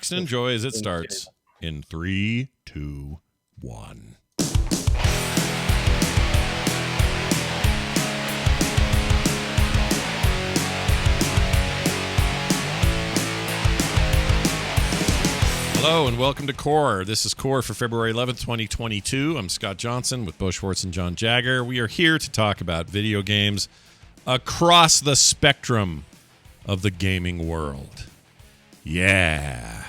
relax and enjoy as it starts in 3, 2, 1. Hello and welcome to Core. This is Core for February 11th, 2022. I'm Scott Johnson with Bo Schwartz and John Jagger. We are here to talk about video games across the spectrum of the gaming world. Yeah.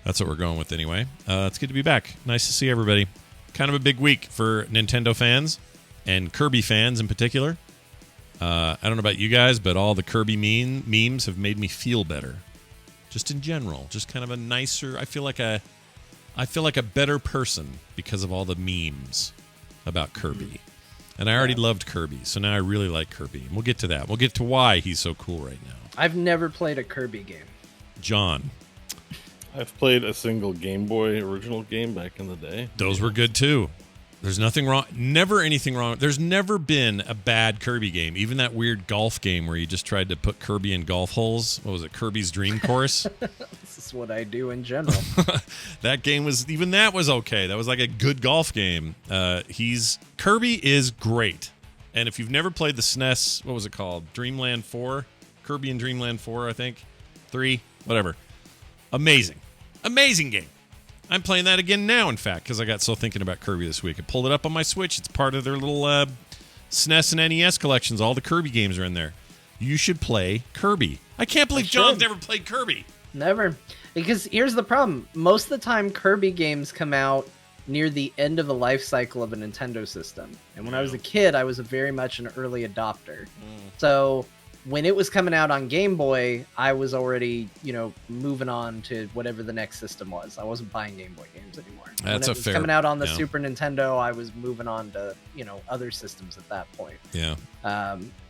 That's what we're going with anyway. It's good to be back. Nice to see everybody. Kind of a big week for Nintendo fans and Kirby fans in particular. I don't know about you guys, but all the Kirby memes have made me feel better. Just in general, just kind of a nicer. I feel like a better person because of all the memes about Kirby. And I already loved Kirby, so now I really like Kirby. And we'll get to that. We'll get to why he's so cool right now. I've never played a Kirby game. John. I've played a single Game Boy original game back in the day. Those were good too. There's nothing wrong. Never anything wrong. There's never been a bad Kirby game. Even that weird golf game where you just tried to put Kirby in golf holes. What was it? Kirby's Dream Course? This is what I do in general. That game was, even that was okay. That was like a good golf game. Kirby is great. And if you've never played the Snes, what was it called? Dreamland 4? Kirby and Dreamland 4, I think. 3? Whatever. Amazing. Amazing game. I'm playing that again now, in fact, because I got so thinking about Kirby this week. I pulled it up on my Switch. It's part of their little SNES and NES collections. All the Kirby games are in there. You should play Kirby. I can't believe John's never played Kirby. Never. Because here's the problem. Most of the time, Kirby games come out near the end of the life cycle of a Nintendo system. And when I was a kid, I was very much an early adopter. So when it was coming out on Game Boy, I was already, moving on to whatever the next system was. I wasn't buying Game Boy games anymore. That's when it was coming out on the Super Nintendo, I was moving on to, other systems at that point. Yeah.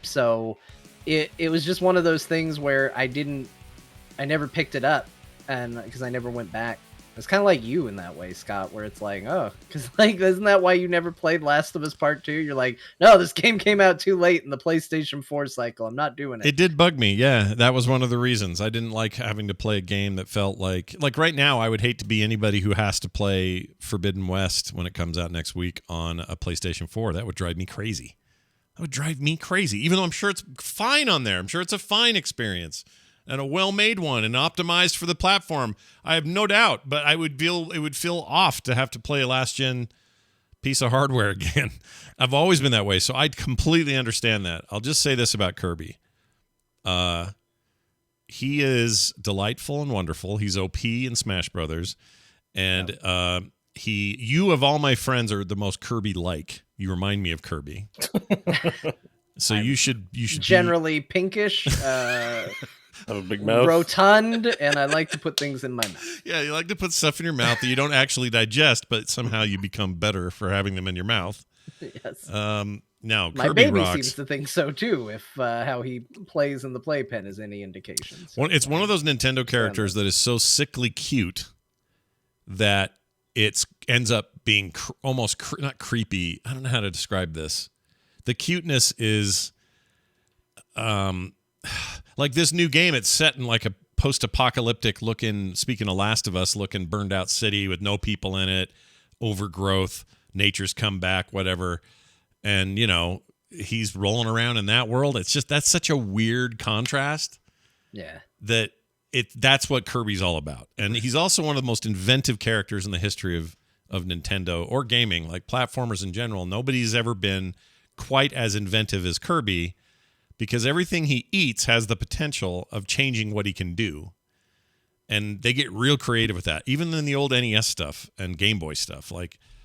So it was just one of those things where I never picked it up, and because I never went back. It's kind of like you in that way, Scott, where it's like, because isn't that why you never played Last of Us Part 2? You're like, no, this game came out too late in the PlayStation 4 cycle. I'm not doing it. It did bug me. Yeah, that was one of the reasons. I didn't like having to play a game that felt like right now, I would hate to be anybody who has to play Forbidden West when it comes out next week on a PlayStation 4. That would drive me crazy. Even though I'm sure it's fine on there. I'm sure it's a fine experience. And a well-made one and optimized for the platform. I have no doubt, but it would feel off to have to play a last-gen piece of hardware again. I've always been that way, so I completely understand that. I'll just say this about Kirby. He is delightful and wonderful. He's OP in Smash Brothers. And you of all my friends are the most Kirby-like. You remind me of Kirby. So you should generally pinkish, have a big mouth, rotund, and I like to put things in my mouth. Yeah, you like to put stuff in your mouth that you don't actually digest, but somehow you become better for having them in your mouth. Yes. Now, my Kirby baby rocks. seems to think so too. If how he plays in the playpen is any indication. So, it's one of those Nintendo characters that is so sickly cute that it ends up being almost not creepy. I don't know how to describe this. The cuteness is, like this new game. It's set in like a post-apocalyptic looking, speaking of Last of Us, looking burned out city with no people in it, overgrowth, nature's come back, whatever. And, he's rolling around in that world. It's just, that's such a weird contrast. Yeah. That's what Kirby's all about. And he's also one of the most inventive characters in the history of Nintendo or gaming, like platformers in general. Nobody's ever been quite as inventive as Kirby, because everything he eats has the potential of changing what he can do. And they get real creative with that, even in the old NES stuff and Game Boy stuff.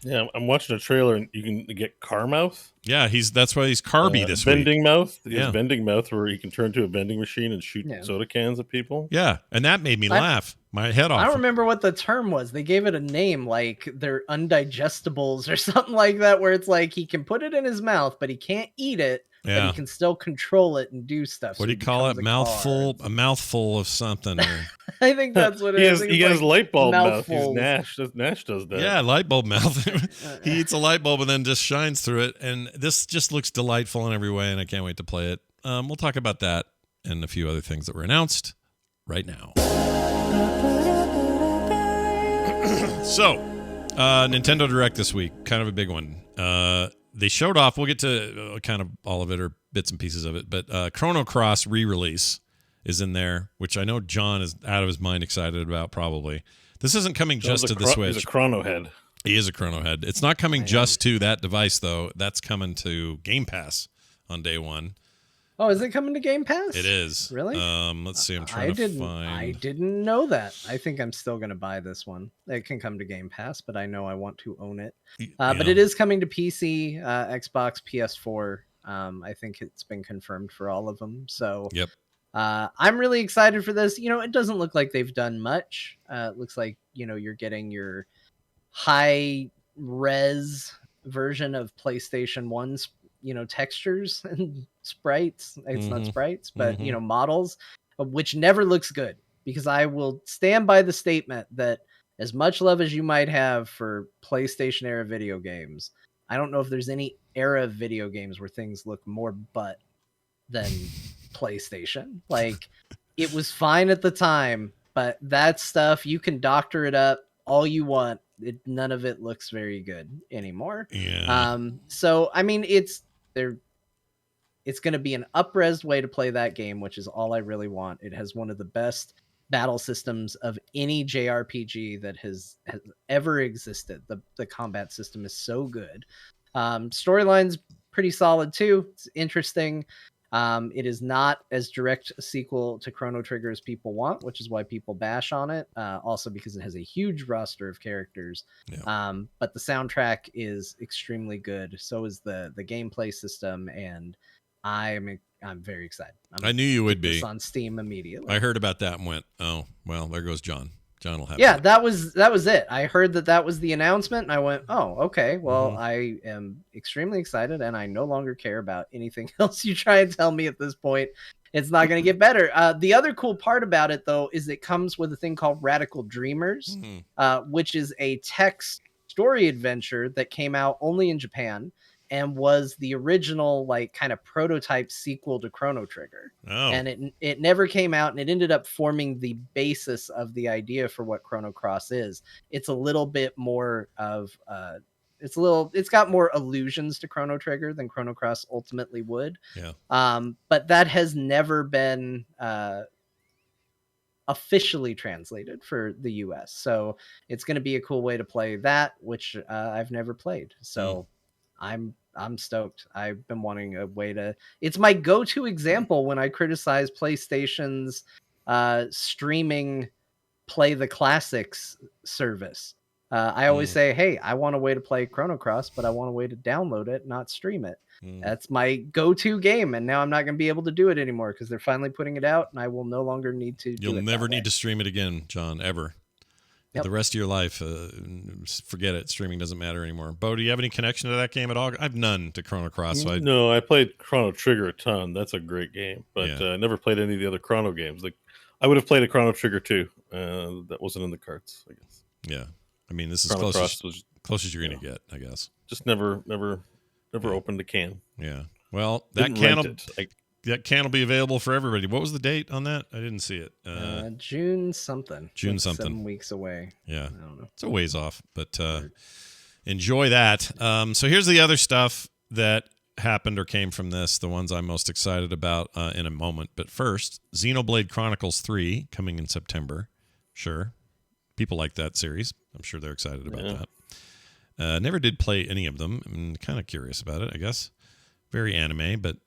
Yeah, I'm watching a trailer and you can get car mouth. Yeah, that's why he's Kirby this vending week. Mouth. He has vending mouth where he can turn to a vending machine and shoot soda cans at people. Yeah, and that made me laugh my head off. I don't remember what the term was. They gave it a name, like they're undigestibles or something like that, where it's like he can put it in his mouth, but he can't eat it. Yeah. But he can still control it and do stuff. What do you call it? A mouthful of something. Or... I think that's what it is. He has light bulb mouth. Nash does that. Yeah, light bulb mouth. He eats a light bulb and then just shines through it. And this just looks delightful in every way, and I can't wait to play it. We'll talk about that and a few other things that were announced right now. So, Nintendo Direct this week, kind of a big one. They showed off, we'll get to kind of all of it or bits and pieces of it, but Chrono Cross re-release is in there, which I know John is out of his mind excited about probably. This isn't coming just to the Switch. He's a Chrono head. He is a Chrono head. It's not coming just to that device, though. That's coming to Game Pass on day one. Oh, is it coming to Game Pass? It is. Really? Let's see. I'm trying to find. I didn't know that. I think I'm still going to buy this one. It can come to Game Pass, but I know I want to own it. But it is coming to PC, Xbox, PS4. I think it's been confirmed for all of them. So yep. I'm really excited for this. It doesn't look like they've done much. It looks like, you're getting your high res version of PlayStation 1's, textures and sprites. It's not sprites, but, models, which never looks good, because I will stand by the statement that as much love as you might have for PlayStation era video games, I don't know if there's any era of video games where things look more butt than PlayStation. Like, it was fine at the time, but that stuff, you can doctor it up all you want. None of it looks very good anymore. Yeah. So I mean, it's going to be an up-res way to play that game, which is all I really want. It has one of the best battle systems of any JRPG that has ever existed. The combat system is so good. Storyline's pretty solid too. It's interesting. It is not as direct a sequel to Chrono Trigger as people want, which is why people bash on it. Also because it has a huge roster of characters. Yeah. But the soundtrack is extremely good. So is the gameplay system, and I'm very excited. I knew you would be. It's on Steam immediately. I heard about that and went, oh, well, there goes John. John will have it. That was it. I heard that was the announcement, and I went, oh, okay. Well, I am extremely excited, and I no longer care about anything else you try and tell me at this point. It's not going to get better. The other cool part about it, though, is it comes with a thing called Radical Dreamers, which is a text story adventure that came out only in Japan and was the original, like, kind of prototype sequel to Chrono Trigger. Oh. And it never came out, and it ended up forming the basis of the idea for what Chrono Cross is. It's a little bit more of it's got more allusions to Chrono Trigger than Chrono Cross ultimately would. Yeah. But that has never been officially translated for the US. So it's going to be a cool way to play that, which I've never played. So I'm stoked. I've been wanting a way to... It's my go-to example when I criticize PlayStation's streaming Play the Classics service. I always say, hey, I want a way to play Chrono Cross, but I want a way to download it, not stream it. That's my go-to game, and now I'm not going to be able to do it anymore because they're finally putting it out, and I will no longer need to do it. You'll never need to stream it again, John, ever. Yep. The rest of your life, forget it. Streaming doesn't matter anymore. Bo, do you have any connection to that game at all? I have none to Chrono Cross. So No, I played Chrono Trigger a ton. That's a great game, but I never played any of the other Chrono games. Like, I would have played a Chrono Trigger too. That wasn't in the carts, I guess. Yeah, I mean, this is close as you're going to get, I guess. Just never opened a can. Yeah. Well, that can will be available for everybody. What was the date on that? I didn't see it. June something. June like something. 7 weeks away. Yeah. I don't know. It's a ways off, but enjoy that. So here's the other stuff that happened or came from this, the ones I'm most excited about in a moment. But first, Xenoblade Chronicles 3 coming in September. Sure. People like that series. I'm sure they're excited about that. Never did play any of them. I'm kind of curious about it, I guess. Very anime, but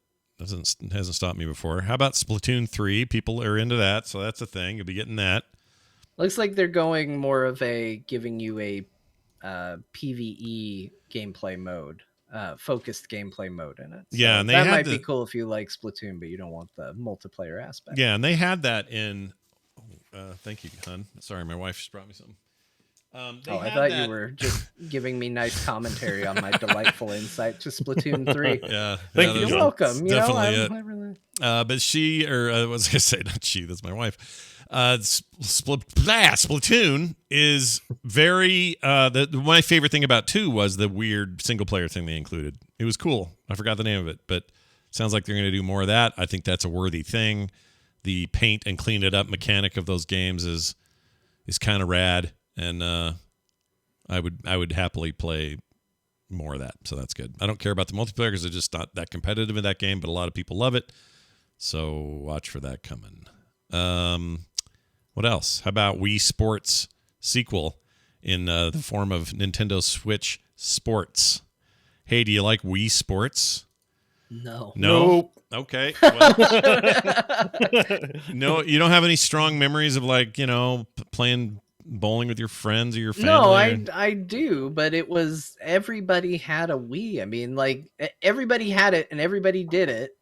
hasn't stopped me before. How about Splatoon 3? People are into that, so that's a thing. You'll be getting that. Looks like they're going more of giving you a PvE gameplay mode, focused gameplay mode in it. So yeah, and that might be cool if you like Splatoon, but you don't want the multiplayer aspect. Yeah, and they had that in... thank you, hon. Sorry, my wife just brought me something. I thought you were just giving me nice commentary on my delightful insight to Splatoon 3. Yeah. Thank you. You're welcome. Definitely but she, or I was going to say, not she, that's my wife. Splatoon is very, my favorite thing about 2 was the weird single player thing they included. It was cool. I forgot the name of it, but sounds like they're going to do more of that. I think that's a worthy thing. The paint and clean it up mechanic of those games is kind of rad. And I would happily play more of that. So that's good. I don't care about the multiplayer because it's just not that competitive in that game, but a lot of people love it. So watch for that coming. What else? How about Wii Sports Sequel in the form of Nintendo Switch Sports? Hey, do you like Wii Sports? No. Nope. Okay. Well, no, you don't have any strong memories of playing bowling with your friends or your family? No, I do, but it was everybody had a Wii. I mean, everybody had it and everybody did it.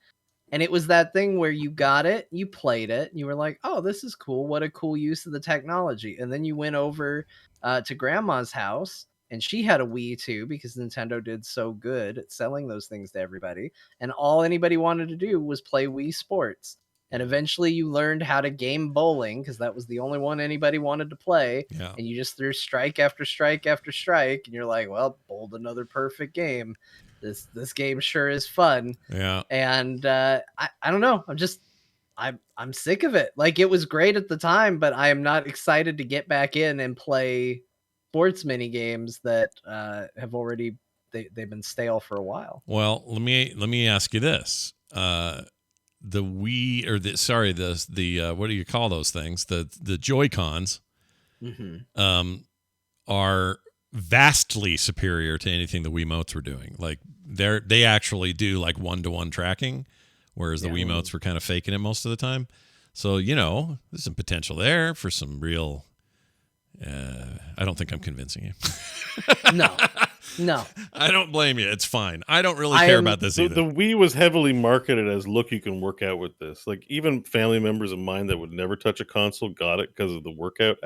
And it was that thing where you got it, you played it, and you were like, oh, this is cool. What a cool use of the technology. And then you went over to grandma's house, and she had a Wii too, because Nintendo did so good at selling those things to everybody. And all anybody wanted to do was play Wii Sports. And eventually you learned how to game bowling, because that was the only one anybody wanted to play. Yeah. And you just threw strike after strike after strike, and you're like, well, bowled another perfect game. This game sure is fun. Yeah. And I don't know. I'm sick of it. Like, it was great at the time, but I am not excited to get back in and play sports mini games that have already they've been stale for a while. Well, let me ask you this. The Wii or the what do you call those things? The Joy-Cons are vastly superior to anything the Wiimotes were doing. Like they actually do like 1-to-1 tracking, whereas the Wiimotes were kind of faking it most of the time. So, there's some potential there for some real I don't think I'm convincing you. No. I don't blame you. It's fine. I don't really care about this either. The Wii was heavily marketed as, look, you can work out with this. Like, even family members of mine that would never touch a console got it because of the workout.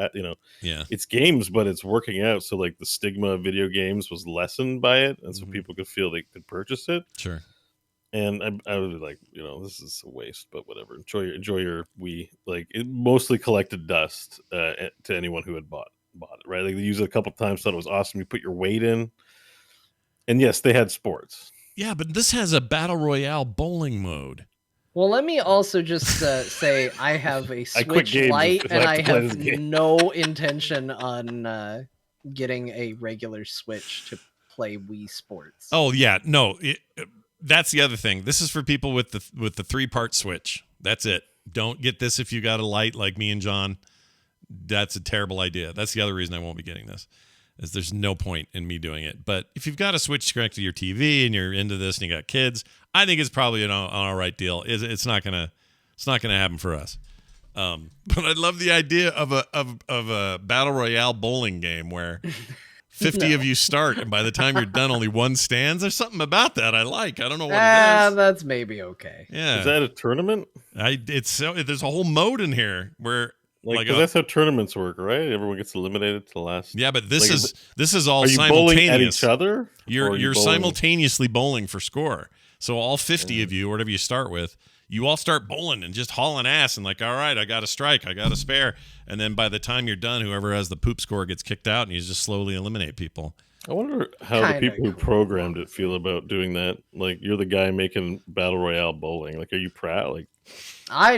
Yeah. It's games, but it's working out. So, like, the stigma of video games was lessened by it. And so people could feel they could purchase it. Sure. And I was like, this is a waste, but whatever. Enjoy your Wii. Like, it mostly collected dust to anyone who had bought it, right? Like, they used it a couple times, thought it was awesome. You put your weight in. And yes, they had sports. Yeah, but this has a battle royale bowling mode. Well, let me also just say I have a Switch Lite, and I have no intention on getting a regular Switch to play Wii Sports. Oh yeah, no, that's the other thing. This is for people with the 3-part Switch. That's it. Don't get this if you got a Lite like me and John. That's a terrible idea. That's the other reason I won't be getting this. Is there's no point in me doing it. But if you've got a Switch connected to your TV and you're into this and you got kids, I think it's probably an all right deal. It's not gonna happen for us. But I love the idea of a battle royale bowling game where 50 of you start, and by the time you're done, only one stands. There's something about that I like. I don't know what it is. That's maybe okay. Yeah, is that a tournament? There's a whole mode in here where. Because that's how tournaments work, right? Everyone gets eliminated to the last. Yeah, but this is all are you simultaneous. Bowling at each other? You're simultaneously bowling for score. So all 50 of you, or whatever you start with, you all start bowling and just hauling ass and like, all right, I got a strike, I got a spare, and then by the time you're done, whoever has the poop score gets kicked out, and you just slowly eliminate people. I wonder how the people who programmed it feel about doing that. Like, you're the guy making battle royale bowling. Like, are you proud? Like,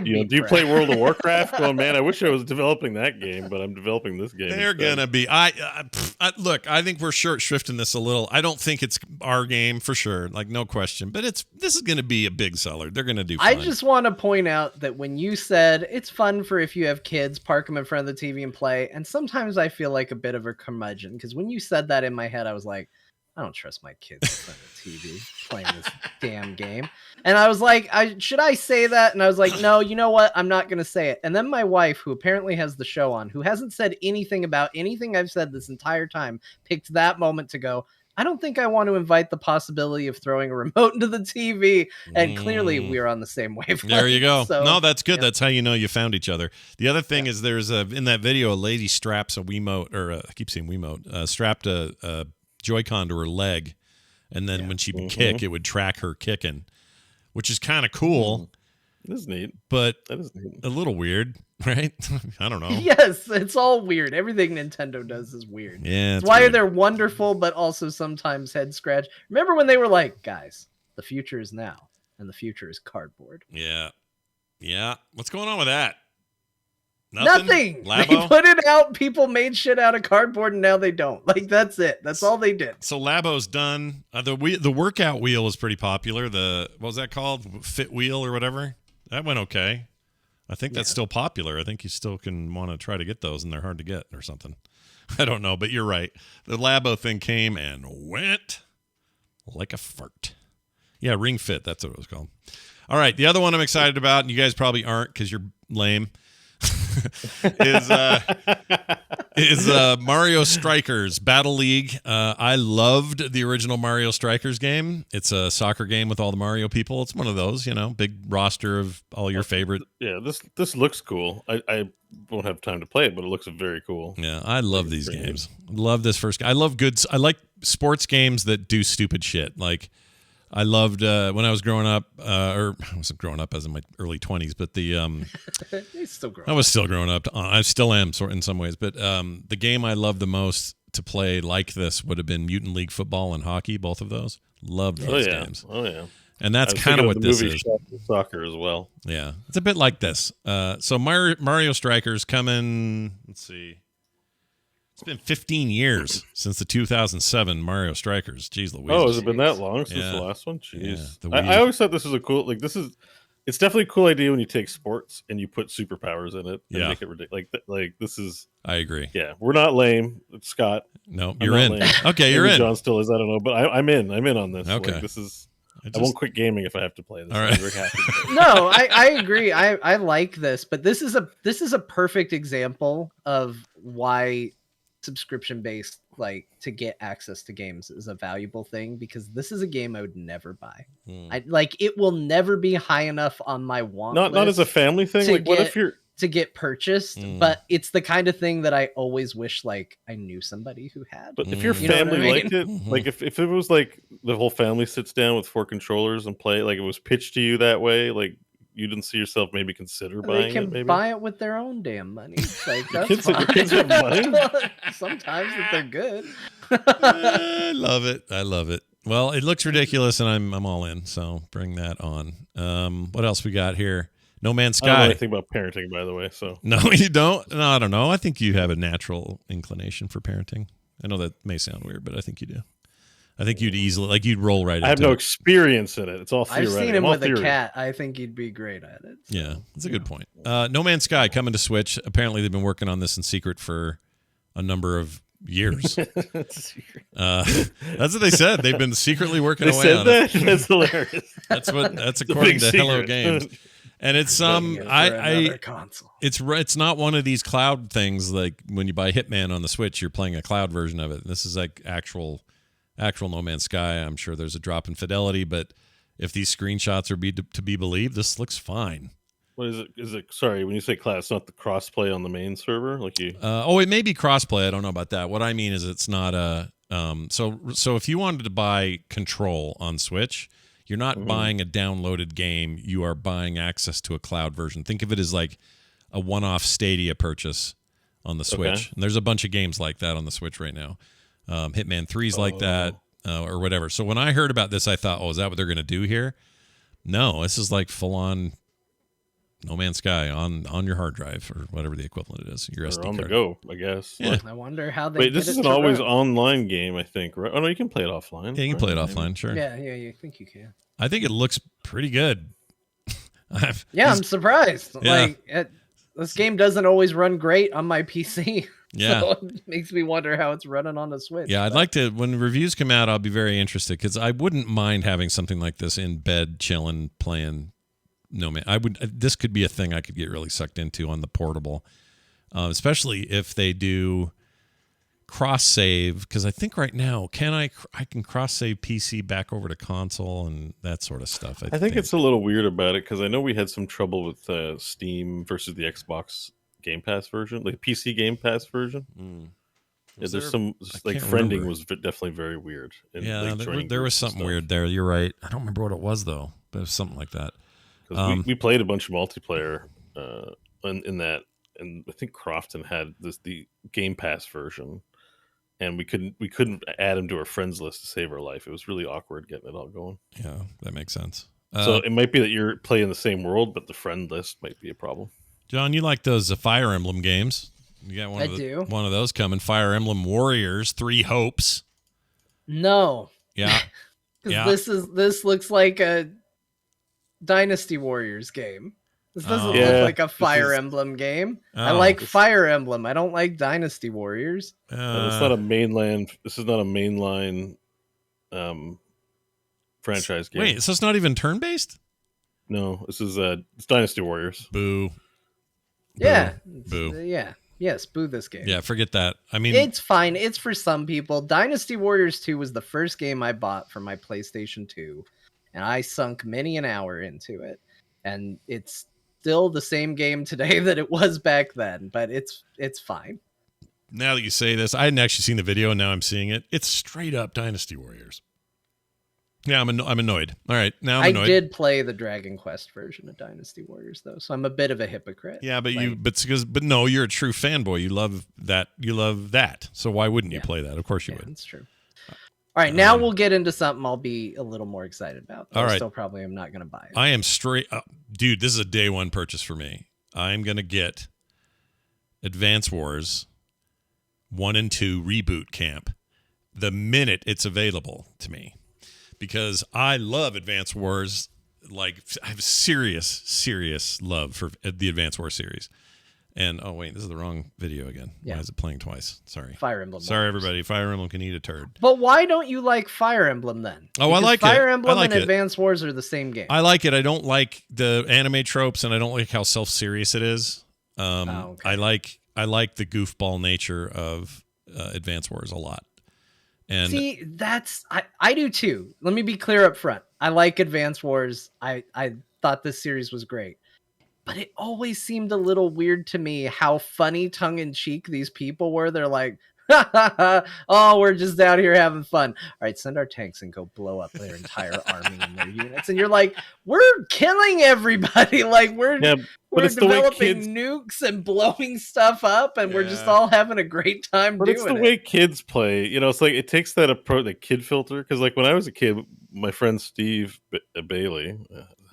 do you play World of Warcraft? Oh man, I wish I was developing that game, but I'm developing this game. They're gonna be. Look. I think we're short shrifting this a little. I don't think it's our game for sure, like no question. But this is gonna be a big seller. They're gonna do fine. I just want to point out that when you said it's fun for if you have kids, park them in front of the TV and play, and sometimes I feel like a bit of a curmudgeon because when you said that in my head, I was like, I don't trust my kids in front of the TV playing this damn game. And I was like, should I say that? And I was like, no, you know what? I'm not going to say it. And then my wife, who apparently has the show on, who hasn't said anything about anything I've said this entire time, picked that moment to go, I don't think I want to invite the possibility of throwing a remote into the TV. And clearly we are on the same wavelength. There you go. So, no, that's good. Yeah. That's how you know you found each other. The other thing is there's in that video, a lady straps a Wiimote, or I keep saying Wiimote, strapped a Joy-Con to her leg. And then when she would kick, it would track her kicking, which is kind of cool. That is neat. But that is neat. A little weird, right? I don't know. Yes, it's all weird. Everything Nintendo does is weird. Yeah, that's why they're wonderful, but also sometimes head scratch. Remember when they were like, guys, the future is now, and the future is cardboard. Yeah. Yeah. What's going on with that? Nothing. Labo? They put it out. People made shit out of cardboard, and now they don't. Like, that's it. That's all they did. So Labo's done. The workout wheel was pretty popular. What was that called? Fit wheel or whatever. That went okay. I think that's still popular. I think you still can want to try to get those, and they're hard to get or something. I don't know, but you're right. The Labo thing came and went like a fart. Yeah, Ring Fit. That's what it was called. All right, the other one I'm excited about, and you guys probably aren't because you're lame, is Mario Strikers Battle League. I loved the original Mario Strikers game. It's a soccer game with all the Mario people. It's one of those, big roster of all your favorite. Yeah, this looks cool. I won't have time to play it, but it looks very cool. Yeah, I love these games. Love this first. I like sports games that do stupid shit. Like, I loved when I was growing up, or I wasn't growing up as in my early 20s, but I was still growing up. I still am in some ways, but the game I loved the most to play like this would have been Mutant League Football and hockey. Both of those, loved those games. Oh yeah, and that's kind of what this movie is. Soccer as well. Yeah, it's a bit like this. So Mario Strikers coming. Let's see. It's been 15 years since the 2007 Mario Strikers. Jeez Louise. Oh, has it been that long since the last one? Jeez. Yeah, I always thought this was it's definitely a cool idea when you take sports and you put superpowers in it and make it ridiculous. Like this is. I agree. Yeah, we're not lame, Scott. No, you're in. Lame. Okay, you're in. John still is. I don't know, but I'm in. I'm in on this. Okay. Like, this is. I won't quit gaming if I have to play this. All right. No, I agree. I like this, but this is a perfect example of why subscription based, like, to get access to games is a valuable thing, because this is a game I would never buy. It will never be high enough on my want list. Not as a family thing. Like, what if you're to get purchased, but it's the kind of thing that I always wish, like, I knew somebody who had. But if your family liked it, like if it was like the whole family sits down with 4 controllers and play, like it was pitched to you that way, like you didn't see yourself maybe consider buying it. They can buy it with their own damn money. Like, that's your kids have money. Sometimes if they're good. I love it. Well, it looks ridiculous, and I'm all in. So bring that on. What else we got here? No Man's Sky. I don't know anything about parenting, by the way. So no, you don't. No, I don't know. I think you have a natural inclination for parenting. I know that may sound weird, but I think you do. I think you'd easily, you'd roll right into it. I have no experience in it. It's all theoretical. I've seen him with a cat. I think he'd be great at it. So. Yeah, that's a good point. No Man's Sky coming to Switch. Apparently, they've been working on this in secret for a number of years. That's what they said. They've been secretly working away on it. That's hilarious. That's according to Hello Games. And it's it's not one of these cloud things like when you buy Hitman on the Switch, you're playing a cloud version of it. This is like actual No Man's Sky. I'm sure there's a drop in fidelity, but if these screenshots are to be believed, this looks fine. What is it? Sorry, when you say cloud, it's not the crossplay on the main server, like you. It may be crossplay. I don't know about that. What I mean is, it's not a. So if you wanted to buy Control on Switch, you're not buying a downloaded game. You are buying access to a cloud version. Think of it as like a one-off Stadia purchase on the Switch. Okay. And there's a bunch of games like that on the Switch right now. Hitman 3's like that, or whatever. So when I heard about this, I thought, is that what they're going to do here? No, this is like full-on No Man's Sky on your hard drive or whatever the equivalent is. Your SD on card. the go, I guess. Yeah. I wonder how they. Wait, this is an always online game, I think, right? Oh no, you can play it offline. Yeah, you can play it offline, sure. Yeah, you think you can. I think it looks pretty good. I'm surprised. Yeah. This game doesn't always run great on my PC. Yeah. So it makes me wonder how it's running on the Switch. Yeah, I'd like to, when reviews come out, I'll be very interested, because I wouldn't mind having something like this in bed, chilling, playing. No man, this could be a thing I could get really sucked into on the portable, especially if they do cross save. Because I think right now, I can cross save PC back over to console and that sort of stuff. I think it's a little weird about it, because I know we had some trouble with Steam versus the Xbox Game Pass version, like PC Game Pass version. Yeah, there's some friending was definitely very weird. There was something weird there. You're right. I don't remember what it was though, but it was something like that. Because we played a bunch of multiplayer in that, and I think Crofton had the Game Pass version, and we couldn't add him to our friends list to save our life. It was really awkward getting it all going. Yeah, that makes sense. So it might be that you're playing the same world, but the friend list might be a problem. John, you like those Fire Emblem games? You got one of those coming. Fire Emblem Warriors, 3 Hopes. No. Yeah. Because this looks like a Dynasty Warriors game. This doesn't look like a Fire Emblem game. I like Fire Emblem. I don't like Dynasty Warriors. It's not a mainline. This is not a mainline franchise game. Wait, so it's not even turn-based? No, this is it's Dynasty Warriors. Boo. Yeah. Boo. Yeah. Yes, boo this game. Yeah, forget that. I mean, it's fine. It's for some people. Dynasty Warriors 2 was the first game I bought for my PlayStation 2, and I sunk many an hour into it. And it's still the same game today that it was back then, but it's fine. Now that you say this, I hadn't actually seen the video, and now I'm seeing it. It's straight up Dynasty Warriors. Yeah, I'm annoyed. All right, now I'm annoyed. I did play the Dragon Quest version of Dynasty Warriors, though, so I'm a bit of a hypocrite. Yeah, but no, you're a true fanboy. You love that. You love that. So why wouldn't you play that? Of course you would. That's true. All right, now we'll get into something I'll be a little more excited about. All right. I still probably am not going to buy it. I am straight up. Dude, this is a day one purchase for me. I'm going to get Advance Wars 1 and 2 Reboot Camp the minute it's available to me. Because I love Advance Wars. Like, I have serious love for the Advance Wars series. And, oh, wait, this is the wrong video again. Yeah. Why is it playing twice? Sorry. Fire Emblem. Sorry, everybody. Fire Emblem can eat a turd. But why don't you like Fire Emblem then? Oh, I like Fire it. Emblem and Advance Wars are the same game. I like it. I don't like the anime tropes, and I don't like how self-serious it is. Okay. I like the goofball nature of Advance Wars a lot. And see, I do too. Let me be clear up front. I like Advance Wars. I thought this series was great. But it always seemed a little weird to me how funny tongue-in-cheek these people were. They're like, oh, we're just out here having fun. All right, send our tanks and go blow up their entire army and their units. And you're like, we're killing everybody. Like, we're developing nukes and blowing stuff up, and we're just all having a great time doing it. But it's the way kids play. You know, it's like it takes that approach, the kid filter. Because, like, when I was a kid, my friend Steve Bailey,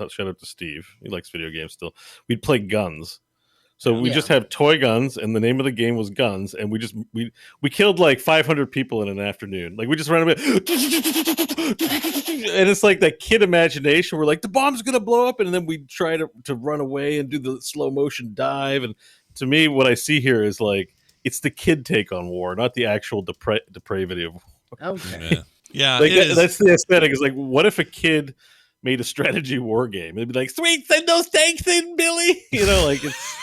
shout out to Steve, he likes video games still, we'd play guns. So we just have toy guns, and the name of the game was Guns, and we killed like 500 people in an afternoon. Like, we just ran away, and it's like that kid imagination. We're like, the bomb's gonna blow up, and then we try to run away and do the slow motion dive. And to me, what I see here is like it's the kid take on war, not the actual depravity of war. Okay, yeah, like that's the aesthetic. Is like, what if a kid made a strategy war game? It'd be like, sweet, send those tanks in, Billy. You know, like it's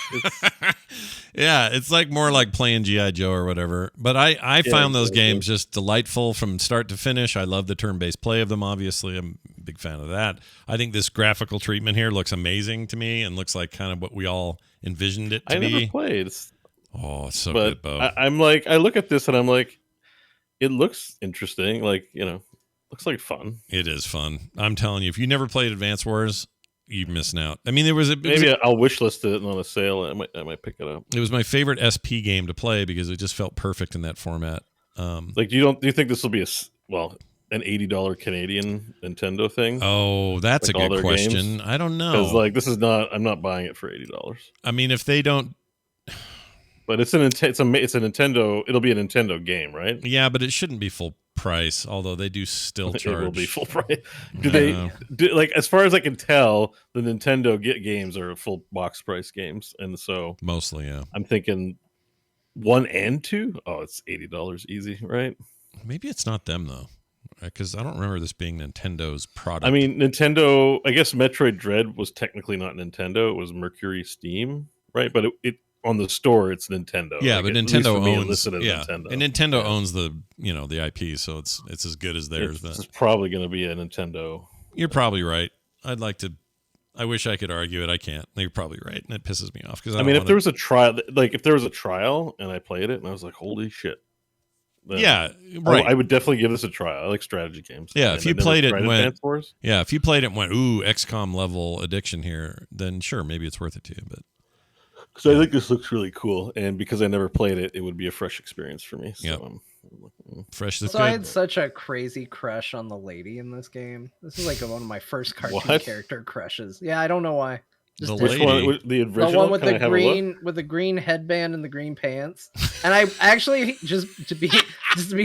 yeah, it's like more like playing G.I. Joe or whatever. But I found those games just delightful from start to finish. I love the turn-based play of them, obviously. I'm a big fan of that. I think this graphical treatment here looks amazing to me and looks like kind of what we all envisioned it to be. I never played. Oh, it's so good, Bo. I'm like, I look at this and I'm like, it looks interesting. Like, you know, looks like fun. It is fun. I'm telling you, if you never played Advance Wars, you're missing out. I mean, I'll wishlist it on a sale. I might pick it up. It was my favorite SP game to play because it just felt perfect in that format. Like, do you think this will be an $80 Canadian Nintendo thing? Oh, that's like a good question. Games? I don't know. Because like I'm not buying it for $80. I mean, if they don't. But it's a Nintendo. It'll be a Nintendo game, right? Yeah, but it shouldn't be full price. Although they do still charge. It will be full price. Like, as far as I can tell, the Nintendo games are full box price games, and so mostly, yeah. I'm thinking 1 and 2. Oh, it's $80 easy, right? Maybe it's not them though, because I don't remember this being Nintendo's product. I mean, Nintendo. I guess Metroid Dread was technically not Nintendo. It was Mercury Steam, right? But it on the store, it's Nintendo. Yeah, like, but Nintendo owns. Nintendo. And Nintendo owns the IP, so it's as good as theirs. It's probably going to be a Nintendo. You're probably right. I wish I could argue it. I can't. You're probably right, and it pisses me off because if there was a trial, and I played it, and I was like, holy shit. Yeah, right. I would definitely give this a try. I like strategy games. Yeah, if you played it and went, ooh, XCOM level addiction here, then sure, maybe it's worth it to you. But because I think this looks really cool, and because I never played it, it would be a fresh experience for me. So fresh. So I had such a crazy crush on the lady in this game. This is like one of my first cartoon character crushes. Yeah, I don't know why. The Which lady. one? The original? The one with Can I the have a green headband and the green pants. And I actually just to be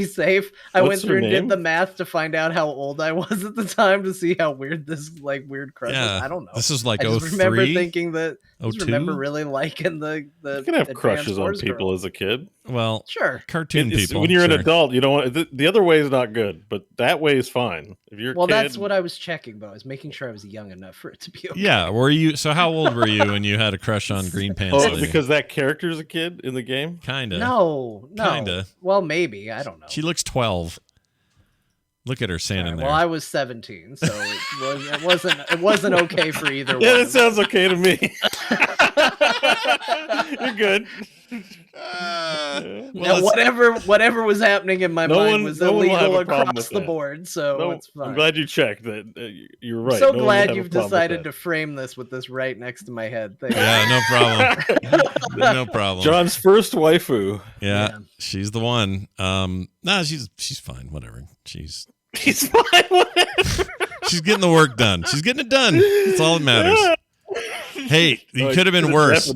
safe, I What's went her through and did name? the math to find out how old I was at the time to see how weird this weird crush was. Yeah. I don't know. This is like I just remember 03? thinking that. I just remember 02? really liking the. You can have Advanced crushes on Wars people girl. as a kid. Well, Sure. cartoon people. When you're an sure. adult, you don't want the other way is not good, but that way is fine. If you're a Well, kid, that's what I was checking, but I was making sure I was young enough for it to be okay. Yeah, were you? So how old were you when you had a crush on Green Pants Oh, Lady? because that character's a kid in the game. Kinda. No. Kinda. Well, maybe I don't know. She looks 12. Look at her standing there. Well, I was 17, so it wasn't okay for either Yeah, one. that sounds okay to me. You're good. Now, whatever was happening in my mind was no one will have illegal a problem across with the that. board, so No, it's fine. I'm glad you checked that. You're right. I'm so No one will glad have a you've problem with decided that. to frame this with this right next to my head. Thank Yeah, no problem. No problem. John's first waifu. Yeah, Yeah. she's the one. Nah, she's fine. Whatever. She's He's fine. Whatever. she's getting the work done. She's getting it done. That's all that matters. Hey, you could have been worse.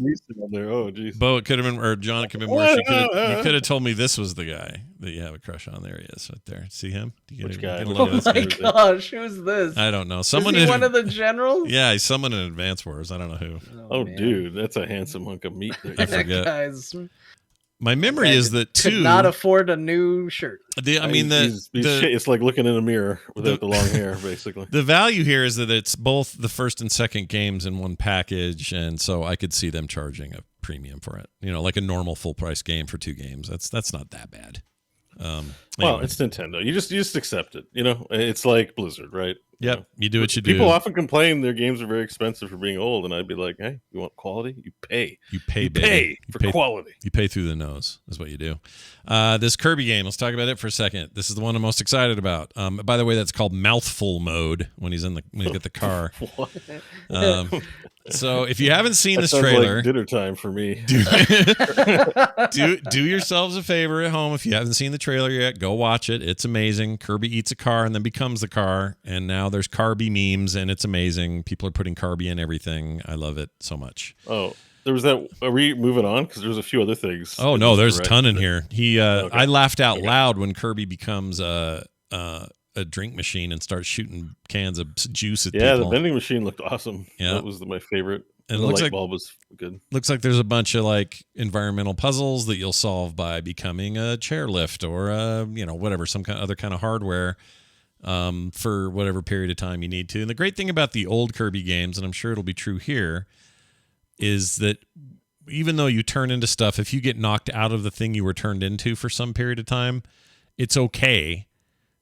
Oh, geez. Bo, it could have been, or John, it could have been worse. You could have told me this was the guy that you have a crush on. There he is, right there. See him? You Which get guy? a Oh look at this my guy. gosh, who's this? I don't know. Is Someone he in one of the generals? yeah, he's someone in Advance Wars. I don't know who. Oh, man. dude, that's a handsome hunk of meat. I That forget. guy's My memory is that could too. not afford a new shirt. He's it's like looking in a mirror without the long hair, basically. The value here is that it's both the first and second games in one package, and so I could see them charging a premium for it. You know, like a normal full price game for 2 games. That's not that bad. Well, Anyway. it's Nintendo. You just accept it. You know, it's like Blizzard, right? Yep, You know? you do what you do. People often complain their games are very expensive for being old, and I'd be like, "Hey, you want quality? You pay. You pay, You baby. pay You for pay- quality." You pay through the nose is what you do. This Kirby game, let's talk about it for a second. This is the one I'm most excited about. By the way, that's called mouthful mode when he's got the car. What? So if you haven't seen That this sounds trailer, like dinner time for me. do yourselves a favor at home. If you haven't seen the trailer yet, go watch it. It's amazing. Kirby eats a car and then becomes the car, and now there's Kirby memes, and it's amazing. People are putting Kirby in everything. I love it so much. Oh, there was that. Are we moving on? Because there's a few other things. Oh no, there's a ton in here. Okay. I laughed out loud when Kirby becomes a drink machine and starts shooting cans of juice at Yeah, people. the vending machine looked awesome. Yeah. That was my favorite. And it the looks light like- bulb was good. Looks like there's a bunch of like environmental puzzles that you'll solve by becoming a chairlift or whatever, some kind other kind of hardware for whatever period of time you need to. And the great thing about the old Kirby games, and I'm sure it'll be true here, is that even though you turn into stuff, if you get knocked out of the thing you were turned into for some period of time, it's okay,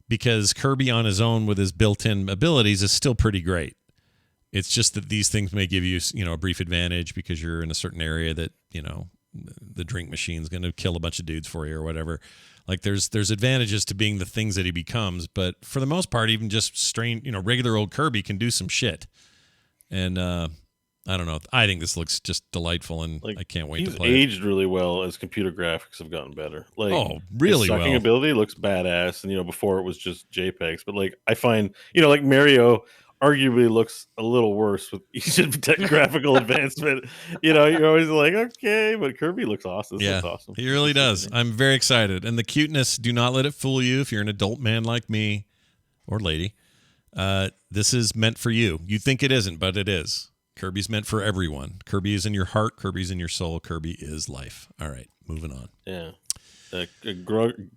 because Kirby on his own with his built-in abilities is still pretty great. It's just that these things may give you, a brief advantage because you're in a certain area that, the drink machine's going to kill a bunch of dudes for you or whatever. Like there's advantages to being the things that he becomes, but for the most part, even just regular old Kirby can do some shit. And I don't know. I think this looks just delightful, and I can't wait to play it. He's aged really well as computer graphics have gotten better. Like, really his sucking well. ability looks badass, and before it was just JPEGs. But like, I find like Mario arguably looks a little worse with each graphical advancement. You're always like, okay, but Kirby looks awesome. This looks awesome. He really does. I'm very excited, and the cuteness. Do not let it fool you. If you're an adult man like me or lady, this is meant for you. You think it isn't, but it is. Kirby's meant for everyone. Kirby is in your heart. Kirby's in your soul. Kirby is life. All right, moving on. Yeah.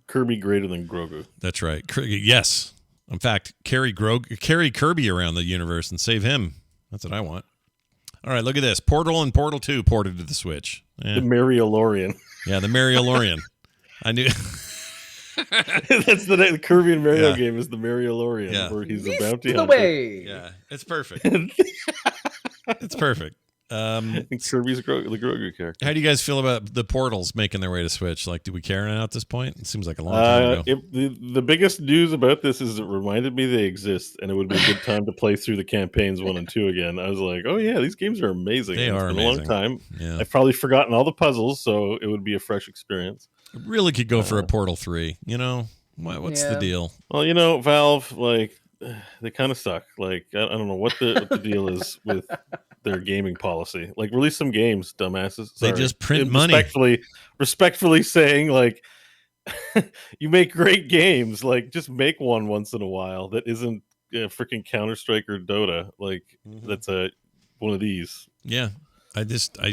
Kirby greater than Grogu. That's right. Yes. In fact, carry Kirby around the universe and save him. That's what I want. All right, look at this. Portal and Portal 2 ported to the Switch. The Mario-Lorian. Yeah, the Mario-Lorian. I knew. That's the Kirby and Mario game is the Mario-Lorian, where he's a bounty hunter. Way. Yeah, it's perfect. It's perfect. Kirby's the Grogu character. How do you guys feel about the portals making their way to Switch? Like, do we care now at this point? It seems like a long time ago. The biggest news about this is it reminded me they exist, and it would be a good time to play through the campaigns 1 and 2 again. I was like, oh yeah, these games are amazing. They are It's been amazing. a long time. Yeah. I've probably forgotten all the puzzles, so it would be a fresh experience. It really could go for a Portal 3. What's the deal? Well, Valve, like, they kind of suck. Like, I don't know what the deal is with their gaming policy. Like, release some games, dumbasses. They Sorry. just print And money. Respectfully saying, like, you make great games. Like, just make one once in a while that isn't freaking Counter-Strike or Dota. Like, that's one of these. Yeah. And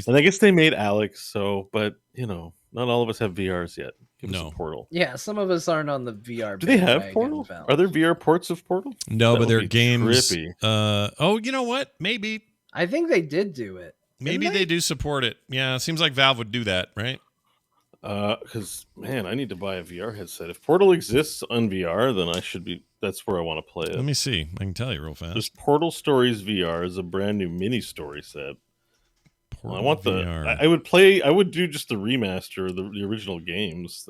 I guess they made Alex, so, but, you know, not all of us have VRs yet. Give us a Portal. Yeah, some of us aren't on the VR. Do they have Portal? Are there VR ports of Portal? No, That but would they're be games. trippy. You know what? Maybe. I think they did do it. Maybe they do support it. Yeah, it seems like Valve would do that, right? Because, man, I need to buy a VR headset. If Portal exists on VR, then that's where I want to play it. Let me see. I can tell you real fast. This Portal Stories VR is a brand new mini story set. I want VR. I would do just the remaster of the original games.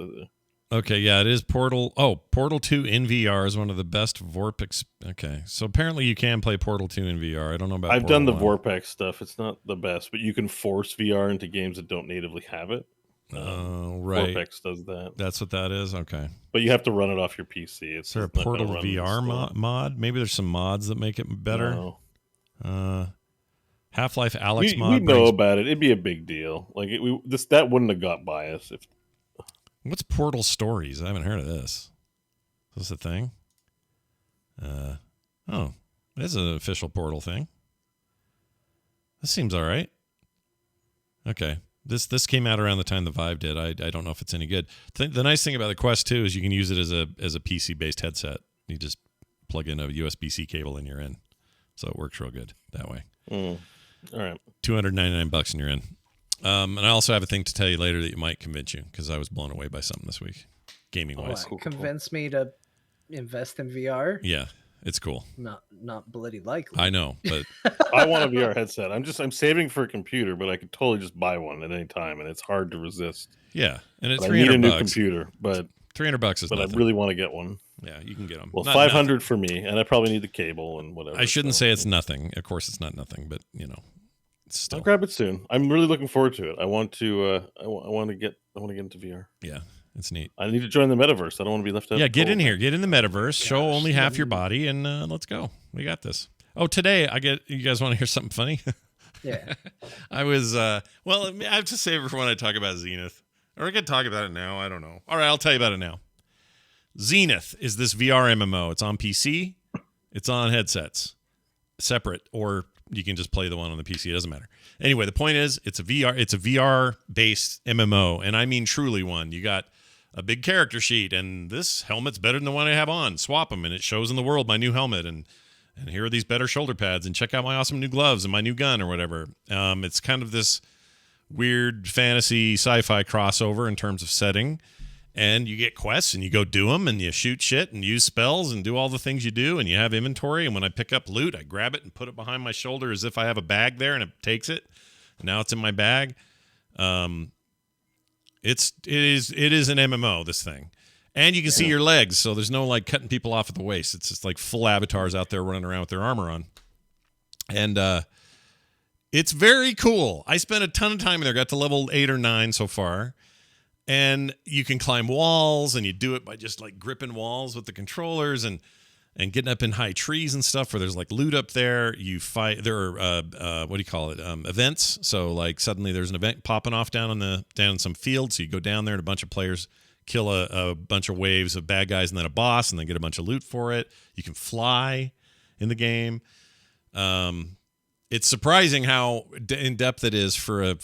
Okay, yeah, it is Portal. Oh, Portal 2 in VR is one of the best Vorpix. Okay, so apparently you can play Portal 2 in VR. I don't know about I've Portal done the 1. Vorpex stuff. It's not the best, but you can force VR into games that don't natively have it. Right. Vorpex does that. That's what that is? Okay. But you have to run it off your PC. Is there a Portal VR mod? Maybe there's some mods that make it better. No. Half-Life Alex mod. We know about it. It'd be a big deal. Like that wouldn't have got by us if. What's Portal Stories? I haven't heard of this. Is this a thing? It is an official Portal thing. This seems all right. Okay. This came out around the time the Vive did. I don't know if it's any good. The nice thing about the Quest 2 is you can use it as a PC-based headset. You just plug in a USB-C cable and you're in. So it works real good that way. All right. $299 and you're in. And I also have a thing to tell you later that might convince you because I was blown away by something this week, gaming-wise. Convince me to invest in VR? Yeah, it's cool. Not bloody likely. I know, but I want a VR headset. I'm saving for a computer, but I could totally just buy one at any time, and it's hard to resist. Yeah, and it's $300. I need a new computer, but $300 is. But nothing. I really want to get one. Yeah, you can get them. Well, $500 for me, and I probably need the cable and whatever. I shouldn't say it's nothing. Of course, it's not nothing, but it's still. I'll grab it soon. I'm really looking forward to it. I want to. I want to get into VR. Yeah, it's neat. I need to join the metaverse. I don't want to be left out. Yeah, get in here. Get in the metaverse. Show only half your body, and let's go. We got this. Oh, today you guys want to hear something funny? Yeah. I was. I have to save it for when I talk about Zenith, or I could talk about it now. I don't know. All right, I'll tell you about it now. Zenith is this VR MMO. It's on PC. It's on headsets, separate, or you can just play the one on the PC. It doesn't matter. Anyway, the point is, it's a VR based MMO, and I mean truly one. You got a big character sheet, and this helmet's better than the one I have on. Swap them, and it shows in the world my new helmet, and here are these better shoulder pads, and check out my awesome new gloves and my new gun or whatever. It's kind of this weird fantasy sci-fi crossover in terms of setting. And you get quests and you go do them and you shoot shit and use spells and do all the things you do and you have inventory. And when I pick up loot, I grab it and put it behind my shoulder as if I have a bag there and it takes it. And now it's in my bag. It is an MMO, this thing. And you can see your legs. So there's no like cutting people off at the waist. It's just like full avatars out there running around with their armor on. And it's very cool. I spent a ton of time in there. Got to level 8 or 9 so far. And you can climb walls, and you do it by just like gripping walls with the controllers and getting up in high trees and stuff where there's like loot up there. You fight. There are events. So like suddenly there's an event popping off down in some field. So you go down there and a bunch of players kill a bunch of waves of bad guys and then a boss and then get a bunch of loot for it. You can fly in the game. It's surprising how in depth it is for a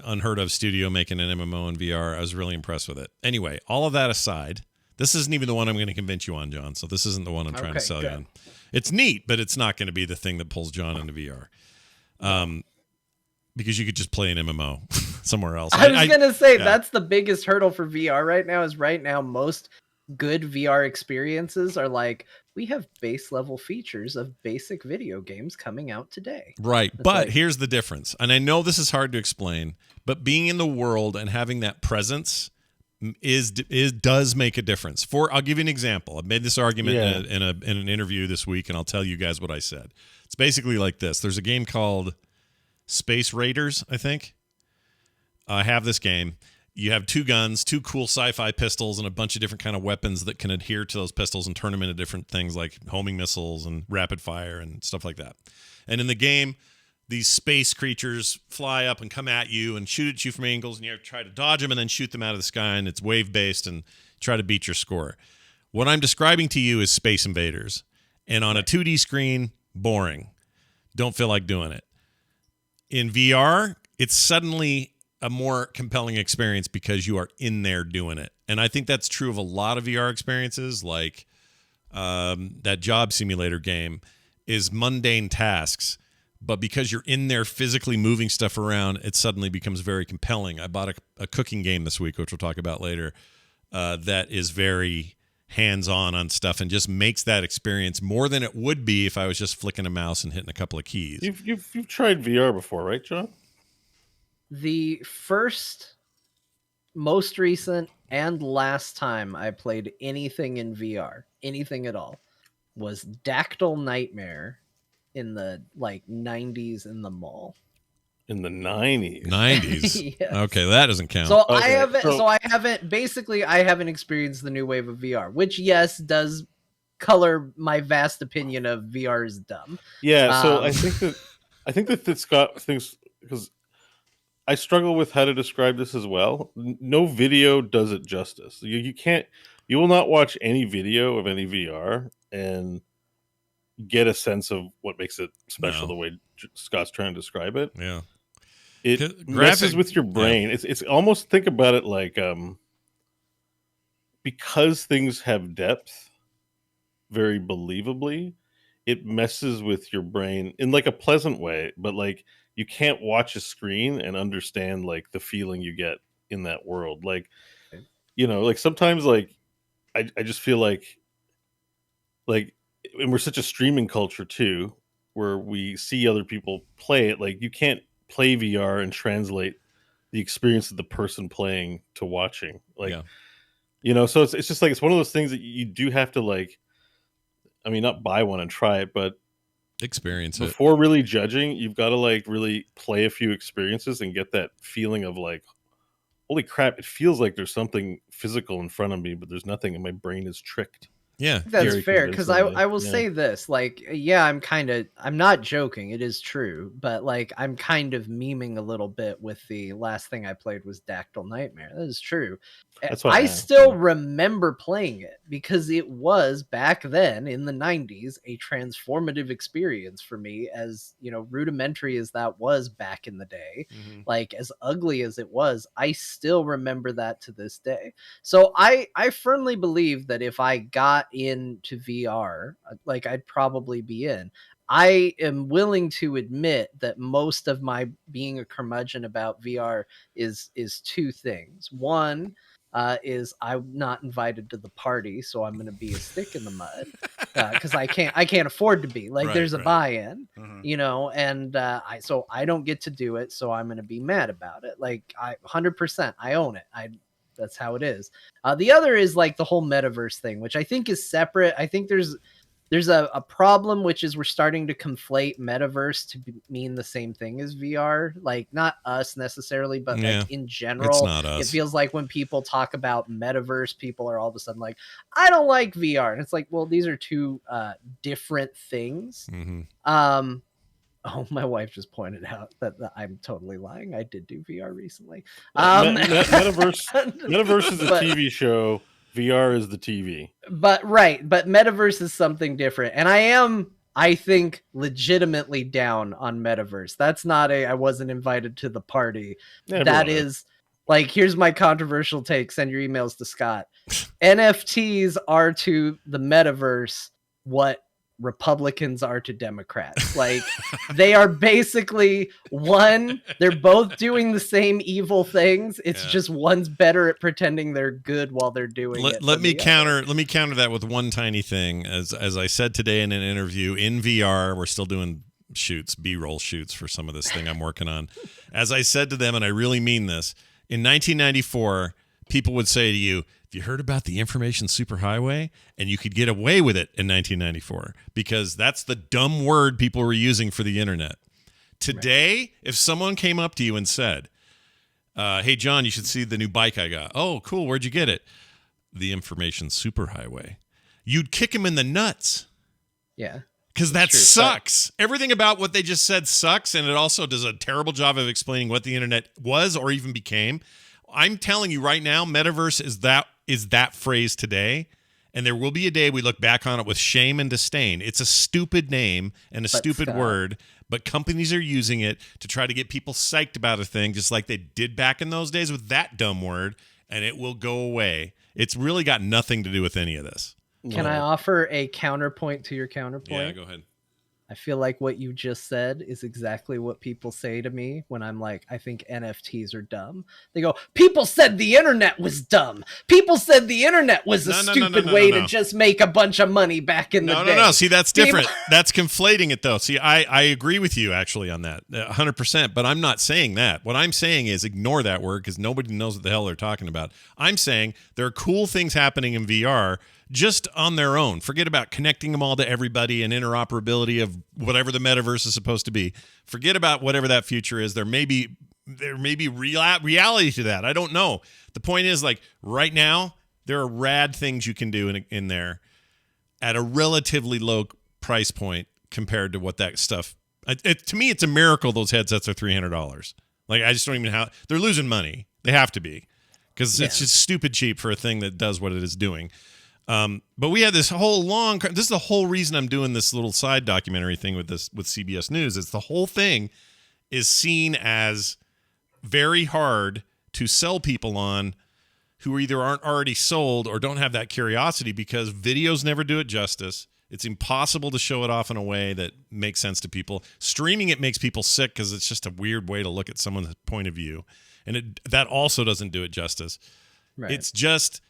unheard of studio making an MMO in VR. I was really impressed with it. Anyway, all of that aside, this isn't even the one I'm going to convince you on, John. So this isn't the one I'm trying to sell you on. It's neat, but it's not going to be the thing that pulls John into VR. Because you could just play an MMO somewhere else. I was going to say that's the biggest hurdle for VR right now. Is right now most good VR experiences are like, we have base level features of basic video games coming out today. Right. But here's the difference. And I know this is hard to explain, but being in the world and having that presence does make a difference. I'll give you an example. I've made this argument in an interview this week, and I'll tell you guys what I said. It's basically like this. There's a game called Space Raiders, I think. I have this game. You have 2 guns, 2 cool sci-fi pistols, and a bunch of different kind of weapons that can adhere to those pistols and turn them into different things like homing missiles and rapid fire and stuff like that. And in the game, these space creatures fly up and come at you and shoot at you from angles, and you have to try to dodge them and then shoot them out of the sky, and it's wave-based, and try to beat your score. What I'm describing to you is Space Invaders. And on a 2D screen, boring. Don't feel like doing it. In VR, it's suddenly a more compelling experience because you are in there doing it. And I think that's true of a lot of VR experiences, like that job simulator game is mundane tasks. But because you're in there physically moving stuff around, it suddenly becomes very compelling. I bought a cooking game this week, which we'll talk about later, that is very hands-on stuff and just makes that experience more than it would be if I was just flicking a mouse and hitting a couple of keys. You've tried VR before, right, John? The first, most recent, and last time I played anything in VR, anything at all, was Dactyl Nightmare in the 90s in the mall. In the 90s. 90s. Yes. Okay, that doesn't count. So Okay, I haven't experienced the new wave of VR, which yes does color my vast opinion of VR is dumb. Yeah, so I think that Scott thinks, because I struggle with how to describe this as well. No video does it justice. You will not watch any video of any VR and get a sense of what makes it special the way Scott's trying to describe it. Yeah. It messes with your brain. Yeah. It's almost, think about it like because things have depth very believably, it messes with your brain in like a pleasant way, but like you can't watch a screen and understand like the feeling you get in that world. Like, like sometimes like I just feel like and we're such a streaming culture too, where we see other people play it. Like you can't play VR and translate the experience of the person playing to watching. Like, so it's just like, it's one of those things that you do have to like, I mean, not buy one and try it, but experience it. Before really judging, you've got to like really play a few experiences and get that feeling of like, holy crap, it feels like there's something physical in front of me, but there's nothing and my brain is tricked. Yeah, that's fair, because I will say this, like, I'm not joking, it is true, but like I'm kind of memeing a little bit with the last thing I played was Dactyl Nightmare. That is true. I still remember playing it because it was back then in the 90s a transformative experience for me, as rudimentary as that was back in the day. Like as ugly as it was, I still remember that to this day. So I firmly believe that if I got into VR, like I'd probably be in. I am willing to admit that most of my being a curmudgeon about VR is 2 things. One is I'm not invited to the party, so I'm going to be a stick in the mud because I can't afford to be. Like there's a buy-in, and so I don't get to do it, so I'm going to be mad about it. Like 100%, I own it. That's how it is. The other is like the whole metaverse thing, which I think is separate. I think there's a problem, which is we're starting to conflate metaverse to mean the same thing as VR. Like not us necessarily, but like in general, it's not us. It feels like when people talk about metaverse, people are all of a sudden like, I don't like VR. And it's like, well, these are 2 different things. Oh, my wife just pointed out that I'm totally lying. I did do VR recently. Metaverse is a TV show. VR is the TV. But Metaverse is something different. And I think, legitimately down on Metaverse. That's not I wasn't invited to the party. That is, like, here's my controversial take. Send your emails to Scott. NFTs are to the Metaverse what Republicans are to Democrats. Like they are basically they're both doing the same evil things. It's just one's better at pretending they're good while they're doing it. Let me counter that with one tiny thing. As I said today in an interview, in VR, we're still doing B-roll shoots for some of this thing I'm working on. As I said to them, and I really mean this, in 1994, people would say to you, have you heard about the information superhighway? And you could get away with it in 1994 because that's the dumb word people were using for the internet. Today, if someone came up to you and said, Hey, John, you should see the new bike I got. Oh, cool. Where'd you get it? The information superhighway. You'd kick him in the nuts. Yeah. Because that true, sucks. Everything about what they just said sucks, and it also does a terrible job of explaining what the internet was or even became. I'm telling you right now, metaverse is that phrase today, and there will be a day we look back on it with shame and disdain. It's a stupid name and a stupid word, but companies are using it to try to get people psyched about a thing, just like they did back in those days with that dumb word, and it will go away. It's really got nothing to do with any of this. Can I offer a counterpoint to your counterpoint? Yeah, go ahead. I feel like what you just said is exactly what people say to me when I'm like, I think NFTs are dumb. They go, people said the internet was dumb. People said the internet was a stupid way to just make a bunch of money back in the day. No. See, that's different. That's conflating it, though. See, I agree with you, actually, on that, 100%, but I'm not saying that. What I'm saying is ignore that word because nobody knows what the hell they're talking about. I'm saying there are cool things happening in VR just on their own. Forget about connecting them all to everybody and interoperability of whatever the metaverse is supposed to be. Forget about whatever that future is. There may be reality to that. I don't know. The point is, like, right now, there are rad things you can do in there at a relatively low price point compared to what that stuff. To me, it's a miracle those headsets are $300. Like, I just don't even know how they're losing money. They have to be because it's just stupid cheap for a thing that does what it is doing. But we had this whole this is the whole reason I'm doing this little side documentary thing with CBS News. It's the whole thing is seen as very hard to sell people on who either aren't already sold or don't have that curiosity because videos never do it justice. It's impossible to show it off in a way that makes sense to people. Streaming it makes people sick because it's just a weird way to look at someone's point of view. And that also doesn't do it justice. Right. It's just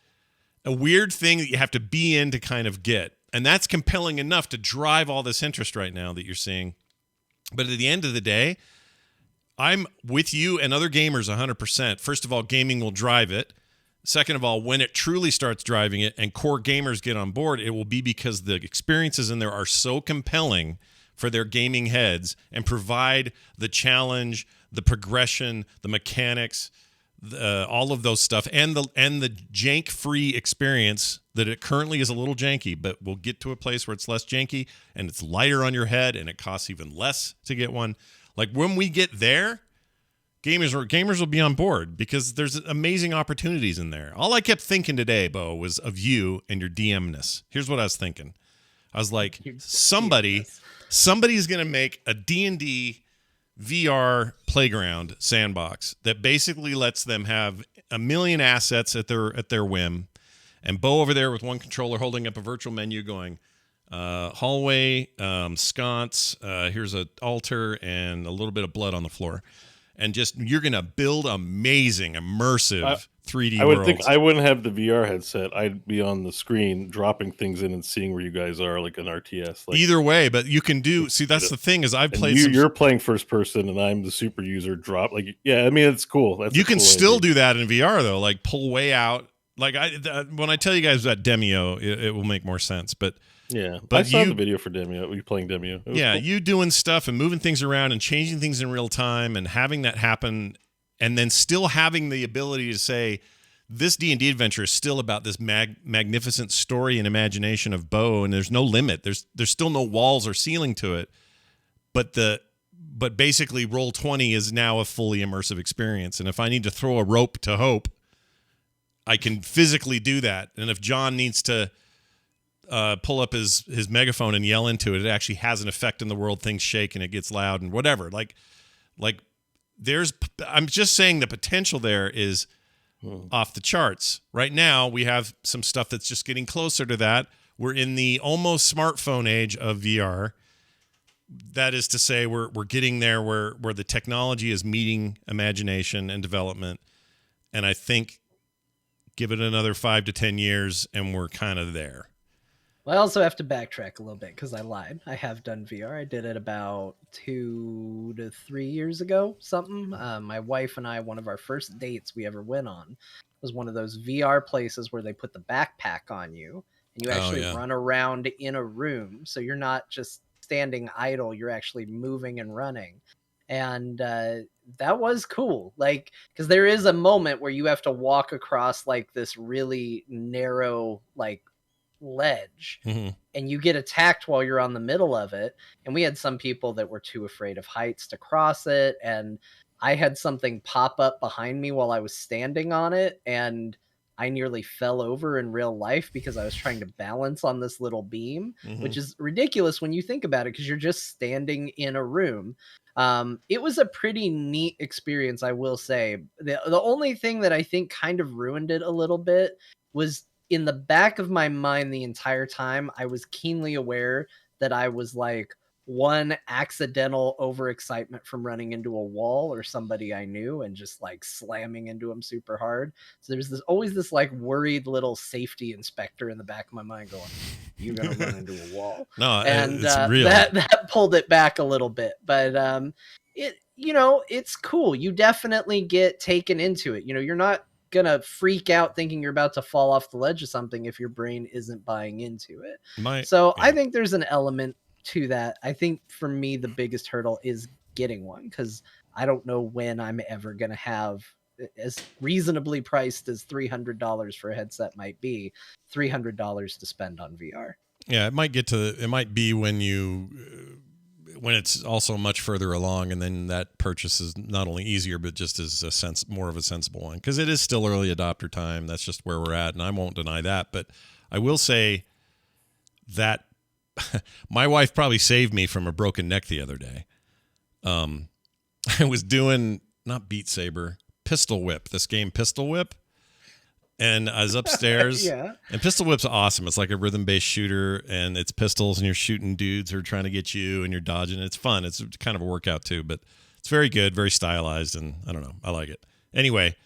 a weird thing that you have to be in to kind of get. And that's compelling enough to drive all this interest right now that you're seeing. But at the end of the day, I'm with you and other gamers 100%. First of all, gaming will drive it. Second of all, when it truly starts driving it and core gamers get on board, it will be because the experiences in there are so compelling for their gaming heads and provide the challenge, the progression, the mechanics, all of those stuff, and the jank-free experience that it currently is a little janky, but we'll get to a place where it's less janky and it's lighter on your head and it costs even less to get one. Like when we get there, gamers will be on board because there's amazing opportunities in there. All I kept thinking today, Bo, was of you and your DMness. Here's what I was thinking. I was like, somebody's going to make a D&D VR playground sandbox that basically lets them have a million assets at their whim, and Bo over there with one controller holding up a virtual menu going hallway, sconce, here's an altar and a little bit of blood on the floor, and just you're gonna build amazing immersive 3D I would worlds. think I wouldn't have the VR headset. I'd be on the screen dropping things in and seeing where you guys are, like an RTS. Like, either way, but you can do. See, that's the thing is I've played. You're playing first person, and I'm the super user. Drop like I mean it's cool. That's you can cool still idea. do that in VR though, like pull way out. Like when I tell you guys about Demio, it will make more sense. But but I saw the video for Demio. You playing Demio? Yeah, cool. You doing stuff and moving things around and changing things in real time and having that happen, and then still having the ability to say, this D&D adventure is still about this magnificent story and imagination of Bo, and there's no limit. There's still no walls or ceiling to it. But basically Roll20 is now a fully immersive experience. And if I need to throw a rope to Hope, I can physically do that. And if John needs to pull up his megaphone and yell into it, it actually has an effect in the world. Things shake and it gets loud and whatever. Like I'm just saying the potential there is off the charts. Right now, we have some stuff that's just getting closer to that. We're in the almost smartphone age of VR. That is to say, we're getting there where the technology is meeting imagination and development. And I think give it another 5 to 10 years, and we're kind of there. Well, I also have to backtrack a little bit because I lied. I have done VR. I did it about 2 to 3 years ago, something. My wife and I, one of our first dates we ever went on was one of those VR places where they put the backpack on you and you actually run around in a room. So you're not just standing idle. You're actually moving and running. And that was cool, like, because there is a moment where you have to walk across like this really narrow like ledge, and you get attacked while you're on the middle of it. And we had some people that were too afraid of heights to cross it, and I had something pop up behind me while I was standing on it, and I nearly fell over in real life because I was trying to balance on this little beam, which is ridiculous when you think about it, because you're just standing in a room. It was a pretty neat experience, I will say. The only thing that I think kind of ruined it a little bit was, in the back of my mind the entire time, I was keenly aware that I was like one accidental overexcitement from running into a wall or somebody I knew and just like slamming into them super hard. So there's always this like worried little safety inspector in the back of my mind going, "You're gonna run into a wall." No, and it's real. That pulled it back a little bit, but it's cool. You definitely get taken into it. You're not gonna freak out thinking you're about to fall off the ledge of something if your brain isn't buying into it. I think there's an element to that. I think for me the biggest hurdle is getting one, because I don't know when I'm ever gonna have, as reasonably priced as $300 for a headset might be, $300 to spend on VR. Yeah, it might be when it's also much further along, and then that purchase is not only easier, but just is more of a sensible one, because it is still early adopter time. That's just where we're at, and I won't deny that. But I will say that my wife probably saved me from a broken neck the other day. I was doing, not Beat Saber, Pistol Whip, this game Pistol Whip. And I was upstairs. Yeah. And Pistol Whip's awesome. It's like a rhythm-based shooter, and it's pistols, and you're shooting dudes who are trying to get you, and you're dodging. It's fun. It's kind of a workout too, but it's very good, very stylized, and I don't know. I like it. Anyway,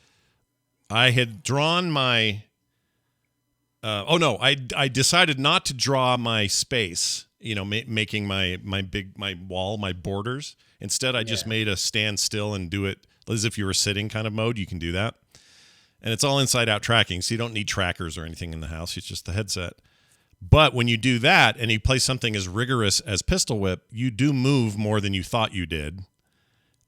I had drawn my... I decided not to draw my space, making my wall, my borders. Instead, I just made a stand still and do it as if you were sitting kind of mode. You can do that. And it's all inside-out tracking, so you don't need trackers or anything in the house. It's just the headset. But when you do that and you play something as rigorous as Pistol Whip, you do move more than you thought you did,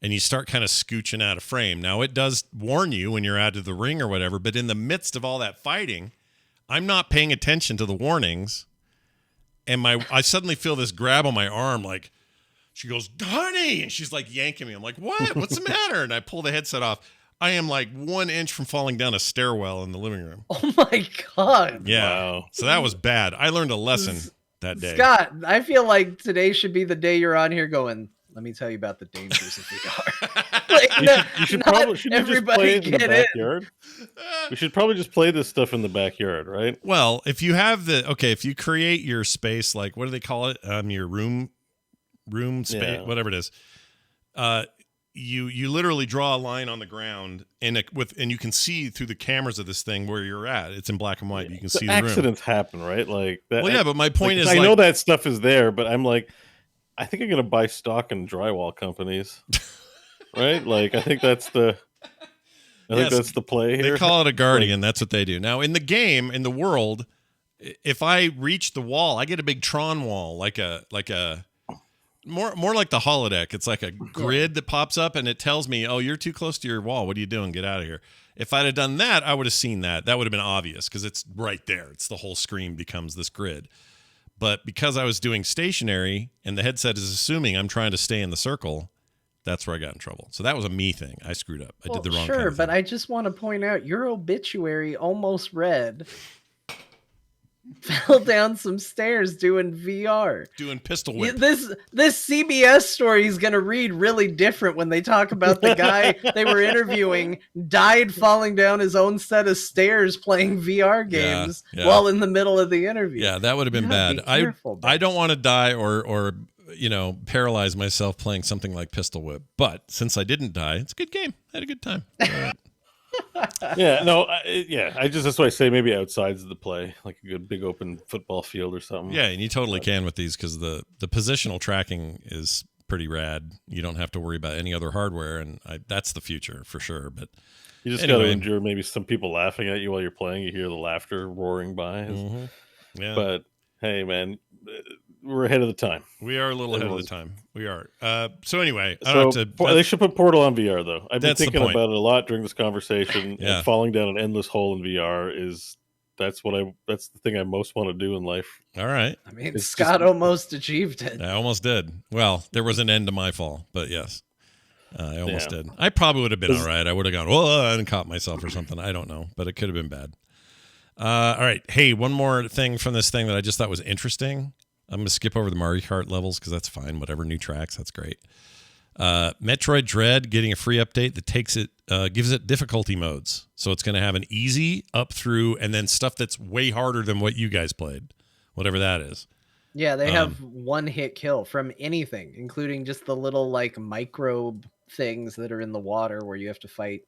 and you start kind of scooching out of frame. Now, it does warn you when you're out of the ring or whatever, but in the midst of all that fighting, I'm not paying attention to the warnings, and I suddenly feel this grab on my arm, like, she goes, "Honey!" And she's like yanking me. I'm like, "What? What's the matter?" And I pull the headset off. I am like 1 inch from falling down a stairwell in the living room. Oh my God. Yeah. Wow. So that was bad. I learned a lesson that day. Scott, I feel like today should be the day you're on here going, "Let me tell you about the dangers of VR." You should probably just play it in the backyard. in. We should probably just play this stuff in the backyard, right? Well, if you have if you create your space, like, what do they call it? Your room space, whatever it is. You literally draw a line on the ground, and you can see through the cameras of this thing where you're at. It's in black and white. You can see the room. Accidents happen, right? Like that. Well, yeah, but my point is, I know that stuff is there, but I'm like, I think I'm gonna buy stock in drywall companies, right? Like, I think that's the play here. They call it a guardian. That's what they do. Now, in the game, in the world, if I reach the wall, I get a big Tron wall, like a more like the holodeck. It's like a grid that pops up, and it tells me, "Oh, you're too close to your wall. What are you doing? Get out of here." If I'd have done that, I would have seen that. That would have been obvious, because it's right there. It's the whole screen becomes this grid. But because I was doing stationary and the headset is assuming I'm trying to stay in the circle, that's where I got in trouble. So that was a me thing. I screwed up. I did the wrong kind of thing. But I just want to point out, your obituary almost read, fell down some stairs doing VR. Doing Pistol Whip. This CBS story is going to read really different when they talk about the guy they were interviewing died falling down his own set of stairs playing VR games while in the middle of the interview. Yeah, that would have been bad. I don't want to die or paralyze myself playing something like Pistol Whip. But since I didn't die, it's a good game. I had a good time. That's why I say maybe outside's the play, like a good big open football field or something. Yeah, and you totally can with these, because the positional tracking is pretty rad. You don't have to worry about any other hardware, and that's the future for sure. But you just got to endure maybe some people laughing at you while you're playing. You hear the laughter roaring by. Yeah. But hey, man, we're ahead of the time. We are a little ahead of the time. We are. So anyway, they should put Portal on VR though. I've been thinking about it a lot during this conversation. Yeah. And falling down an endless hole in VR that's the thing I most want to do in life. All right. I mean, Scott almost achieved it. I almost did. Well, there was an end to my fall, but yes, I almost did. I probably would have been all right. I would have gone, and caught myself or something. I don't know, but it could have been bad. All right. Hey, one more thing from this thing that I just thought was interesting. I'm going to skip over the Mario Kart levels because that's fine. Whatever, new tracks, that's great. Metroid Dread getting a free update that gives it difficulty modes. So it's going to have an easy, up through, and then stuff that's way harder than what you guys played, whatever that is. Yeah, they have one-hit kill from anything, including just the little microbe things that are in the water where you have to fight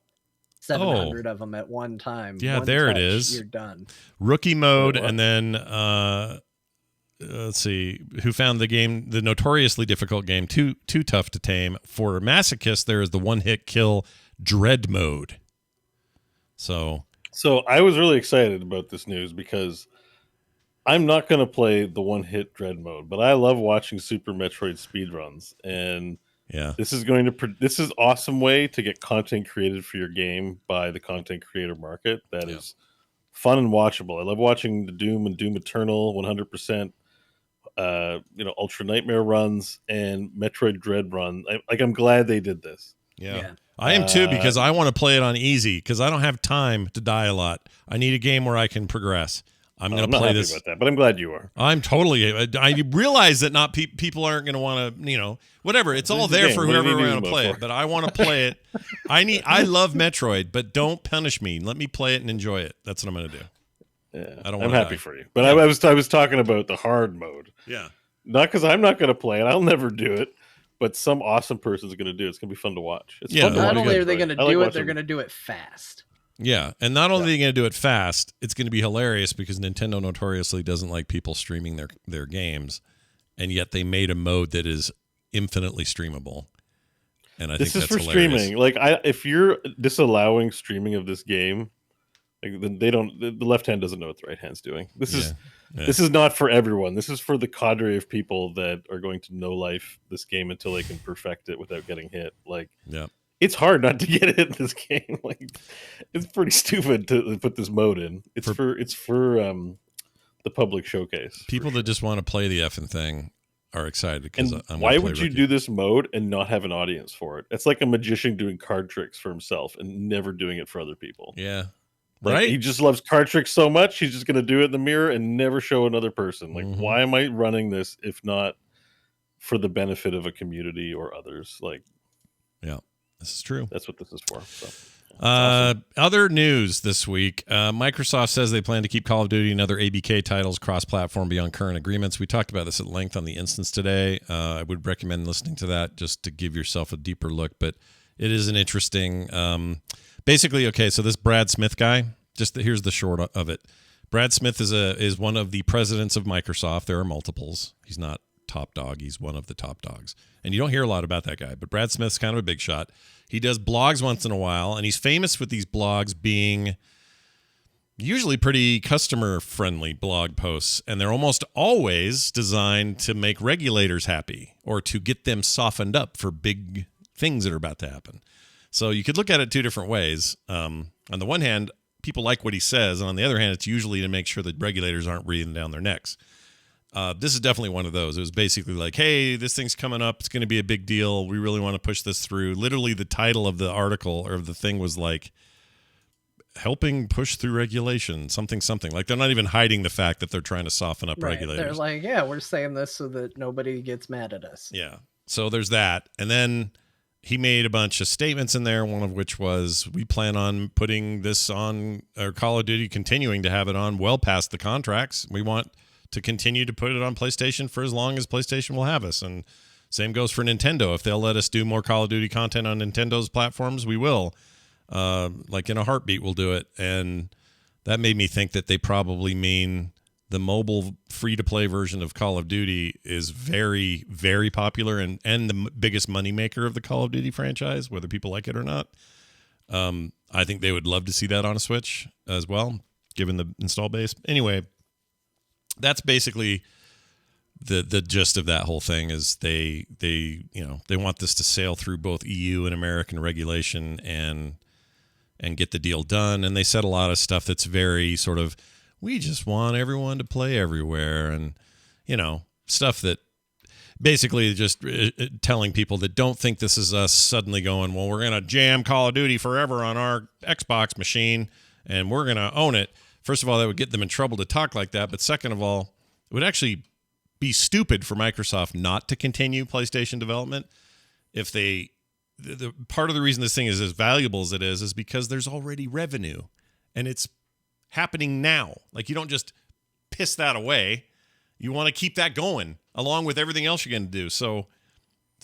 700 of them at one time. Yeah, one there touch, it is. You're done. Rookie mode, and then let's see, who found the notoriously difficult game too tough to tame. For masochists, there is the one-hit kill Dread mode. So I was really excited about this news because I'm not going to play the one-hit Dread mode, but I love watching Super Metroid speedruns, and this is awesome way to get content created for your game by the content creator market. That is fun and watchable. I love watching the Doom and Doom Eternal 100%. Ultra Nightmare runs and Metroid Dread run. I'm glad they did this. Yeah. I am too, because I want to play it on easy because I don't have time to die a lot. I need a game where I can progress. I'm going to play this. About that, but I'm glad you are. I'm totally. I realize that not people aren't going to want to, whatever. It's all there for whoever we're going to play it, but I want to play it. I love Metroid, but don't punish me. Let me play it and enjoy it. That's what I'm going to do. Yeah, I'm happy for you, but I was talking about the hard mode. Yeah, not because I'm not going to play it. I'll never do it, but some awesome person's going to do it. It's going to be fun to watch. It's fun to not watch. only are they going to do it, they're going to do it fast. Yeah, and not only are they going to do it fast, it's going to be hilarious because Nintendo notoriously doesn't like people streaming their games, and yet they made a mode that is infinitely streamable. And I think that's hilarious. Streaming. If you're disallowing streaming of this game, then the left hand doesn't know what the right hand's doing. This is not for everyone. This is for the cadre of people that are going to no life this game until they can perfect it without getting hit. It's hard not to get hit in this game. It's pretty stupid to put this mode in. It's for the public showcase. People that just want to play the effing thing are excited because why would you do this mode and not have an audience for it? It's like a magician doing card tricks for himself and never doing it for other people. Yeah. He just loves card tricks so much, he's just going to do it in the mirror and never show another person. Why am I running this if not for the benefit of a community or others? This is true. That's what this is for. So, awesome. Other news this week. Microsoft says they plan to keep Call of Duty and other ABK titles cross-platform beyond current agreements. We talked about this at length on the Instance today. I would recommend listening to that just to give yourself a deeper look, but it is an interesting... basically, okay, so this Brad Smith guy, here's the short of it. Brad Smith is one of the presidents of Microsoft. There are multiples. He's not top dog. He's one of the top dogs. And you don't hear a lot about that guy, but Brad Smith's kind of a big shot. He does blogs once in a while, and he's famous with these blogs being usually pretty customer-friendly blog posts, and they're almost always designed to make regulators happy or to get them softened up for big things that are about to happen. So you could look at it two different ways. On the one hand, people like what he says, and on the other hand, it's usually to make sure that regulators aren't breathing down their necks. This is definitely one of those. It was basically like, hey, this thing's coming up. It's going to be a big deal. We really want to push this through. Literally, the title of the article or the thing was like, helping push through regulation, something. Like, they're not even hiding the fact that they're trying to soften up regulators. They're like, yeah, we're saying this so that nobody gets mad at us. Yeah. So there's that. And then he made a bunch of statements in there, one of which was, we plan on putting this on, or Call of Duty continuing to have it on well past the contracts. We want to continue to put it on PlayStation for as long as PlayStation will have us. And same goes for Nintendo. If they'll let us do more Call of Duty content on Nintendo's platforms, we will. In a heartbeat, we'll do it. And that made me think that they probably mean the mobile free-to-play version of Call of Duty is very, very popular and the biggest moneymaker of the Call of Duty franchise, whether people like it or not. I think they would love to see that on a Switch as well, given the install base. Anyway, that's basically the gist of that whole thing is they want this to sail through both EU and American regulation and get the deal done. And they said a lot of stuff that's very sort of, we just want everyone to play everywhere, and stuff that basically just telling people that don't think this is us suddenly going, well, we're going to jam Call of Duty forever on our Xbox machine and we're going to own it. First of all, that would get them in trouble to talk like that. But second of all, it would actually be stupid for Microsoft not to continue PlayStation development if they... The part of the reason this thing is as valuable as it is because there's already revenue and it's happening now. Like, you don't just piss that away. You want to keep that going along with everything else you're going to do. So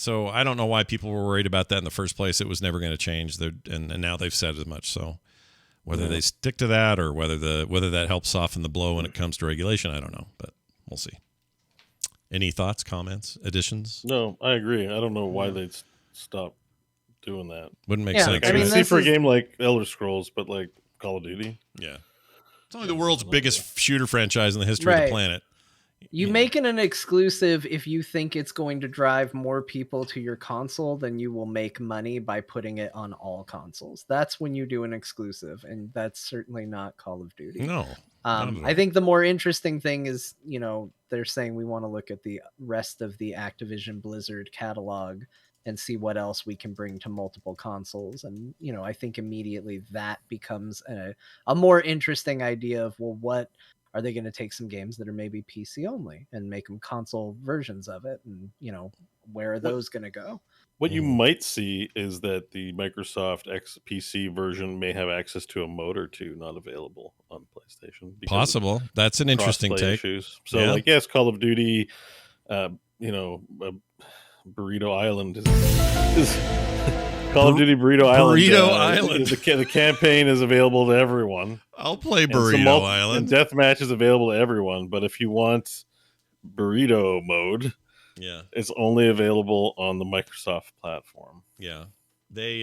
I don't know why people were worried about that in the first place. It was never going to change. And now they've said as much. So whether they stick to that or whether that helps soften the blow when it comes to regulation, I don't know, but we'll see. Any thoughts, comments, additions? No, I agree. I don't know why they'd stop doing that. Wouldn't make sense. I can see for a game like Elder Scrolls, but like Call of Duty. Yeah. It's only the world's biggest shooter franchise in the history of the planet. You make it an exclusive if you think it's going to drive more people to your console, then you will make money by putting it on all consoles. That's when you do an exclusive, and that's certainly not Call of Duty. No. I think the more interesting thing is, they're saying we want to look at the rest of the Activision Blizzard catalog and see what else we can bring to multiple consoles. And, I think immediately that becomes a more interesting idea of, well, what are they going to take some games that are maybe PC only and make them console versions of it? And, where are those going to go? What you might see is that the Microsoft PC version may have access to a mode or two not available on PlayStation. Possible. That's an interesting take. Issues. So, yes, Call of Duty, Burrito Island is Call of Duty Burrito Island. Burrito Island. The campaign is available to everyone. I'll play Burrito Island. And deathmatch is available to everyone, but if you want burrito mode, it's only available on the Microsoft platform. Yeah. They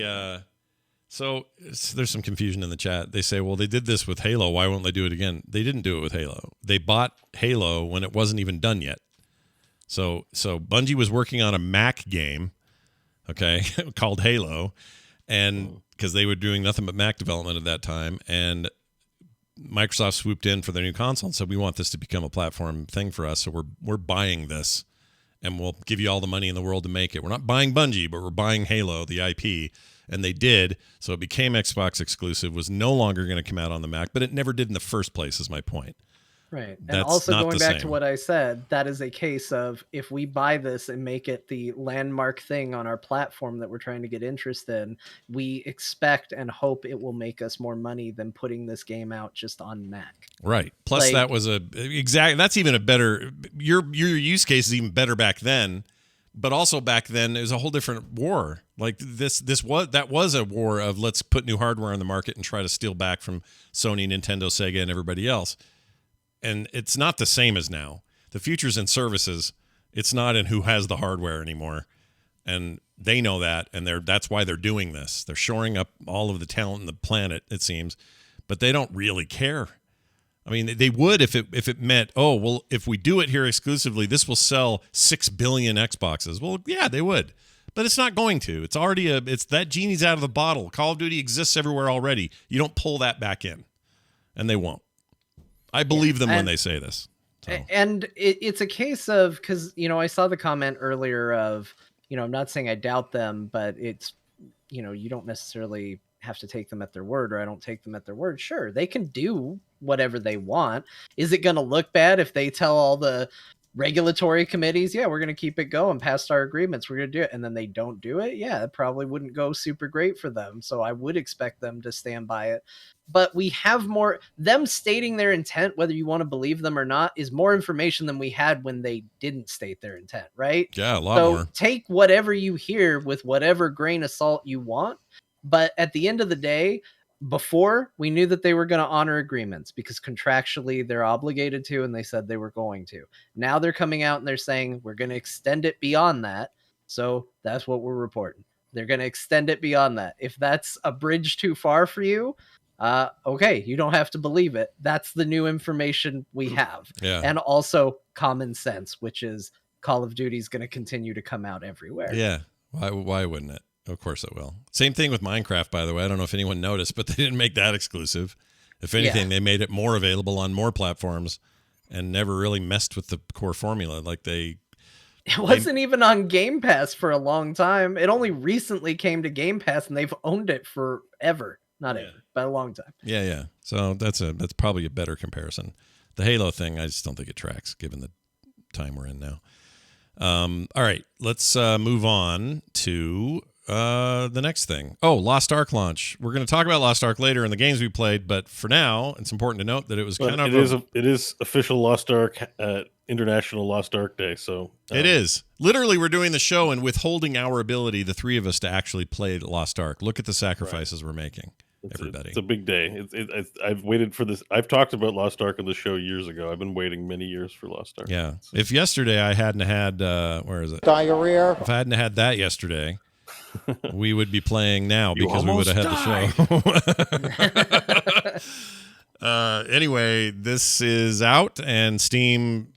so there's some confusion in the chat. They say, well, they did this with Halo. Why won't they do it again? They didn't do it with Halo. They bought Halo when it wasn't even done yet. So Bungie was working on a Mac game, called Halo, and because they were doing nothing but Mac development at that time, and Microsoft swooped in for their new console and said, we want this to become a platform thing for us, so we're buying this, and we'll give you all the money in the world to make it. We're not buying Bungie, but we're buying Halo, the IP, and they did, so it became Xbox exclusive, was no longer going to come out on the Mac, but it never did in the first place, is my point. Right. And also going back to what I said, that is a case of if we buy this and make it the landmark thing on our platform that we're trying to get interest in, we expect and hope it will make us more money than putting this game out just on Mac. Right. Plus that was that's even a better, your use case is even better back then, but also back then it was a whole different war. Like that was a war of let's put new hardware on the market and try to steal back from Sony, Nintendo, Sega, and everybody else. And it's not the same as now. The future's in services. It's not in who has the hardware anymore. And they know that, and that's why they're doing this. They're shoring up all of the talent in the planet, it seems, but they don't really care. I mean, they would if it meant, oh, well, if we do it here exclusively, this will sell 6 billion Xboxes. Well, yeah, they would. But it's not going to. It's already it's that genie's out of the bottle. Call of Duty exists everywhere already. You don't pull that back in. And they won't. I believe them when they say this. So. And it's a case of, because, I saw the comment earlier of, I'm not saying I doubt them, but it's, you don't necessarily have to take them at their word, or I don't take them at their word. Sure, they can do whatever they want. Is it going to look bad if they tell all the regulatory committees, we're going to keep it going past our agreements, we're going to do it, and then they don't do it? Yeah, it probably wouldn't go super great for them. So I would expect them to stand by it. But we have more, them stating their intent, whether you want to believe them or not, is more information than we had when they didn't state their intent, right? Yeah, a lot more. So take whatever you hear with whatever grain of salt you want. But at the end of the day, before, we knew that they were going to honor agreements because contractually they're obligated to, and they said they were going to. Now they're coming out and they're saying we're going to extend it beyond that. So that's what we're reporting. They're going to extend it beyond that. If that's a bridge too far for you, okay, you don't have to believe it. That's the new information we have. Yeah. And also common sense, which is Call of Duty is going to continue to come out everywhere. Yeah. Why wouldn't it? Of course it will. Same thing with Minecraft, by the way. I don't know if anyone noticed, but they didn't make that exclusive. If anything, they made it more available on more platforms and never really messed with the core formula. Like it wasn't even on Game Pass for a long time. It only recently came to Game Pass, and they've owned it forever. Not ever, but a long time. Yeah. So that's probably a better comparison. The Halo thing, I just don't think it tracks given the time we're in now. All right, let's move on to the next thing. Oh, Lost Ark launch. We're going to talk about Lost Ark later in the games we played, but for now, it's important to note that it was it is official Lost Ark International Lost Ark Day. So it is. Literally, we're doing the show and withholding our ability, the three of us, to actually play Lost Ark. Look at the sacrifices we're making. Everybody. It's a big day. I've waited for this. I've talked about Lost Ark on the show years ago. I've been waiting many years for Lost Ark. Yeah. If yesterday I hadn't had, where is it? Diarrhea. If I hadn't had that yesterday, we would be playing now because we would have had the show. Anyway, this is out and Steam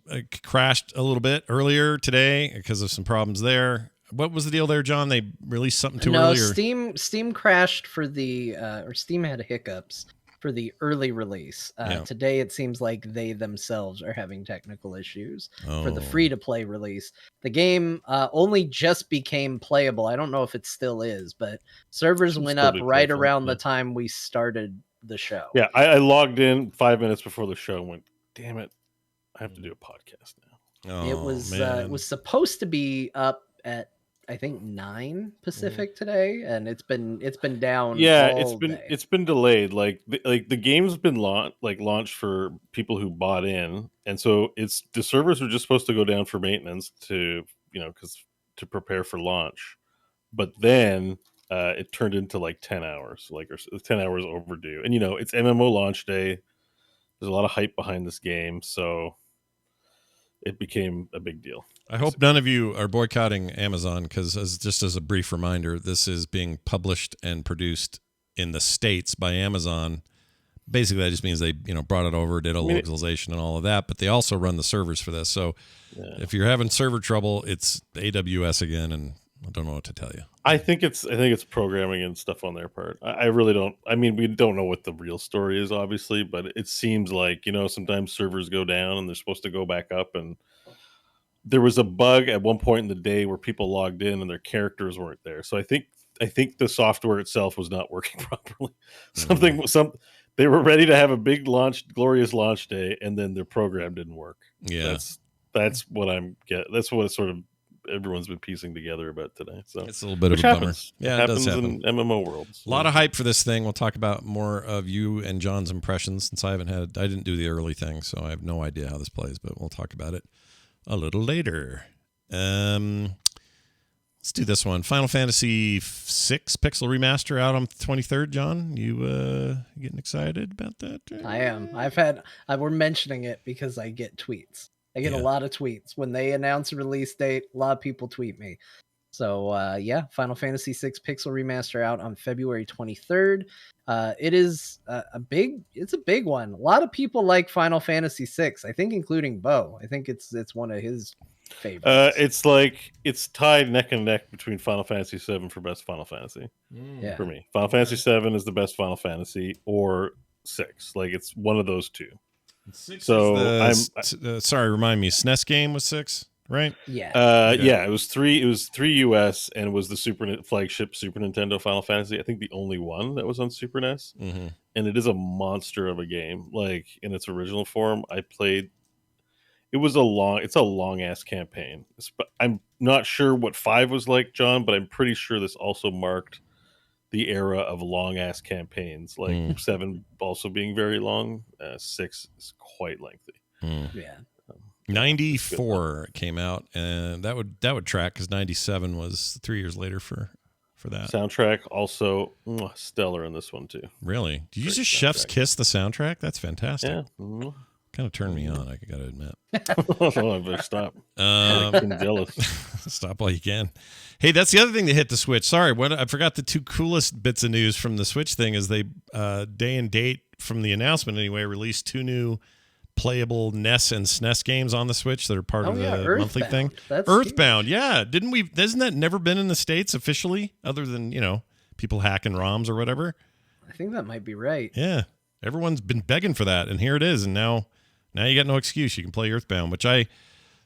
crashed a little bit earlier today because of some problems there. What was the deal there, John? They released something too early? Steam crashed for or Steam had hiccups for the early release. Today, it seems like they themselves are having technical issues for the free-to-play release. The game only just became playable. I don't know if it still is, but servers went up right around the time we started the show. Yeah, I logged in 5 minutes before the show and went, damn it, I have to do a podcast now. It was supposed to be up at, I think, 9 Pacific today, and it's been down. Yeah, all it's been delayed. Like the game's been launched for people who bought in, and so the servers are just supposed to go down for maintenance to to prepare for launch, but then it turned into like 10 hours, or 10 hours overdue. And it's MMO launch day. There's a lot of hype behind this game, so it became a big deal. I hope none of you are boycotting Amazon because, just as a brief reminder, this is being published and produced in the States by Amazon. Basically, that just means they brought it over, did a localization and all of that, but they also run the servers for this. So if you're having server trouble, it's AWS again, and I don't know what to tell you. I think it's programming and stuff on their part. I really don't. I mean, we don't know what the real story is, obviously, but it seems like sometimes servers go down and they're supposed to go back up. And there was a bug at one point in the day where people logged in and their characters weren't there. So I think the software itself was not working properly. They were ready to have a big glorious launch day, and then their program didn't work. Yeah, that's what That's what sort of everyone's been piecing together about today. So it's a little bit of a bummer. Yeah, it happens in MMO worlds. A lot of hype for this thing. We'll talk about more of you and John's impressions since I didn't do the early thing, so I have no idea how this plays, but we'll talk about it a little later. Let's do this one. Final Fantasy VI Pixel Remaster out on the 23rd, John. You getting excited about that? I am. We're mentioning it because I get tweets. I get a lot of tweets. When they announce a release date, a lot of people tweet me. So, Final Fantasy VI Pixel Remaster out on February 23rd. It is it's a big one. A lot of people like Final Fantasy VI, I think, including Bo. I think it's one of his favorites. It's tied neck and neck between Final Fantasy VII for best Final Fantasy. For me, Final Fantasy VII is the best Final Fantasy, or 6. Like, it's one of those two. So sorry, remind me. SNES game was 6, right? Yeah. It was 3. It was 3 US, and it was the flagship Super Nintendo Final Fantasy. I think the only one that was on Super NES. Mm-hmm. And it is a monster of a game. Like, in its original form, I played. It's a long ass campaign. I'm not sure what 5 was like, John, but I'm pretty sure this also marked the era of long ass campaigns, like 7 also being very long. 6 is quite lengthy. Yeah. 94 came out, and that would track because 97 was 3 years later for that. Soundtrack also stellar in this one too. Really? Did you use Chef's Kiss the soundtrack? That's fantastic. Yeah. Mm-hmm. Kind of turned me on, I got to admit. Oh, I better stop. I'm jealous. Stop while you can. Hey, that's the other thing that hit the Switch. Sorry, I forgot the two coolest bits of news from the Switch thing is they, day and date from the announcement anyway, released 2 new playable NES and Snes games on the Switch that are part of the monthly thing. That's Earthbound, yeah. Hasn't that never been in the States officially, other than, people hacking ROMs or whatever? I think that might be right. Yeah. Everyone's been begging for that, and here it is, and now you got no excuse. You can play Earthbound, which I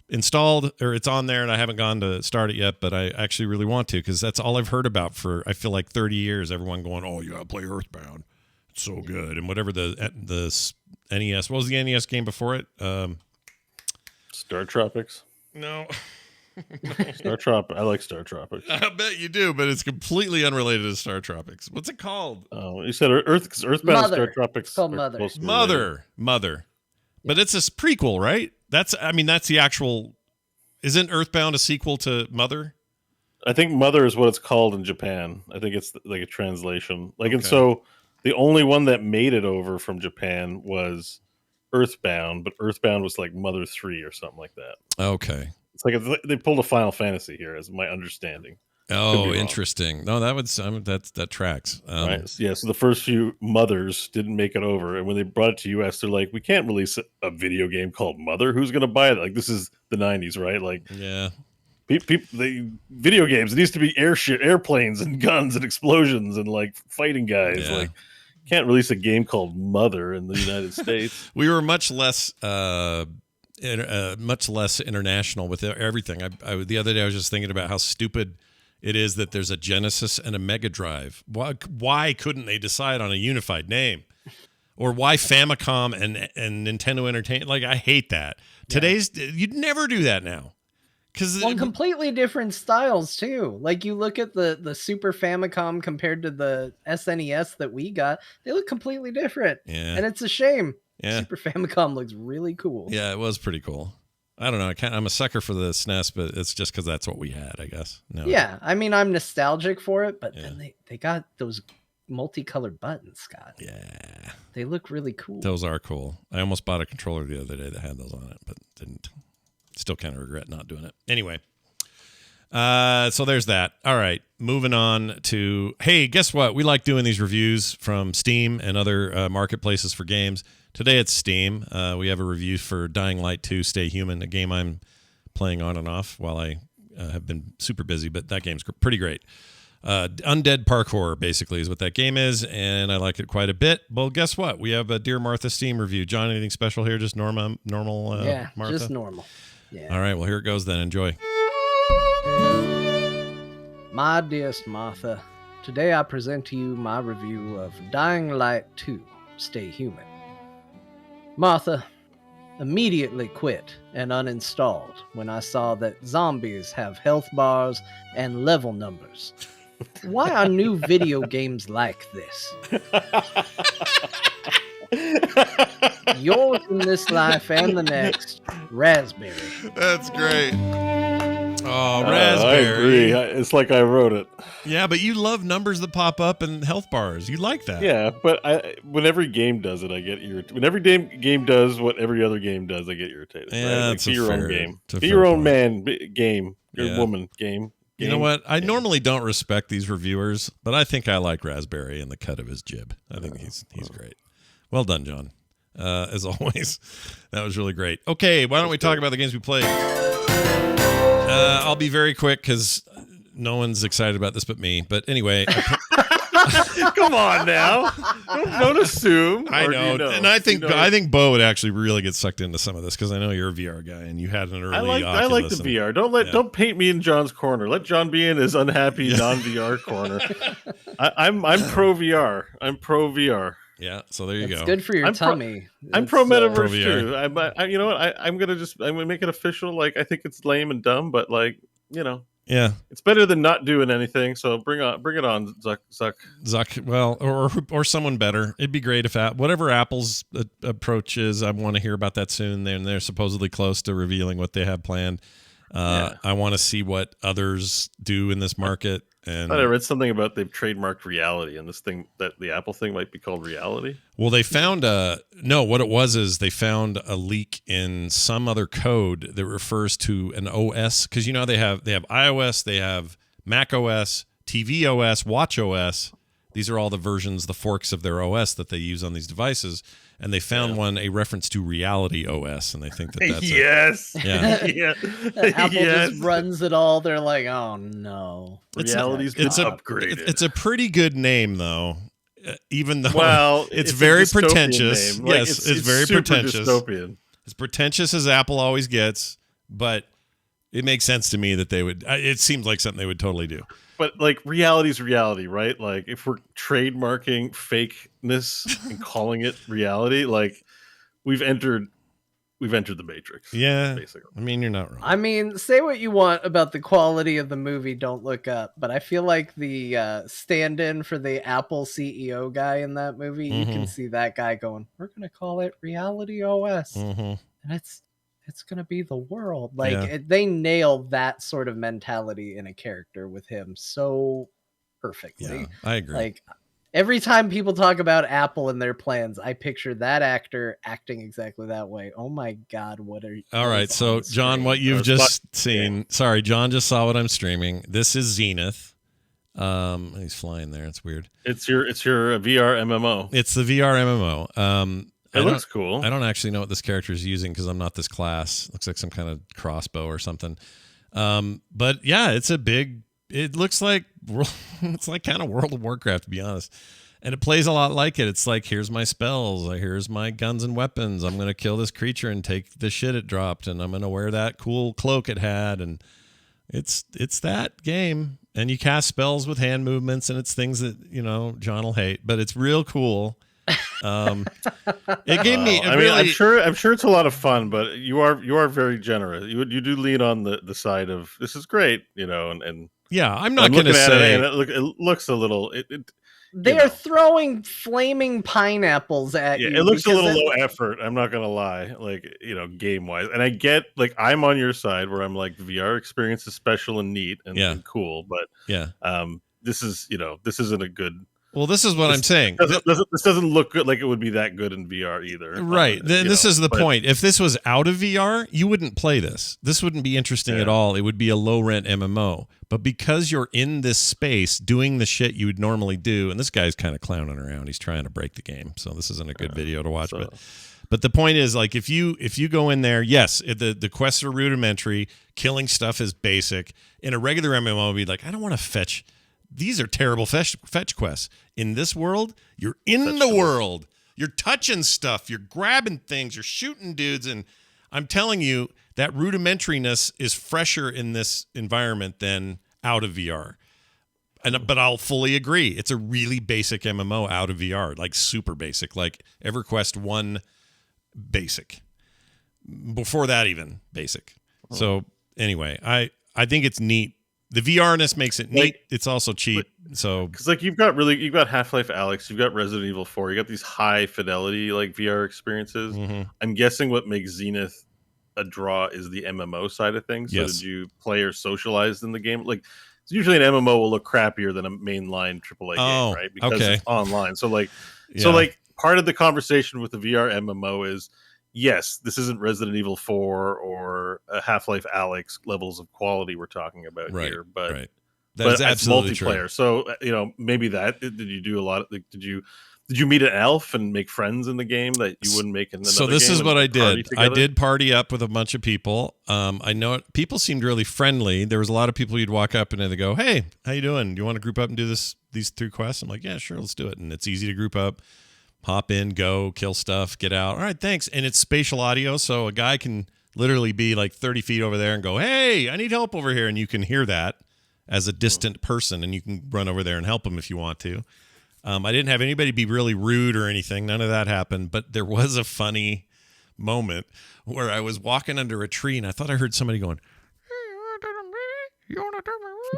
installed, or it's on there, and I haven't gone to start it yet, but I actually really want to, because that's all I've heard about for, I feel like, 30 years. Everyone going, oh, you got to play Earthbound. It's so good. And whatever the NES, what was the NES game before it? Star Tropics? No. Star Tropics. I like Star Tropics. I bet you do, but it's completely unrelated to Star Tropics. What's it called? Oh, you said Earthbound and Star Tropics. It's called Mother. Mother. But it's a prequel, right? That's the actual. Isn't Earthbound a sequel to Mother? I think Mother is what it's called in Japan. I think it's like a translation. And so the only one that made it over from Japan was Earthbound, but Earthbound was like Mother 3 or something like that. Okay. It's like they pulled a Final Fantasy here, is my understanding. Oh, interesting. No, that tracks. Right. Yeah. So the first few Mothers didn't make it over, and when they brought it to US, they're like, we can't release a video game called Mother. Who's going to buy it? Like, this is the 90s, right? Like, yeah. Video games. It needs to be airplanes and guns and explosions and like fighting guys. Yeah. Like, can't release a game called Mother in the United States. We were much less international with everything. The other day I was just thinking about how stupid it is that there's a Genesis and a Mega Drive. Why couldn't they decide on a unified name? Or why Famicom and Nintendo Entertainment? Like, I hate that. You'd never do that now. Well, completely different styles too. Like, you look at the Super Famicom compared to the SNES that we got, they look completely different. Yeah. And it's a shame. Yeah. Super Famicom looks really cool. Yeah, it was pretty cool. I don't know. I'm a sucker for the SNES, but it's just because that's what we had, I guess. No. Yeah, I mean, I'm nostalgic for it, but then they got those multicolored buttons, Scott. Yeah. They look really cool. Those are cool. I almost bought a controller the other day that had those on it, but didn't. Still kind of regret not doing it. Anyway, so there's that. All right, moving on to, hey, guess what? We like doing these reviews from Steam and other marketplaces for games. Today it's Steam. We have a review for Dying Light 2 Stay Human, a game I'm playing on and off while I have been super busy, but that game's pretty great. Undead parkour, basically, is what that game is, and I like it quite a bit. Well, guess what? We have a Dear Martha Steam review. John, anything special here? Just normal yeah, Martha? just normal. Yeah. All right, well, here it goes then. Enjoy. My dearest Martha, today I present to you my review of Dying Light 2 Stay Human. Martha immediately quit and uninstalled when I saw that zombies have health bars and level numbers. Why are new video games like this? Yours in this life and the next, Raspberry. That's great. Oh, Raspberry. I agree. It's like I wrote it. Yeah, but you love numbers that pop up and health bars. You like that. Yeah, but when every game does it, I get irritated. When every game does what every other game does, I get irritated. Yeah, right? that's be your fair, own game. Be your own point. Man game. Your woman game. You know what? I normally don't respect these reviewers, but I think I like Raspberry and the cut of his jib. I think he's great. Well done, John. As always, that was really great. Okay, why don't we talk about the games we played? I'll be very quick because no one's excited about this but me. But anyway, come on now, don't assume. I know, and I think Bo would actually really get sucked into some of this because I know you're a VR guy and you had an early. I like the VR. Don't paint me in John's corner. Let John be in his unhappy non-VR corner. I'm pro VR. I'm pro VR. Yeah, so there you go. It's good for your tummy. I'm pro metaverse too. You know what? I'm gonna make it official. Like, I think it's lame and dumb, but like, yeah, it's better than not doing anything. So bring it on, Zuck. Well, or someone better. It'd be great if whatever Apple's approach is. I want to hear about that soon. They're supposedly close to revealing what they have planned. I want to see what others do in this market. And I read something about they've trademarked reality, and this thing that the Apple thing might be called reality. Well, they found what it was is they found a leak in some other code that refers to an OS, because they have iOS, they have Mac OS, TV OS, Watch OS. These are all the versions, the forks of their OS that they use on these devices. And they found a reference to Reality OS, and they think that that's yes, Apple just runs it all. They're like, oh no, Reality's been upgraded. It's a pretty good name, though. Even though it's very pretentious. Name. Like, yes, it's very pretentious. Dystopian. As pretentious as Apple always gets, but it makes sense to me that they would. It seems like something they would totally do. But like reality's reality, right? Like if we're trademarking fakeness and calling it reality, like we've entered the Matrix. Yeah, basically. I mean, you're not wrong. I mean, say what you want about the quality of the movie Don't Look Up, but I feel like the stand-in for the Apple CEO guy in that movie, you can see that guy going, "We're gonna call it Reality OS," and it's gonna be the world. Like they nailed that sort of mentality in a character with him so perfectly. Yeah, I agree. Like every time people talk about Apple and their plans, I picture that actor acting exactly that way. Oh my God, what are you? All right, so John, what you've just seen. Sorry, John just saw what I'm streaming. This is Zenith. He's flying there. It's weird. It's your VR MMO. It's the VR MMO. It looks cool. I don't actually know what this character is using because I'm not this class. Looks like some kind of crossbow or something. But yeah, it looks like it's like kind of World of Warcraft, to be honest. And it plays a lot like it. It's like, here's my spells, here's my guns and weapons. I'm gonna kill this creature and take the shit it dropped, and I'm gonna wear that cool cloak it had, and it's that game. And you cast spells with hand movements, and it's things that John will hate, but it's real cool. It gave me. I'm sure it's a lot of fun, but you are very generous. You do lean on the side of this is great, and yeah, I'm not going to say it looks a little. They are throwing flaming pineapples at you. It looks a little low effort. I'm not going to lie, game wise, and I get I'm on your side where I'm like the VR experience is special and neat and cool, but this isn't a good. Well, this is what I'm saying. This doesn't look good like it would be that good in VR either. Right. This is the point. If this was out of VR, you wouldn't play this. This wouldn't be interesting at all. It would be a low-rent MMO. But because you're in this space doing the shit you would normally do, and this guy's kind of clowning around. He's trying to break the game. So this isn't a good video to watch. But the point is, like, if you go in there, yes, the quests are rudimentary. Killing stuff is basic. In a regular MMO, it'd be like, I don't want to fetch. These are terrible fetch quests. In this world, you're in the world. You're touching stuff. You're grabbing things. You're shooting dudes. And I'm telling you, that rudimentariness is fresher in this environment than out of VR. But I'll fully agree. It's a really basic MMO out of VR, like super basic, like EverQuest 1 basic. Before that even, basic. So anyway, I think it's neat. The VRness makes it neat. It's also cheap. So because you've got Half-Life Alyx, you've got Resident Evil 4, you got these high fidelity VR experiences. I'm guessing what makes Zenith a draw is the MMO side of things. So did you play or socialize in the game? Usually an MMO will look crappier than a mainline AAA game, right? Because it's online. So part of the conversation with the VR MMO is, yes, this isn't Resident Evil 4 or a Half-Life Alyx levels of quality we're talking about here, but that's absolutely multiplayer. True. So maybe that did you do a lot of did you meet an elf and make friends in the game that you wouldn't make in another game? So this is what I did. I did party up with a bunch of people. I know people seemed really friendly. There was a lot of people you'd walk up and they go, "Hey, how you doing? Do you want to group up and do these 3 quests?" I'm like, "Yeah, sure, let's do it." And it's easy to group up. Hop in, go, kill stuff, get out. All right, thanks. And it's spatial audio, so a guy can literally be 30 feet over there and go, "Hey, I need help over here." And you can hear that as a distant person, and you can run over there and help him if you want to. I didn't have anybody be really rude or anything. None of that happened. But there was a funny moment where I was walking under a tree, and I thought I heard somebody going, "Hey, you want to do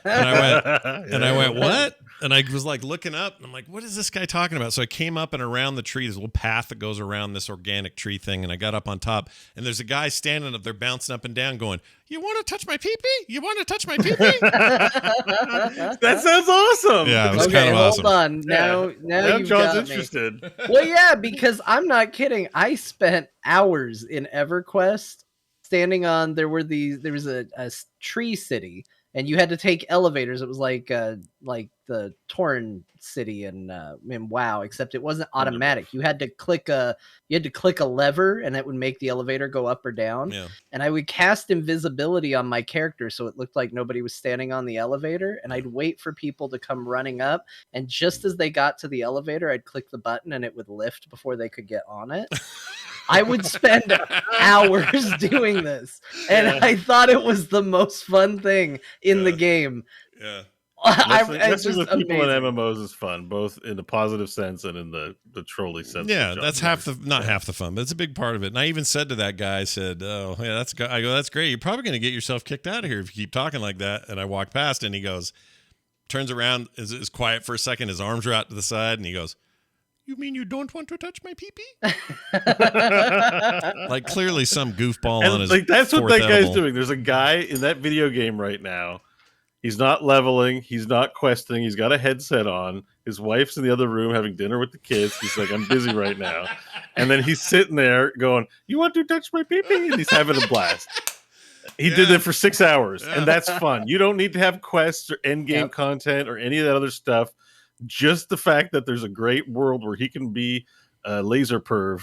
I went, what? And I was like looking up and I'm like, what is this guy talking about? So I came up and around the tree, there's a little path that goes around this organic tree thing. And I got up on top and there's a guy standing up there bouncing up and down going, you want to touch my pee-pee? You want to touch my pee-pee? That sounds awesome. Yeah, it was kind of awesome. Hold on. Now you've John's got interested. Me. Well, yeah, because I'm not kidding. I spent hours in EverQuest standing on, there was a tree city. And you had to take elevators. It was like the Torrent City in WoW, except it wasn't automatic. You had to click a lever, and that would make the elevator go up or down. Yeah. And I would cast invisibility on my character, so it looked like nobody was standing on the elevator. And I'd wait for people to come running up, and just as they got to the elevator, I'd click the button, and it would lift before they could get on it. I would spend hours doing this, and I thought it was the most fun thing in the game. Yeah. Messing with people in MMOs is fun, both in the positive sense and in the trolley sense. Yeah, that's not half the fun, but it's a big part of it. And I even said to that guy, I said, "Oh, yeah, that's great. You're probably going to get yourself kicked out of here if you keep talking like that." And I walked past, and he goes, turns around, is quiet for a second. His arms are out to the side, and he goes, "You mean you don't want to touch my pee-pee?" Like clearly some goofball on his. Like that's what that guy's edible. doing. There's a guy in that video game right now. He's not leveling. He's not questing. He's got a headset on. His wife's in the other room having dinner with the kids. He's like, I'm busy right now. And then he's sitting there going, you want to touch my pee-pee? And he's having a blast. He did it for 6 hours. And that's fun. You don't need to have quests or end game content or any of that other stuff. Just the fact that there's a great world where he can be a laser perv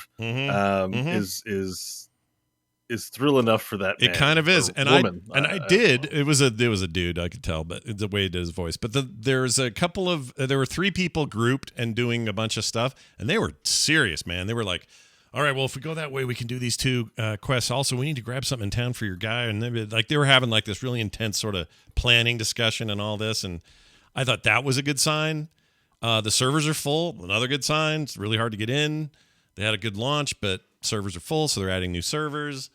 is thrill enough for that man. It kind of is, and woman. I did. It was a dude, I could tell, but the way he did his voice. But there were 3 people grouped and doing a bunch of stuff, and they were serious, man. They were like, all right, well, if we go that way, we can do these 2 quests. Also, we need to grab something in town for your guy, and they were having like this really intense sort of planning discussion and all this, and I thought that was a good sign. The servers are full, another good sign. It's really hard to get in. They had a good launch, but servers are full, so they're adding new servers.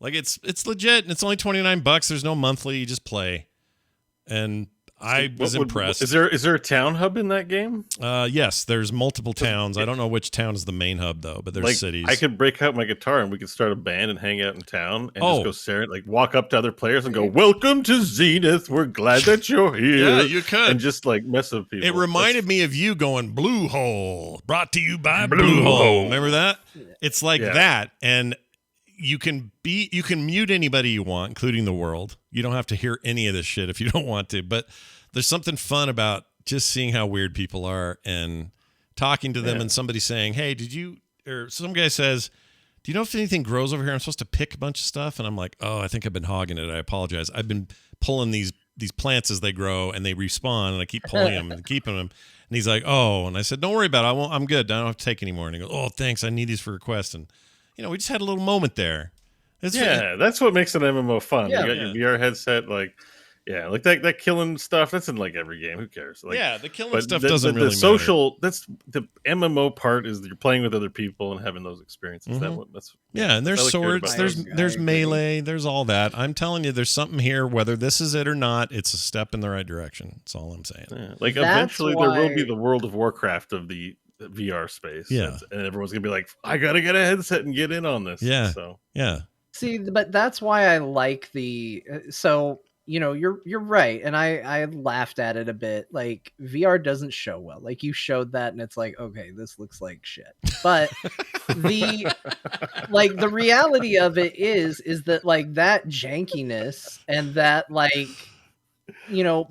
Like it's legit, and it's only $29. There's no monthly. You just play, and I was impressed. Is there a town hub in that game? Yes, there's multiple towns. I don't know which town is the main hub though, but there's cities. I could break out my guitar and we could start a band and hang out in town and just go walk up to other players and go, "Welcome to Zenith. We're glad that you're here." Yeah, you could, and just like mess with people. It reminded me of you going Blue Hole, brought to you by Blue Hole. Remember that? It's like that, and you can mute anybody you want, including the world. You don't have to hear any of this shit if you don't want to, but there's something fun about just seeing how weird people are and talking to them and somebody saying, "Hey, or some guy says, do you know if anything grows over here? I'm supposed to pick a bunch of stuff." And I'm like, "Oh, I think I've been hogging it. I apologize. I've been pulling these plants as they grow and they respawn, and I keep pulling them and keeping them." And he's like, "Oh," and I said, "Don't worry about it. I'm good. I don't have to take any more." And he goes, "Oh, thanks. I need these for requests." And we just had a little moment there. That's what makes an MMO fun. Yeah, you got your VR headset, like that killing stuff. That's in like every game. Who cares? Like, the killing stuff doesn't really the social. That's the MMO part is that you're playing with other people and having those experiences. And there's swords, there's melee, there's all that. I'm telling you, there's something here. Whether this is it or not, it's a step in the right direction. That's all I'm saying. Yeah, like eventually there will be the World of Warcraft of the VR space. Yeah, and everyone's gonna be like, I gotta get a headset and get in on this. Yeah. So See, but that's why I like the you're right, and I laughed at it a bit. Like VR doesn't show well. Like you showed that, and it's like, okay, this looks like shit. But the reality of it is that like that jankiness and that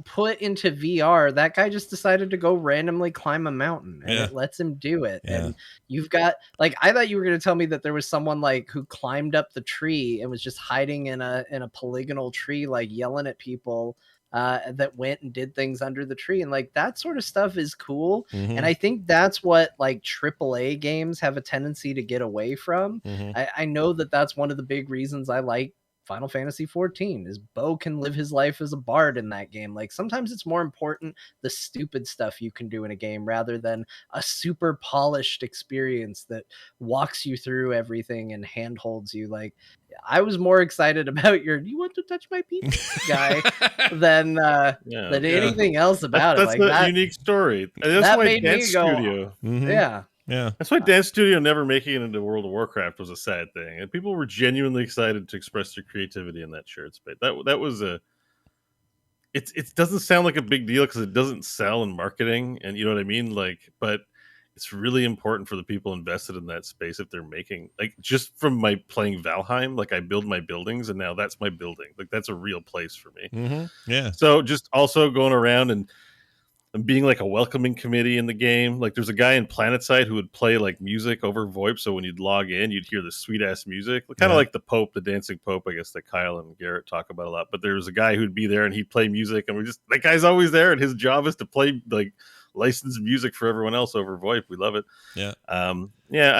put into VR, that guy just decided to go randomly climb a mountain, and it lets him do it. Yeah. And you've got I thought you were going to tell me that there was someone who climbed up the tree and was just hiding in a polygonal tree, yelling at people that went and did things under the tree, and that sort of stuff is cool. Mm-hmm. And I think that's what AAA games have a tendency to get away from. Mm-hmm. I know that's one of the big reasons I like Final Fantasy 14. His bow can live his life as a bard in that game. Like sometimes it's more important the stupid stuff you can do in a game rather than a super polished experience that walks you through everything and handholds you. Like I was more excited about your "you want to touch my penis" guy than anything else about that's it. Like that unique story. And that's that why made Dance me go, Studio. yeah. Yeah. That's why Dance Studio never making it into World of Warcraft was a sad thing. And people were genuinely excited to express their creativity in that shared space. That was a it doesn't sound like a big deal because it doesn't sell in marketing, and you know what I mean? Like, but it's really important for the people invested in that space if they're making, like, just from my playing Valheim, like I build my buildings and now that's my building. Like that's a real place for me. Yeah. So just also going around and being like a welcoming committee in the game. Like there's a guy in PlanetSide who would play like music over VoIP, so when you'd log in, you'd hear this sweet ass music, kind of like the Pope, the dancing Pope, I guess, that Kyle and Garrett talk about a lot. But there was a guy who'd be there and he'd play music, and that guy's always there, and his job is to play like licensed music for everyone else over VoIP. We love it. Yeah. I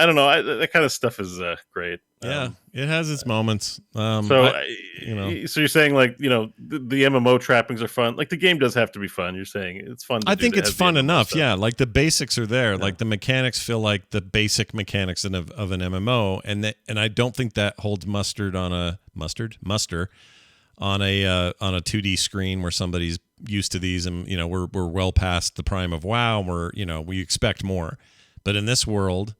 don't know. That kind of stuff is great. Yeah, it has its moments. So you're saying like, the MMO trappings are fun. Like the game does have to be fun. You're saying it's fun. I think it's fun enough. Stuff. Yeah, like the basics are there. Yeah. Like the mechanics feel like the basic mechanics of an MMO, and I don't think that holds muster on a 2D screen where somebody's used to these, and we're well past the prime of WoW. And we expect more, but in this world.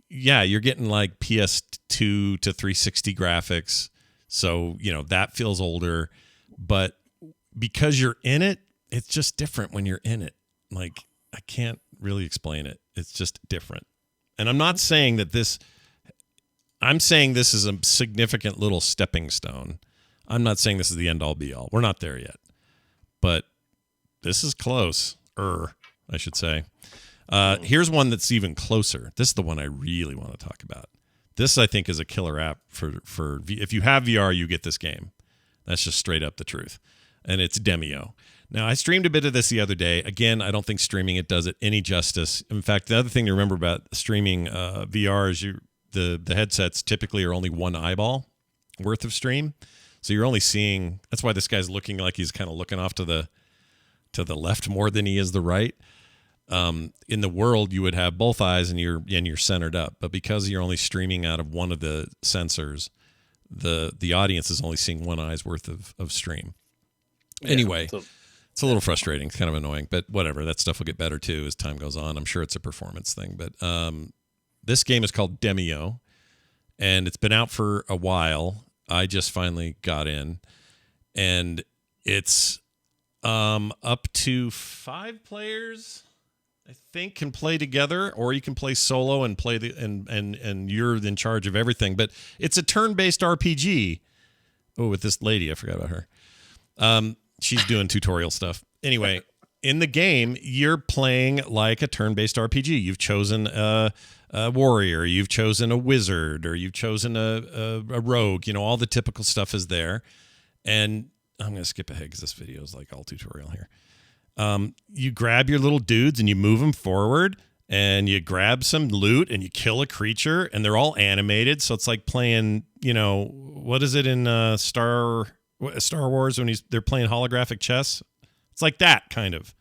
Yeah, you're getting like PS2 to 360 graphics. So, that feels older. But because you're in it, it's just different when you're in it. Like, I can't really explain it. It's just different. And I'm not saying that I'm saying this is a significant little stepping stone. I'm not saying this is the end all be all. We're not there yet. But this is close. I should say. Here's one that's even closer. This is the one I really want to talk about. This, I think, is a killer app for if you have VR, you get this game. That's just straight up the truth. And it's Demio. Now, I streamed a bit of this the other day. Again, I don't think streaming it does it any justice. In fact, the other thing to remember about streaming VR is the headsets typically are only one eyeball worth of stream. So you're only seeing. That's why this guy's looking like he's kind of looking off to the left more than he is the right. In the world, you would have both eyes and you're centered up, but because you're only streaming out of one of the sensors, the audience is only seeing one eye's worth of stream. Anyway, it's a little frustrating. It's kind of annoying, but whatever. That stuff will get better too as time goes on. I'm sure it's a performance thing, but this game is called Demio, and it's been out for a while. I just finally got in, and it's up to 5 players. I think can play together, or you can play solo and play and you're in charge of everything. But it's a turn-based RPG. Oh, with this lady, I forgot about her. She's doing tutorial stuff. Anyway, in the game, you're playing like a turn-based RPG. You've chosen a warrior, you've chosen a wizard, or you've chosen a rogue. All the typical stuff is there. And I'm going to skip ahead because this video is like all tutorial here. You grab your little dudes and you move them forward, and you grab some loot and you kill a creature, and they're all animated. So it's like playing, what is it in Star Wars when they're playing holographic chess? It's like that kind of,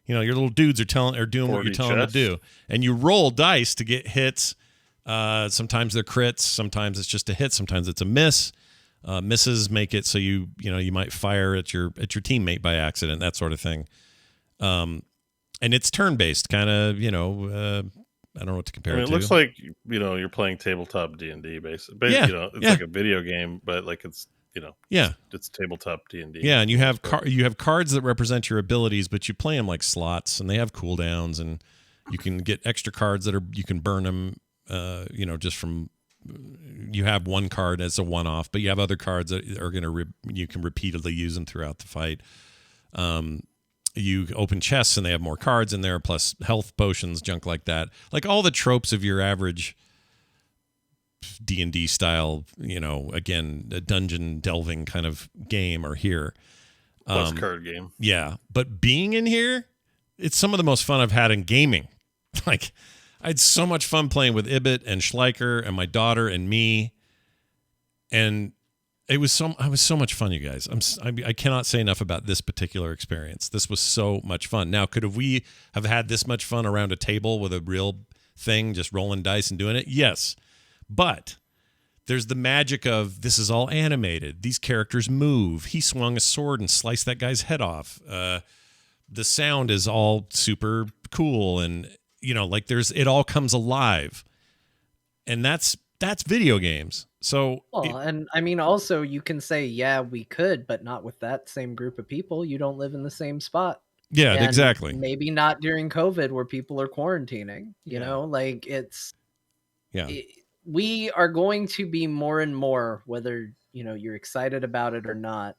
your little dudes are doing what you're telling them to do, and you roll dice to get hits. Sometimes they're crits, sometimes it's just a hit, sometimes it's a miss. Misses make it so you might fire at your teammate by accident, that sort of thing. And it's turn-based, kind of, I don't know what to compare it to. It looks like, you're playing tabletop D&D, basically. Yeah. It's like a video game, but like it's, it's tabletop D&D. Yeah, and you have cards that represent your abilities, but you play them like slots, and they have cooldowns, and you can get extra cards you can burn them, just from. You have one card as a one-off, but you have other cards that are you can repeatedly use them throughout the fight. You open chests and they have more cards in there, plus health potions, junk like that. Like all the tropes of your average D&D style, again, a dungeon delving kind of game are here. Plus card game. Yeah. But being in here, it's some of the most fun I've had in gaming. Like, I had so much fun playing with Ibit and Schleicher and my daughter and me. And It was so much fun, you guys. I cannot say enough about this particular experience. This was so much fun. Now, we have had this much fun around a table with a real thing, just rolling dice and doing it? Yes. But there's the magic of this is all animated. These characters move. He swung a sword and sliced that guy's head off. The sound is all super cool, and like it all comes alive. And that's video games. So, and I mean, also you can say, yeah, we could, but not with that same group of people. You don't live in the same spot. Yeah, and exactly. Maybe not during COVID where people are quarantining, you know, like we are going to be more and more, whether, you're excited about it or not.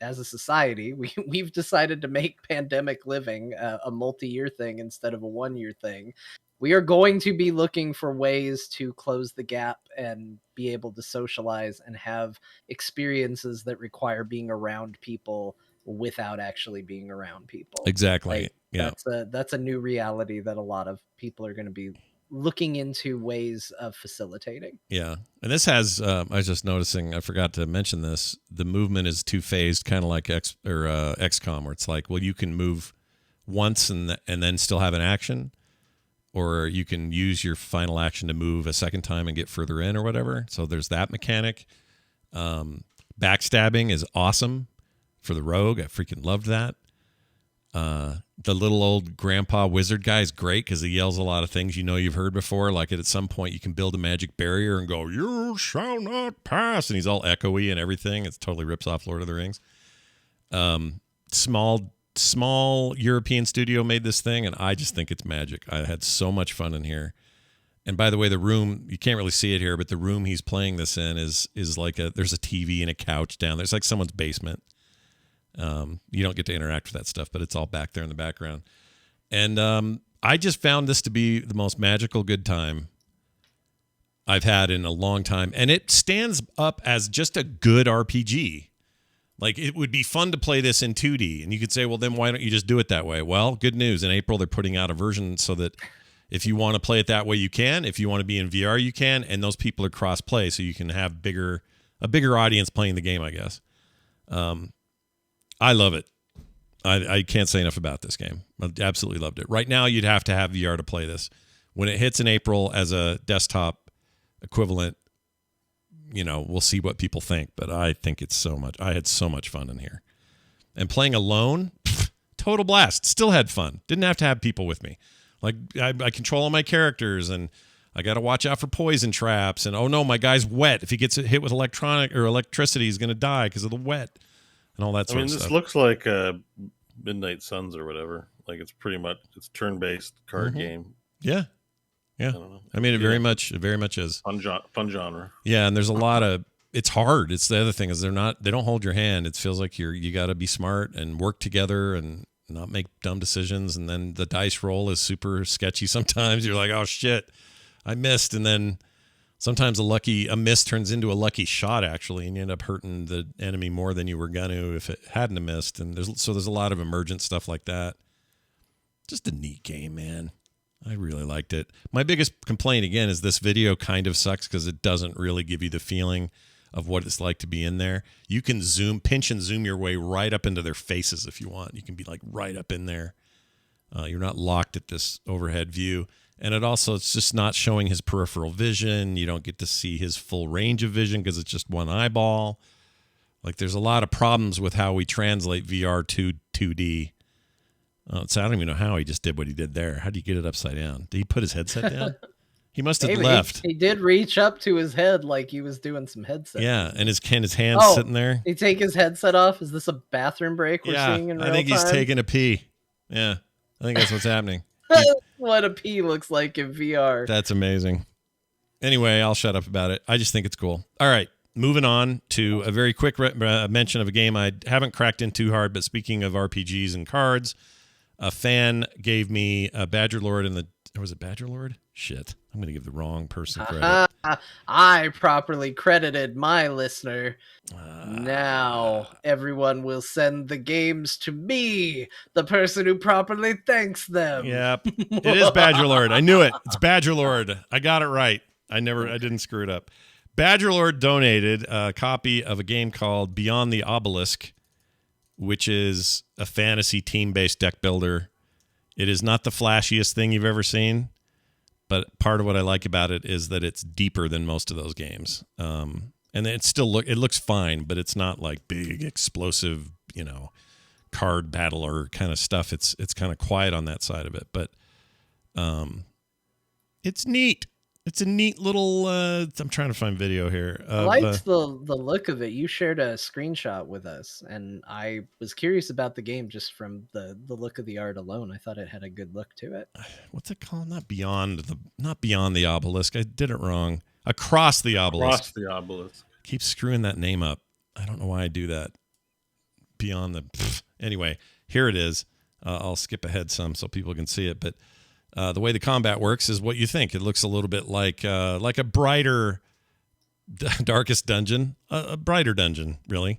As a society, we've decided to make pandemic living a multi-year thing instead of a one-year thing. We are going to be looking for ways to close the gap and be able to socialize and have experiences that require being around people without actually being around people. Exactly. That's a new reality that a lot of people are going to be looking into ways of facilitating. Yeah. And this has, I was just noticing, I forgot to mention this, the movement is two-phased, kind of like XCOM, where it's like, well, you can move once and then still have an action, or you can use your final action to move a second time and get further in or whatever. So there's that mechanic. Backstabbing is awesome for the rogue. I freaking loved that. The little old grandpa wizard guy is great because he yells a lot of things you've heard before. Like at some point you can build a magic barrier and go, "You shall not pass," and he's all echoey and everything. It totally rips off Lord of the Rings. Small European studio made this thing, and I just think it's magic. I had so much fun in here. And by the way, the room, you can't really see it here, but the room he's playing this in is like there's a TV and a couch down there. It's like someone's basement. You don't get to interact with that stuff, but it's all back there in the background. And I just found this to be the most magical good time I've had in a long time. And it stands up as just a good RPG. Like, it would be fun to play this in 2D. And you could say, well, then why don't you just do it that way? Well, good news. In April, they're putting out a version so that if you want to play it that way, you can. If you want to be in VR, you can. And those people are cross-play, so you can have a bigger audience playing the game, I guess. I love it. I can't say enough about this game. I absolutely loved it. Right now, you'd have to have VR to play this. When it hits in April as a desktop equivalent, we'll see what people think. But I think it's so much. I had so much fun in here. And playing alone, total blast. Still had fun. Didn't have to have people with me. Like, I control all my characters, and I got to watch out for poison traps. And, oh, no, my guy's wet. If he gets hit with electricity, he's going to die because of the wet. And all that sort of stuff. This looks like Midnight Suns or whatever. Like, it's pretty much turn-based card game. Yeah. I don't know. I mean, it very much is fun genre. Yeah, and there's a lot of. It's hard. It's the other thing is they don't hold your hand. It feels like you got to be smart and work together and not make dumb decisions. And then the dice roll is super sketchy. Sometimes you're like, oh shit, I missed, and then. Sometimes a miss turns into a lucky shot, actually, and you end up hurting the enemy more than you were going to if it hadn't missed. And there's a lot of emergent stuff like that. Just a neat game, man. I really liked it. My biggest complaint, again, is this video kind of sucks because it doesn't really give you the feeling of what it's like to be in there. You can pinch and zoom your way right up into their faces if you want. You can be like right up in there. You're not locked at this overhead view. And it's just not showing his peripheral vision. You don't get to see his full range of vision because it's just one eyeball. Like, there's a lot of problems with how we translate VR to 2D. So I don't even know how he just did what he did there. How do you get it upside down? Did he put his headset down? He must have left. He did reach up to his head like he was doing some headset. Yeah, and his hand's sitting there. He take his headset off? Is this a bathroom break we're seeing in real time? I think he's taking a pee. Yeah, I think that's what's happening. What a pee looks like in VR. That's amazing. Anyway, I'll shut up about it. I just think it's cool. All right, moving on to a very quick mention of a game I haven't cracked in too hard, but speaking of RPGs and cards, a fan gave me a Badger Lord was it Badger Lord? Shit, I'm going to give the wrong person credit. I properly credited my listener. Now everyone will send the games to me, the person who properly thanks them. Yep, it is Badger Lord. I knew it. It's Badger Lord. I got it right. I didn't screw it up. Badgerlord donated a copy of a game called Beyond the Obelisk, which is a fantasy team-based deck builder. It is not the flashiest thing you've ever seen, but part of what I like about it is that it's deeper than most of those games. And it still it looks fine, but it's not like big, explosive, card battler kind of stuff. It's kind of quiet on that side of it, but it's neat. It's a neat little. I'm trying to find video here. I liked the look of it. You shared a screenshot with us, and I was curious about the game just from the look of the art alone. I thought it had a good look to it. What's it called? Not beyond the obelisk. I did it wrong. Across the obelisk. Across the obelisk. Keep screwing that name up. I don't know why I do that. Beyond the. Anyway, here it is. I'll skip ahead some so people can see it, but. The way the combat works is what you think. It looks a little bit like a brighter, darkest dungeon, a brighter dungeon, really.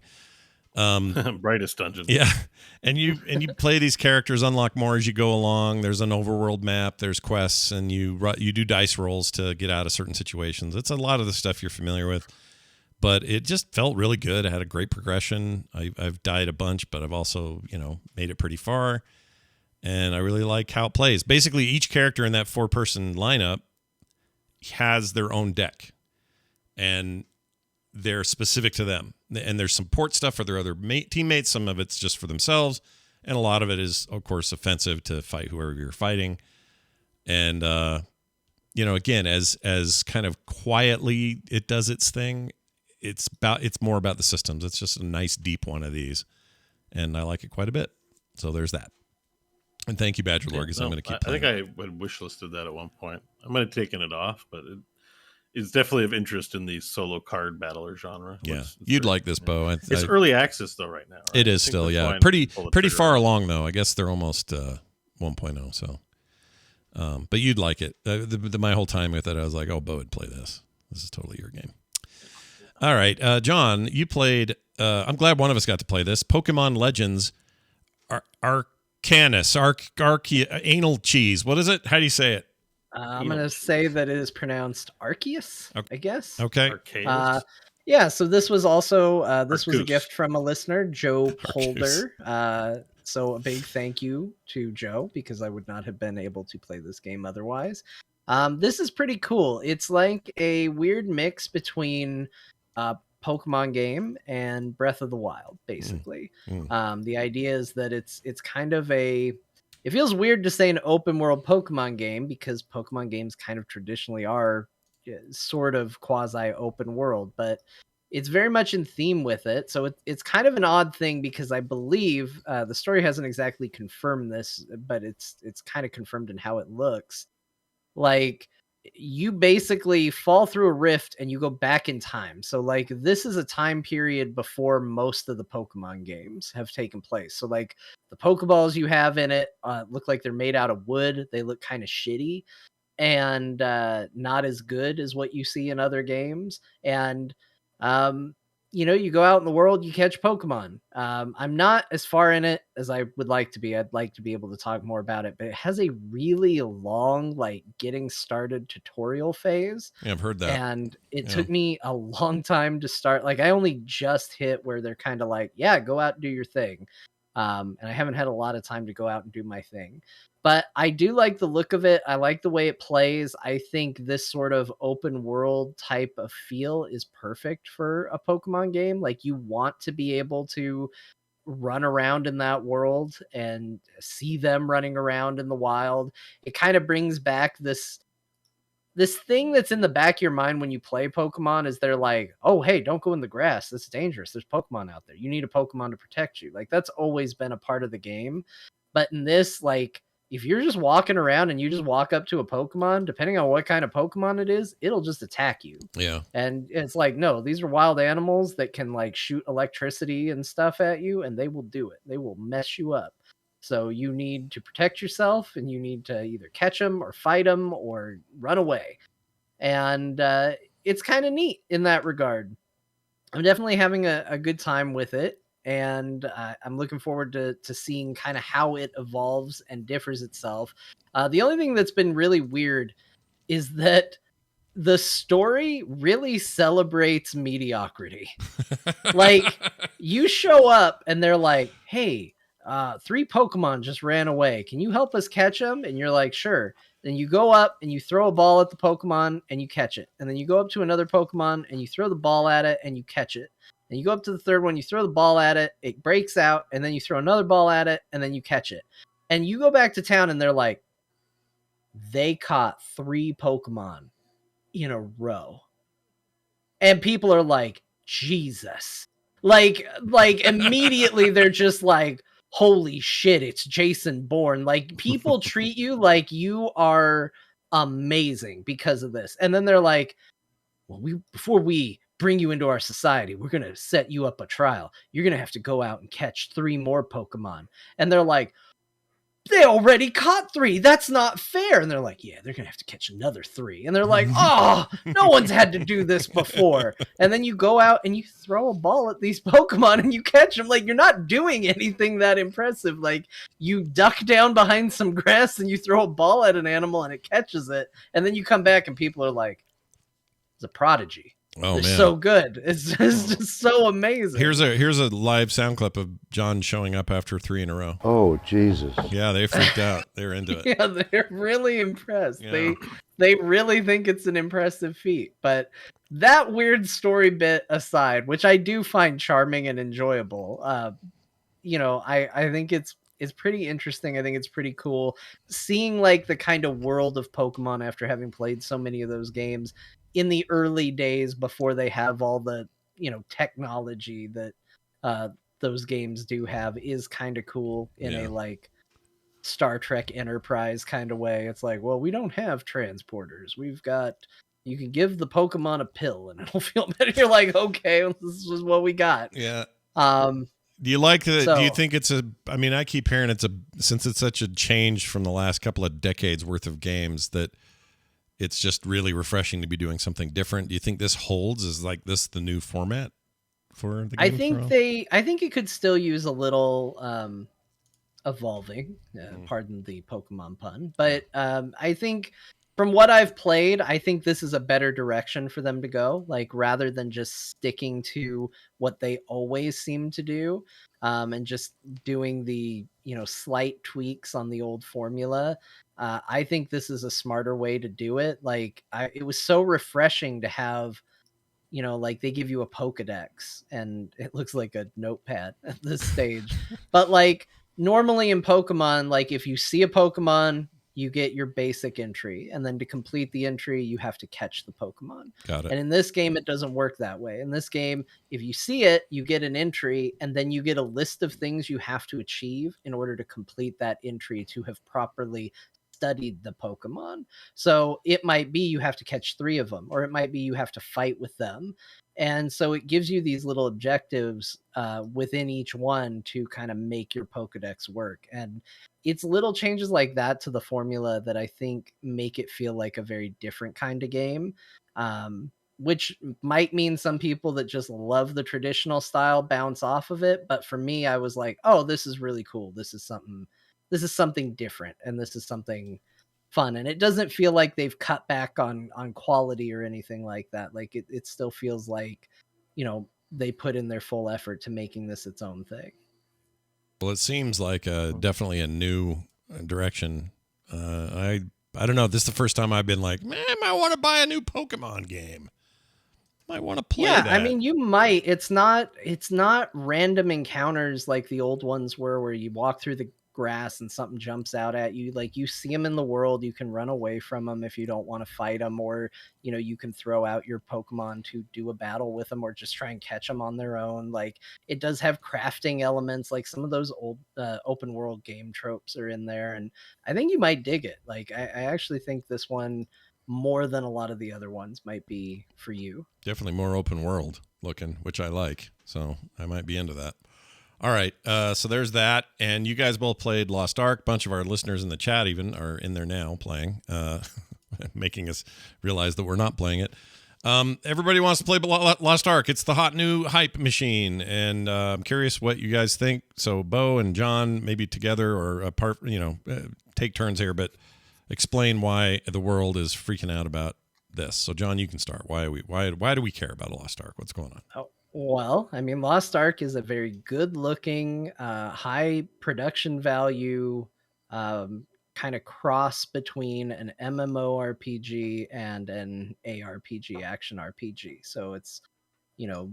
Brightest dungeon. Yeah, and you play these characters, unlock more as you go along. There's an overworld map. There's quests, and you do dice rolls to get out of certain situations. It's a lot of the stuff you're familiar with, but it just felt really good. It had a great progression. I've died a bunch, but I've also made it pretty far. And I really like how it plays. Basically, each character in that 4-person lineup has their own deck. And they're specific to them. And there's some port stuff for their other teammates. Some of it's just for themselves. And a lot of it is, of course, offensive to fight whoever you're fighting. And, again, as kind of quietly it does its thing, it's more about the systems. It's just a nice, deep one of these. And I like it quite a bit. So there's that. And thank you, Badgerlord, because I'm going to keep playing. I think I had wishlisted that at one point. I might have taken it off, but it's definitely of interest in the solo card battler genre. Yeah, you'd like this, Bo. It's early access, though, right now. Right? It is still, yeah. Pretty far along, though. I guess they're almost 1.0, so. But you'd like it. My whole time with it, I was like, oh, Bo would play this. This is totally your game. All right, John, you played, I'm glad one of us got to play this, Pokemon Legends Arcanus, anal cheese. What is it? How do you say it? I'm going to say that it is pronounced Arceus, I guess. Okay. Yeah, so this was also, this was a gift from a listener, Joe Polder. So a big thank you to Joe, because I would not have been able to play this game otherwise. This is pretty cool. It's like a weird mix between Pokemon game and Breath of the Wild, basically. The idea is that it's kind of it feels weird to say an open world Pokemon game, because Pokemon games kind of traditionally are sort of quasi open world, but it's very much in theme with it. So it's kind of an odd thing, because I believe the story hasn't exactly confirmed this, but it's kind of confirmed in how it looks. Like, you basically fall through a rift and you go back in time. So like, this is a time period before most of the Pokemon games have taken place. So like, the Pokeballs you have in it look like they're made out of wood. They look kind of shitty and not as good as what you see in other games. And you go out in the world, you catch Pokemon. I'm not as far in it as I would like to be. I'd like to be able to talk more about it, but it has a really long, like, getting started tutorial phase. Yeah, I've heard that. And it took me a long time to start. Like, I only just hit where they're kind of like, yeah, go out and do your thing. And I haven't had a lot of time to go out and do my thing. But I do like the look of it. I like the way it plays. I think this sort of open world type of feel is perfect for a Pokemon game. Like, you want to be able to run around in that world and see them running around in the wild. It kind of brings back this thing that's in the back of your mind when you play Pokemon, is they're like, oh, hey, don't go in the grass. That's dangerous. There's Pokemon out there. You need a Pokemon to protect you. Like, that's always been a part of the game. But in this, like, if you're just walking around and you just walk up to a Pokemon, depending on what kind of Pokemon it is, it'll just attack you. Yeah. And it's like, no, these are wild animals that can like shoot electricity and stuff at you, and they will do it. They will mess you up. So you need to protect yourself, and you need to either catch them or fight them or run away. And it's kind of neat in that regard. I'm definitely having a good time with it. And I'm looking forward to seeing kind of how it evolves and differs itself. The only thing that's been really weird is that the story really celebrates mediocrity. Like, you show up and they're like, hey, 3 Pokemon just ran away. Can you help us catch them? And you're like, sure. Then you go up and you throw a ball at the Pokemon and you catch it. And then you go up to another Pokemon and you throw the ball at it and you catch it. And you go up to the third one, you throw the ball at it, it breaks out, and then you throw another ball at it, and then you catch it. And you go back to town and they're like, they caught 3 Pokemon in a row. And people are like, Jesus. Like immediately they're just like, holy shit, it's Jason Bourne. Like, people treat you like you are amazing because of this. And then they're like, well, before we bring you into our society, we're going to set you up a trial. You're going to have to go out and catch 3 more Pokemon. And they're like, they already caught 3. That's not fair. And they're like, yeah, they're going to have to catch another 3. And they're like, oh, no one's had to do this before. And then you go out and you throw a ball at these Pokemon and you catch them. Like, you're not doing anything that impressive. Like, you duck down behind some grass and you throw a ball at an animal and it catches it. And then you come back and people are like, it's a prodigy. Oh, They're man. so good. It's just so amazing. Here's a live sound clip of John showing up after 3 in a row. Oh, Jesus. Yeah, they freaked out. They're into it. Yeah, they're really impressed. Yeah. They really think it's an impressive feat. But that weird story bit aside, which I do find charming and enjoyable, I think it's pretty interesting. I think it's pretty cool seeing like the kind of world of Pokemon after having played so many of those games in the early days before they have all the, technology that those games do have is kind of cool in a like Star Trek Enterprise kind of way. It's like, well, we don't have transporters. You can give the Pokemon a pill and it'll feel better. You're like, okay, this is what we got. Yeah. Do you like the, do you think it's I keep hearing since it's such a change from the last couple of decades worth of games that it's just really refreshing to be doing something different. Do you think this holds? Is like this the new format for the game? I think it could still use a little evolving, pardon the Pokemon pun, but I think from what I've played, I think this is a better direction for them to go, like rather than just sticking to what they always seem to do, and just doing the, slight tweaks on the old formula. I think this is a smarter way to do it. Like, it was so refreshing to have, like they give you a Pokedex and it looks like a notepad at this stage. But like normally in Pokemon, like if you see a Pokemon, you get your basic entry, and then to complete the entry, you have to catch the Pokemon. Got it. And in this game, it doesn't work that way. In this game, if you see it, you get an entry, and then you get a list of things you have to achieve in order to complete that entry to have properly studied the Pokemon. So it might be you have to catch 3 of them, or it might be you have to fight with them. And so it gives you these little objectives within each one to kind of make your Pokedex work. And it's little changes like that to the formula that I think make it feel like a very different kind of game, which might mean some people that just love the traditional style bounce off of it. But for me, I was like, oh, this is really cool. This is something different, and this is something fun. And it doesn't feel like they've cut back on quality or anything like that. Like it still feels like, they put in their full effort to making this its own thing. Well, it seems like definitely a new direction. I don't know. This is the first time I've been like, man, I might want to buy a new Pokemon game. Might want to play that. I mean, you might. It's not random encounters like the old ones were, where you walk through the grass and something jumps out at you. Like, you see them in the world, you can run away from them if you don't want to fight them, or you can throw out your Pokemon to do a battle with them, or just try and catch them on their own. Like, it does have crafting elements, like some of those old open world game tropes are in there, and I think you might dig it. Like, I actually think this one, more than a lot of the other ones, might be for you. Definitely more open world looking, which I like, so I might be into that. All right, so there's that, and you guys both played Lost Ark. A bunch of our listeners in the chat even are in there now playing, making us realize that we're not playing it. Everybody wants to play Lost Ark. It's the hot new hype machine, and I'm curious what you guys think. So Bo and John, maybe together or apart, take turns here, but explain why the world is freaking out about this. So, John, you can start. Why do we care about Lost Ark? What's going on? Oh, well, I mean, Lost Ark is a very good-looking, high production value, kind of cross between an MMORPG and an ARPG, action RPG. So it's,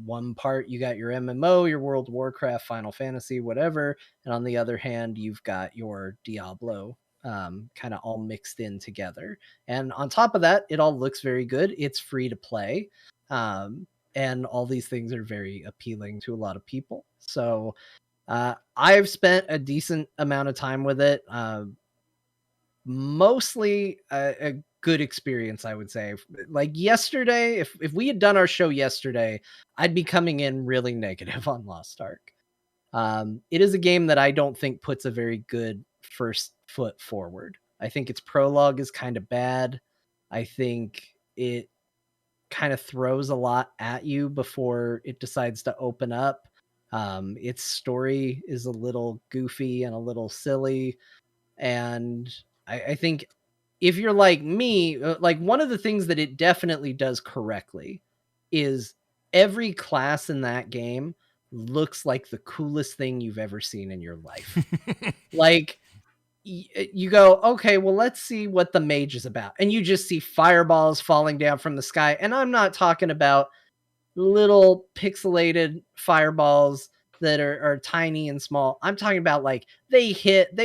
one part you got your MMO, your World of Warcraft, Final Fantasy, whatever, and on the other hand, you've got your Diablo, kind of all mixed in together. And on top of that, it all looks very good. It's free to play. And all these things are very appealing to a lot of people. So I've spent a decent amount of time with it. Mostly a good experience, I would say. Like yesterday, if we had done our show yesterday, I'd be coming in really negative on Lost Ark. It is a game that I don't think puts a very good first foot forward. I think its prologue is kind of bad. I think it kind of throws a lot at you before it decides to open up. Its story is a little goofy and a little silly. And I think if you're like me, like one of the things that it definitely does correctly is every class in that game looks like the coolest thing you've ever seen in your life. Like, you go, okay, well, let's see what the mage is about. And you just see fireballs falling down from the sky. And I'm not talking about little pixelated fireballs that are tiny and small. I'm talking about like they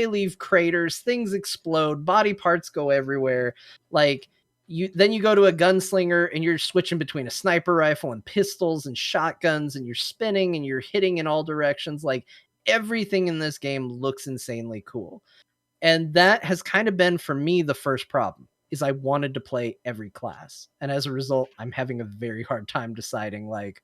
leave craters, things explode, body parts go everywhere. Like then you go to a gunslinger and you're switching between a sniper rifle and pistols and shotguns and you're spinning and you're hitting in all directions. Like everything in this game looks insanely cool. And that has kind of been, for me, the first problem, is I wanted to play every class. And as a result, I'm having a very hard time deciding, like,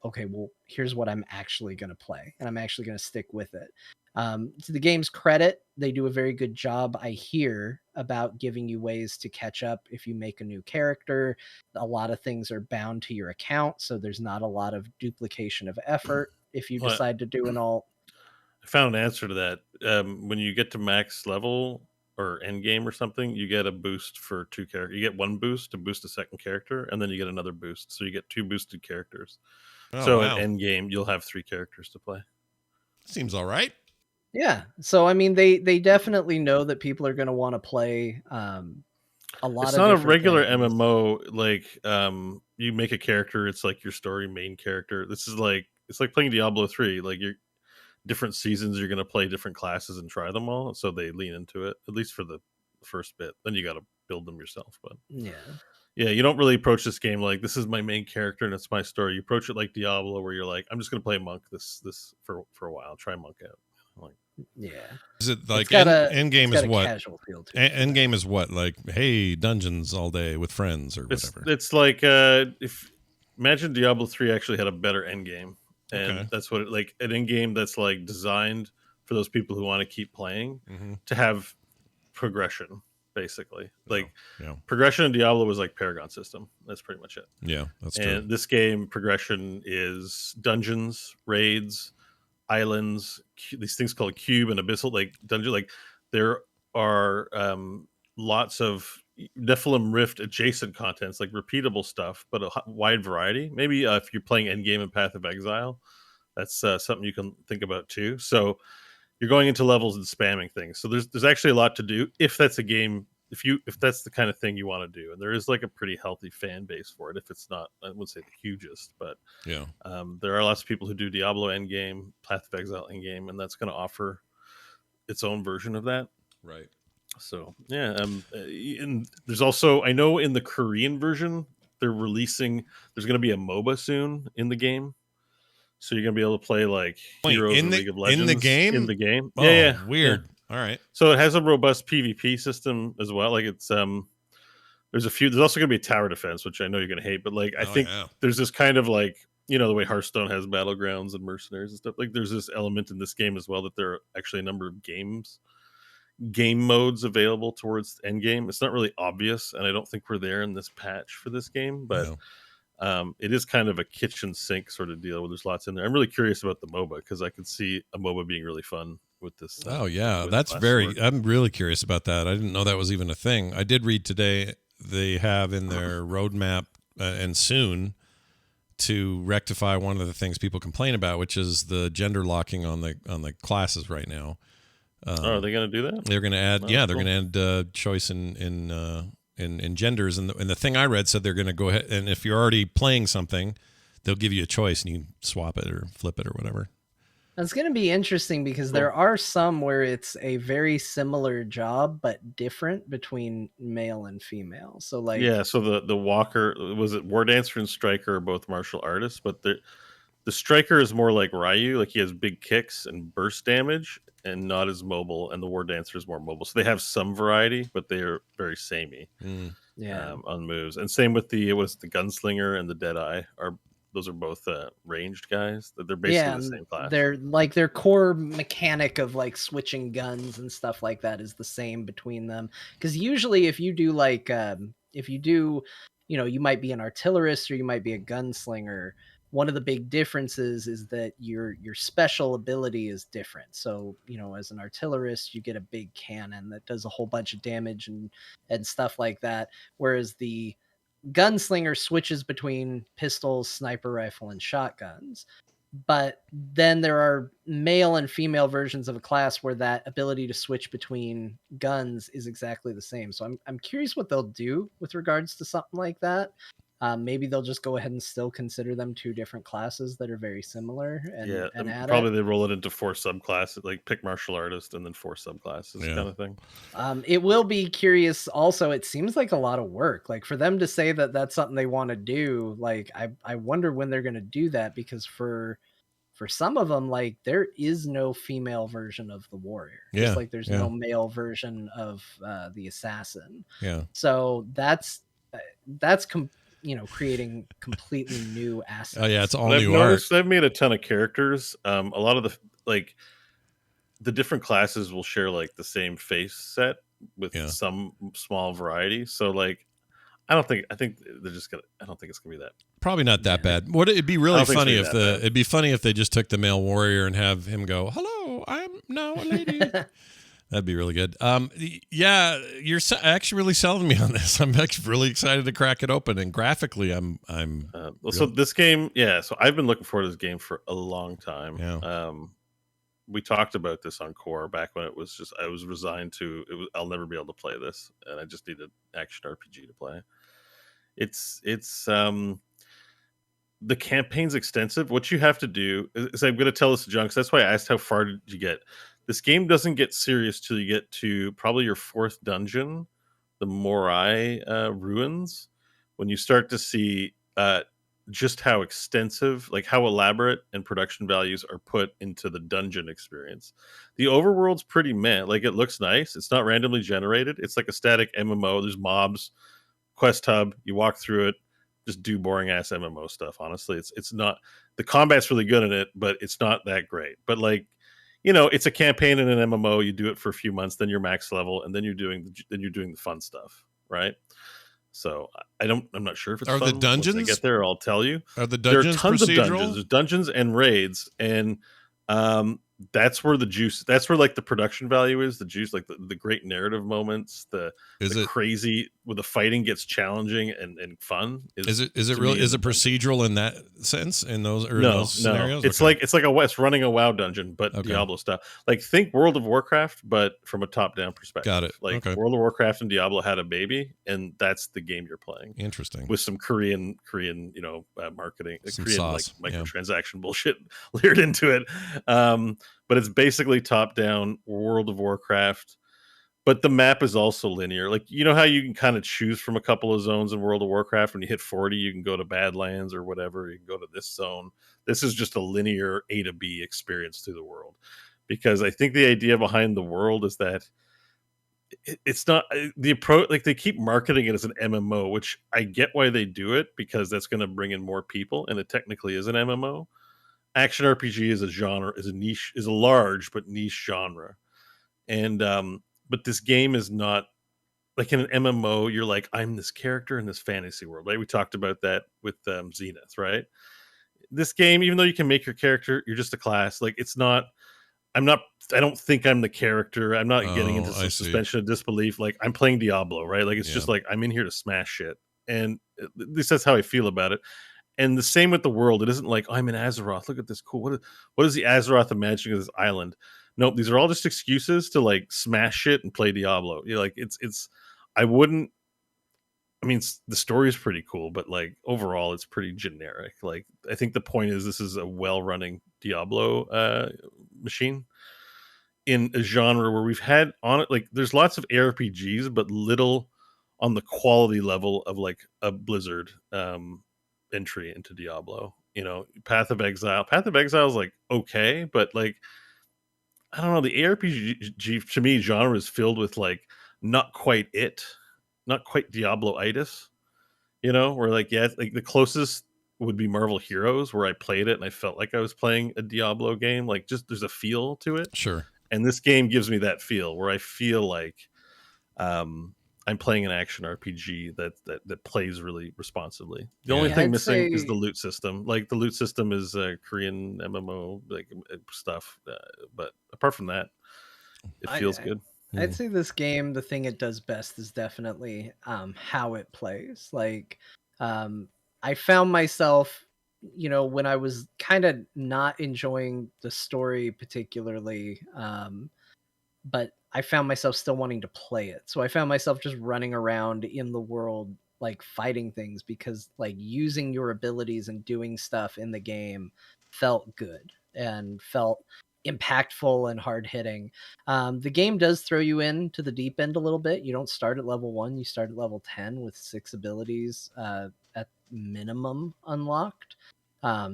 okay, well, here's what I'm actually going to play. And I'm actually going to stick with it. To the game's credit, they do a very good job, I hear, about giving you ways to catch up if you make a new character. A lot of things are bound to your account, so there's not a lot of duplication of effort if you decide to do an alt. I found an answer to that. When you get to max level or end game or something, you get a boost for 2 characters. You get 1 boost to boost a second character, and then you get another boost. So you get 2 boosted characters. So at end game, you'll have 3 characters to play. Seems all right. Yeah. So, I mean, they definitely know that people are going to want to play a lot. It's not a regular things. MMO. Like you make a character. It's like your story main character. This is like, it's like playing Diablo 3. Like you're different seasons, you're going to play different classes and try them all. So they lean into it, at least for the first bit. Then you got to build them yourself. But yeah, you don't really approach this game like this is my main character and it's my story. You approach it like Diablo, where you're like, I'm just going to play monk this for a while, try monk out. Like, yeah. Is it like end game is what? Casual feel to end game is what? Like, hey, dungeons all day with friends or whatever. It's like if imagine Diablo 3 actually had a better end game. And that's what like an end game that's like designed for those people who want to keep playing to have progression, basically. Like progression in Diablo was like Paragon system. That's pretty much it. Yeah, that's true. And this game progression is dungeons, raids, islands, these things called cube and abyssal, like dungeon. Like there are lots of Nephilim Rift adjacent contents, like repeatable stuff, but a wide variety. Maybe if you're playing Endgame and Path of Exile, that's something you can think about too. So you're going into levels and spamming things. So there's actually a lot to do if that's a game, if that's the kind of thing you want to do. And there is like a pretty healthy fan base for it. If it's not, I wouldn't say the hugest, but there are lots of people who do Diablo Endgame, Path of Exile Endgame, and that's going to offer its own version of that. Right. So and there's also, I know in the Korean version there's going to be a MOBA soon in the game, so you're gonna be able to play like Heroes of League of Legends in the game. Oh, yeah, weird. All right. So it has a robust PvP system as well. Like it's there's also gonna be tower defense, which I know you're gonna hate, but like I think there's this kind of like, the way Hearthstone has battlegrounds and mercenaries and stuff. Like there's this element in this game as well, that there are actually a number of game modes available towards end game. It's not really obvious, and I don't think we're there in this patch for this game, but it is kind of a kitchen sink sort of deal where there's lots in there. I'm really curious about the MOBA, because I could see a MOBA being really fun with this. I'm really curious about that. I didn't know that was even a thing. I did read today they have in their roadmap and soon to rectify one of the things people complain about, which is the gender locking on the classes right now. Are they going to do that? They're going to add, Oh, they're cool. going to add choice in genders, and the thing I read said they're going to go ahead, and if you're already playing something, they'll give you a choice and you can swap it or flip it or whatever. It's going to be interesting because there are some where it's a very similar job but different between male and female. So like, Yeah, so the walker, was it war dancer and striker are both martial artists, but the striker is more like Ryu, like he has big kicks and burst damage and not as mobile, and the war dancer is more mobile. So they have some variety, but they are very samey on moves. And same with the gunslinger and the Deadeye those are both ranged guys. They're basically the same class. They're like their core mechanic of like switching guns and stuff like that is the same between them. Because usually, if you do like, you might be an artillerist or you might be a gunslinger. One of the big differences is that your special ability is different. So, as an artillerist, you get a big cannon that does a whole bunch of damage and stuff like that. Whereas the gunslinger switches between pistols, sniper rifle, and shotguns. But then there are male and female versions of a class where that ability to switch between guns is exactly the same. So I'm curious what they'll do with regards to something like that. Maybe they'll just go ahead and still consider them two different classes that are very similar and add probably it. they roll it into 4 subclasses, like pick martial artist and then 4 subclasses kind of thing. It will be curious. Also, it seems like a lot of work. Like for them to say that that's something they want to do. Like I wonder when they're going to do that, because for some of them, like there is no female version of the warrior. Just like there's no male version of the assassin. Yeah. So that's creating completely new assets. Oh yeah, it's all I've new noticed art. I've made a ton of characters. A lot of the different classes will share like the same face set with some small variety. So like, I don't think it's gonna be that. Probably not that bad. It'd be really funny if they just took the male warrior and have him go, "Hello, I'm now a lady." That'd be really good. Yeah, you're actually really selling me on this. I'm actually really excited to crack it open. And graphically, so this game, so I've been looking forward to this game for a long time. Yeah. We talked about this on Core back when it was just I was resigned to it. I'll never be able to play this, and I just needed action RPG to play. It's the campaign's extensive. What you have to do is I'm going to tell this to John, because that's why I asked how far did you get. This game doesn't get serious till you get to probably your 4th dungeon, the Morai ruins, when you start to see just how extensive, like how elaborate and production values are put into the dungeon experience. The overworld's pretty meh. Like it looks nice. It's not randomly generated. It's like a static MMO. There's mobs, quest hub. You walk through it, just do boring ass MMO stuff. Honestly, it's not, the combat's really good in it, but it's not that great. But like, it's a campaign in an MMO. You do it for a few months, then you're max level, and then you're doing the fun stuff, right? So I'm not sure if it's fun. The dungeons? Once I get there, I'll tell you. Are the dungeons there are tons procedural? of dungeons. There's dungeons and raids, and that's where the juice. That's where like the production value is. The juice, like the great narrative moments. The crazy where the fighting gets challenging and fun. Is it procedural in that sense? In those scenarios? It's okay. It's running a WoW dungeon, but Diablo style. Like think World of Warcraft, but from a top-down perspective. Got it. Like World of Warcraft and Diablo had a baby, and that's the game you're playing. Interesting. With some Korean, marketing, some Korean sauce. like microtransaction bullshit layered into it. But it's basically top-down World of Warcraft. But the map is also linear. Like, how you can kind of choose from a couple of zones in World of Warcraft. When you hit 40, you can go to Badlands or whatever. You can go to this zone. This is just a linear A to B experience through the world. Because I think the idea behind the world is that it's not the approach. Like, they keep marketing it as an MMO, which I get why they do it, because that's going to bring in more people. And it technically is an MMO. Action RPG is a genre, is a large but niche genre. And, but this game is not like in an MMO. You're like, I'm this character in this fantasy world, right? We talked about that with Zenith, right? This game, even though you can make your character, you're just a class. Like it's not. I don't think I'm the character. I'm not getting into some I see. suspension of disbelief. Like, I'm playing Diablo, right? Like, it's Yeah. just like I'm in here to smash shit, and at least that's how I feel about it. And the same with the world. It isn't like, oh, I'm in Azeroth. Look at this cool. What is the Azeroth imagining of this island? Nope, these are all just excuses to like smash shit and play Diablo. You know, like it's. I wouldn't. I mean, the story is pretty cool, but like overall, it's pretty generic. Like, I think the point is this is a well-running Diablo machine in a genre where we've had on it, like, there's lots of ARPGs, but little on the quality level of like a Blizzard entry into Diablo. You know, Path of Exile. Path of Exile is like okay, but like, I don't know, the ARPG to me genre is filled with like not quite Diablo-itis. You know, where like, yeah, like the closest would be Marvel Heroes, where I played it and I felt like I was playing a Diablo game. Like, just there's a feel to it. Sure. And this game gives me that feel where I feel like I'm playing an action RPG that plays really responsibly. The only thing missing is the loot system. Like, the loot system is Korean MMO like stuff, but apart from that, it feels good. I'd say this game, the thing it does best is definitely how it plays. Like, I found myself, you know, when I was kind of not enjoying the story particularly, but I found myself still wanting to play it. So I found myself just running around in the world, like fighting things, because like using your abilities and doing stuff in the game felt good and felt impactful and hard hitting. The game does throw you into the deep end a little bit. You don't start at level 1, you start at level 10 with 6 abilities at minimum unlocked.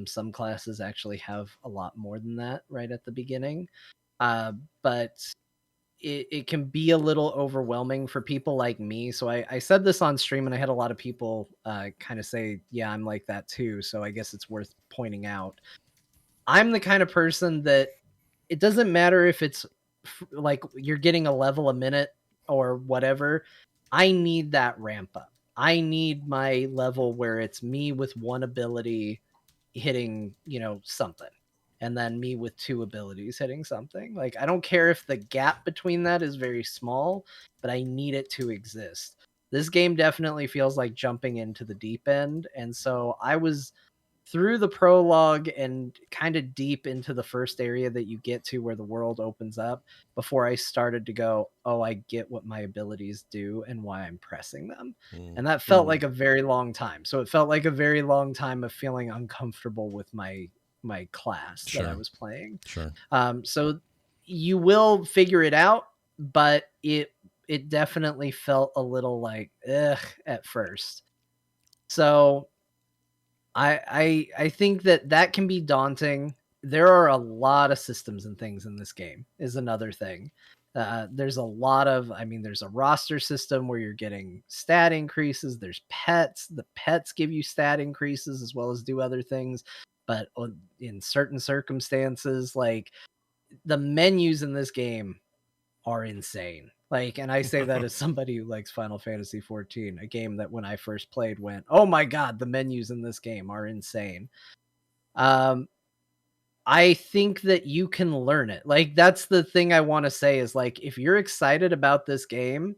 Some classes actually have a lot more than that right at the beginning. But it can be a little overwhelming for people like me. So I said this on stream, and I had a lot of people kind of say, yeah, I'm like that too. So I guess it's worth pointing out. I'm the kind of person that it doesn't matter if it's like you're getting a level a minute or whatever. I need that ramp up. I need my level where it's me with one ability hitting, you know, something, and then me with 2 abilities hitting something. Like, I don't care if the gap between that is very small, but I need it to exist. This game definitely feels like jumping into the deep end. And so I was through the prologue and kind of deep into the first area that you get to where the world opens up before I started to go, oh, I get what my abilities do and why I'm pressing them. And that felt like a very long time. So it felt like a very long time of feeling uncomfortable with my class that I was playing. So you will figure it out, but it definitely felt a little like ugh at first. So I think that can be daunting. There are a lot of systems and things in this game is another thing. There's a lot of, I mean, there's a roster system where you're getting stat increases. There's pets. The pets give you stat increases as well as do other things. But in certain circumstances, like the menus in this game are insane. Like, and I say that as somebody who likes Final Fantasy 14, a game that when I first played went, oh my God, the menus in this game are insane. I think that you can learn it. Like, that's the thing I want to say is, like, if you're excited about this game,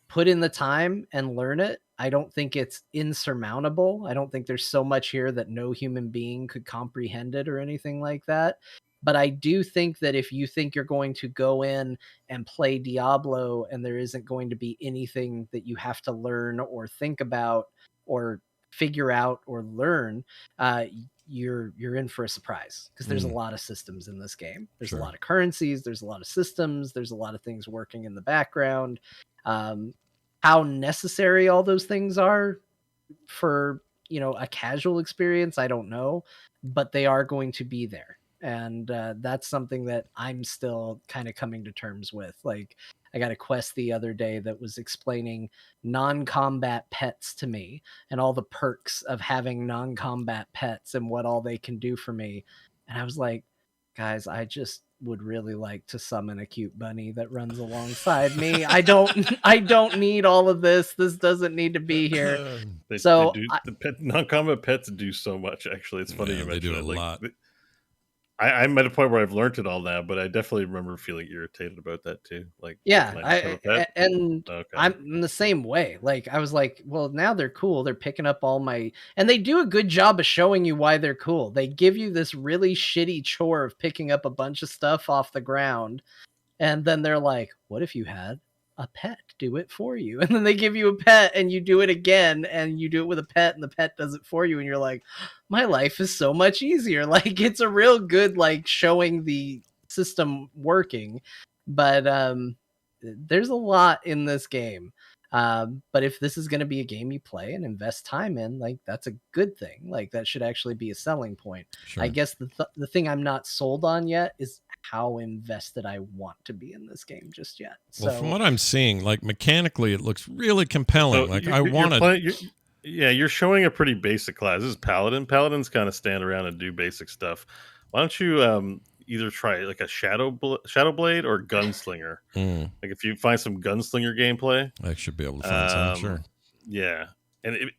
put in the time and learn it. I don't think it's insurmountable. I don't think there's so much here that no human being could comprehend it or anything like that. But I do think that if you think you're going to go in and play Diablo and there isn't going to be anything that you have to learn or think about or figure out or learn, you're in for a surprise, because there's a lot of systems in this game. There's a lot of currencies, there's a lot of systems, there's a lot of things working in the background. How necessary all those things are for, you know, a casual experience, I don't know, but they are going to be there. And that's something that I'm still kind of coming to terms with. Like, I got a quest the other day that was explaining non-combat pets to me and all the perks of having non-combat pets and what all they can do for me. And I was like, guys, I just would really like to summon a cute bunny that runs alongside me. I don't need all of this. This doesn't need to be here. The non-combat pets do so much. Actually, it's funny you mentioned they do a lot. I'm at a point where I've learned it all now, but I definitely remember feeling irritated about that too. Like, Yeah, can I just have a pet? and Okay. I'm the same way. Like I was like, well, now they're cool. They're picking up all my, and they do a good job of showing you why they're cool. They give you this really shitty chore of picking up a bunch of stuff off the ground, and then they're like, what if you had a pet do it for you? And then they give you a pet and you do it again, and you do it with a pet and the pet does it for you, and you're like, my life is so much easier. Like it's a real good like showing the system working. But there's a lot in this game. But if this is going to be a game you play and invest time in, like that's a good thing. Like that should actually be a selling point. Sure. I guess the thing I'm not sold on yet is how invested I want to be in this game just yet. Well, from what I'm seeing, like mechanically, it looks really compelling. So like I want to. Yeah, you're showing a pretty basic class. This is Paladin. Paladins kind of stand around and do basic stuff. Why don't you either try like a Shadow Blade or Gunslinger? Like if you find some Gunslinger gameplay, I should be able to find some. Sure. Yeah, and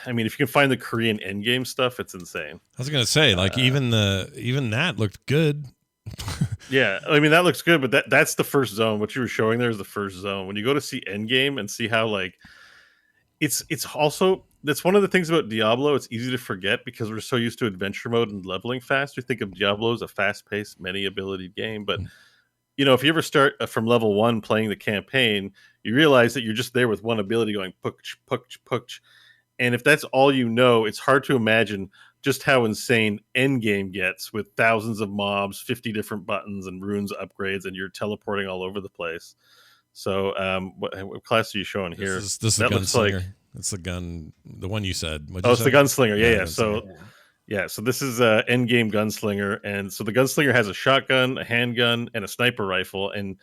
I mean, if you can find the Korean endgame stuff, it's insane. I was gonna say, like even that looked good. Yeah, I mean that looks good, but that's the first zone. What you were showing there is the first zone. When you go to see endgame and see how like it's also that's one of the things about Diablo. It's easy to forget because we're so used to adventure mode and leveling fast. We think of Diablo as a fast-paced, many-ability game, but you know, if you ever start from level 1 playing the campaign, you realize that you're just there with one ability going pukch, pukch, pukch. And if that's all you know, it's hard to imagine just how insane endgame gets with thousands of mobs, 50 different buttons and runes upgrades, and you're teleporting all over the place. So what class are you showing here? This is the Gunslinger. It's the gun, the one you said. It's the Gunslinger. Yeah. Gunslinger. So this is a endgame Gunslinger, and so the Gunslinger has a shotgun, a handgun, and a sniper rifle, and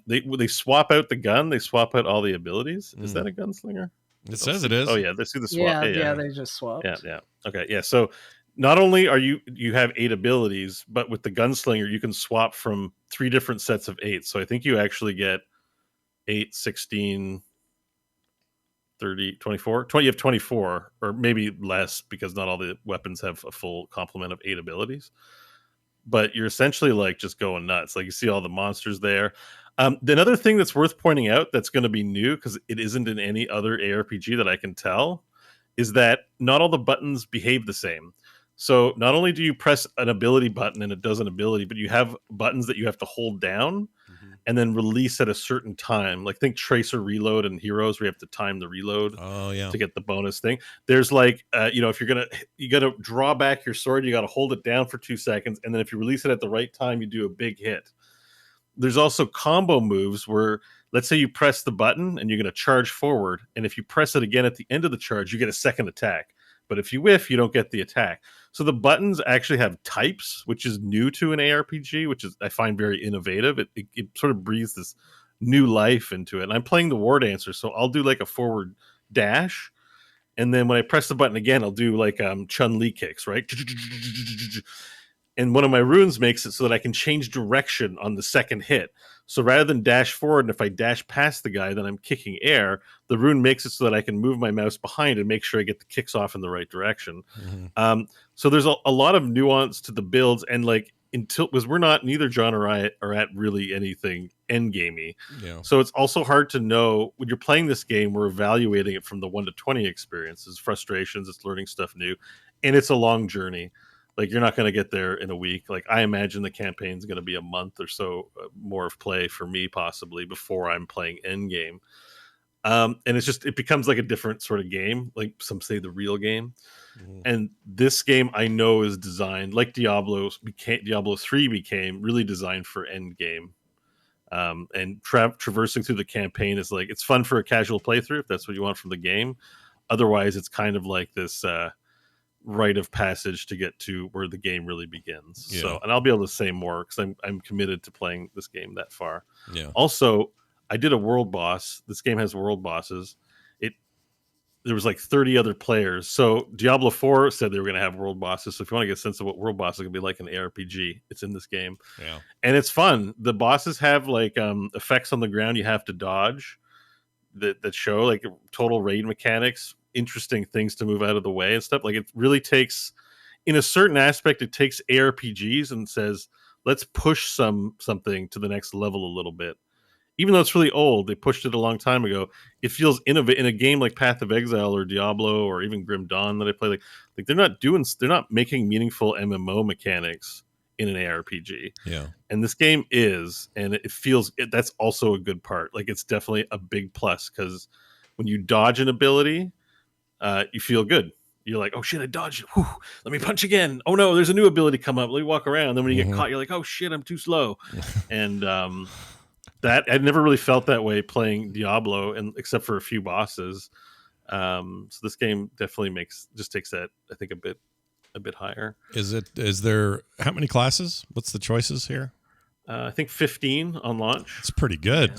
they swap out the gun, they swap out all the abilities. Is that a Gunslinger? It says it is. Oh yeah, let's see the swap. Yeah, they just swapped. Yeah. Okay, yeah. So not only are you have 8 abilities, but with the Gunslinger you can swap from 3 different sets of 8. So I think you actually get 8, 16, 30, 24. 20, you have 24, or maybe less because not all the weapons have a full complement of 8 abilities. But you're essentially like just going nuts. Like you see all the monsters there. The another thing that's worth pointing out that's going to be new, because it isn't in any other ARPG that I can tell, is that not all the buttons behave the same. So not only do you press an ability button and it does an ability, but you have buttons that you have to hold down and then release at a certain time. Like think Tracer Reload and Heroes, where you have to time the reload to get the bonus thing. There's like, if you got to draw back your sword, you got to hold it down for 2 seconds. And then if you release it at the right time, you do a big hit. There's also combo moves where, let's say you press the button and you're going to charge forward. And if you press it again at the end of the charge, you get a second attack. But if you whiff, you don't get the attack. So the buttons actually have types, which is new to an ARPG, which is I find very innovative. It sort of breathes this new life into it. And I'm playing the War Dancer, so I'll do like a forward dash. And then when I press the button again, I'll do like Chun-Li kicks, right? And one of my runes makes it so that I can change direction on the second hit. So rather than dash forward, and if I dash past the guy, then I'm kicking air, the rune makes it so that I can move my mouse behind and make sure I get the kicks off in the right direction. So there's a lot of nuance to the builds, and like because neither John or I are at really anything endgamey. Yeah. So it's also hard to know when you're playing this game. We're evaluating it from the 1 to 20 experiences, frustrations, it's learning stuff new, and it's a long journey. Like you're not going to get there in a week. Like I imagine the campaign's going to be a month or so more of play for me, possibly before I'm playing Endgame. And it becomes like a different sort of game. Like some say the real game. And this game I know is designed like Diablo 3 became really designed for Endgame. And traversing through the campaign is like, it's fun for a casual playthrough if that's what you want from the game. Otherwise it's kind of like this, rite of passage to get to where the game really begins. Yeah. So, and I'll be able to say more because I'm committed to playing this game that far. Yeah. Also, I did a world boss. This game has world bosses. There was like 30 other players. So Diablo 4 said they were going to have world bosses. So if you want to get a sense of what world bosses are going to be like in ARPG, it's in this game. Yeah. And it's fun. The bosses have like effects on the ground you have to dodge that show like total raid mechanics, interesting things to move out of the way and stuff. Like it really takes in a certain aspect, it takes ARPGs and says, let's push something to the next level a little bit. Even though it's really old, they pushed it a long time ago. It feels innovative in a game like Path of Exile or Diablo or even Grim Dawn that I play. Like they're not making meaningful MMO mechanics in an ARPG. Yeah. And this game is, and it feels that's also a good part. Like it's definitely a big plus because when you dodge an ability, you feel good. You're like, oh shit, I dodged it. Whew, let me punch again. Oh no, there's a new ability come up. Let me walk around. Then when you get caught, you're like, oh shit, I'm too slow. And that I never really felt that way playing Diablo, and except for a few bosses. So this game definitely takes that, I think, a bit higher. Is there how many classes? What's the choices here? I think 15 on launch. It's pretty good.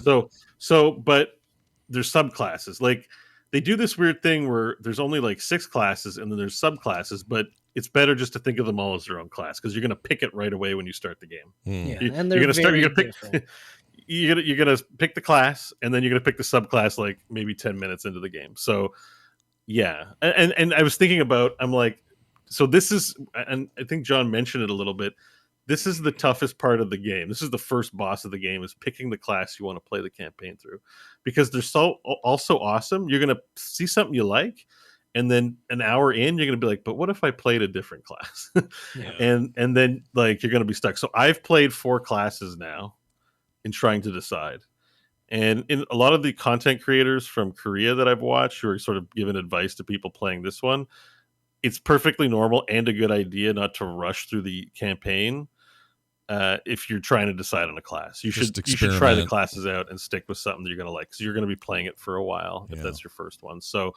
So but there's subclasses. Like they do this weird thing where there's only like 6 classes and then there's subclasses, but it's better just to think of them all as their own class because you're going to pick it right away when you start the game. Yeah, and they're you're gonna pick the class and then you're gonna pick the subclass like maybe 10 minutes into the game. So yeah, and I was thinking about, I'm like, so this is, and I think John mentioned it a little bit, this is the toughest part of the game. This is the first boss of the game, is picking the class you want to play the campaign through, because they're so awesome. You're gonna see something you like, and then an hour in, you're gonna be like, but what if I played a different class? and then like you're gonna be stuck. So I've played 4 classes now in trying to decide. And in a lot of the content creators from Korea that I've watched who are sort of giving advice to people playing this one, it's perfectly normal and a good idea not to rush through the campaign if you're trying to decide on a class. You should try the classes out and stick with something that you're going to like, because you're going to be playing it for a while if that's your first one. So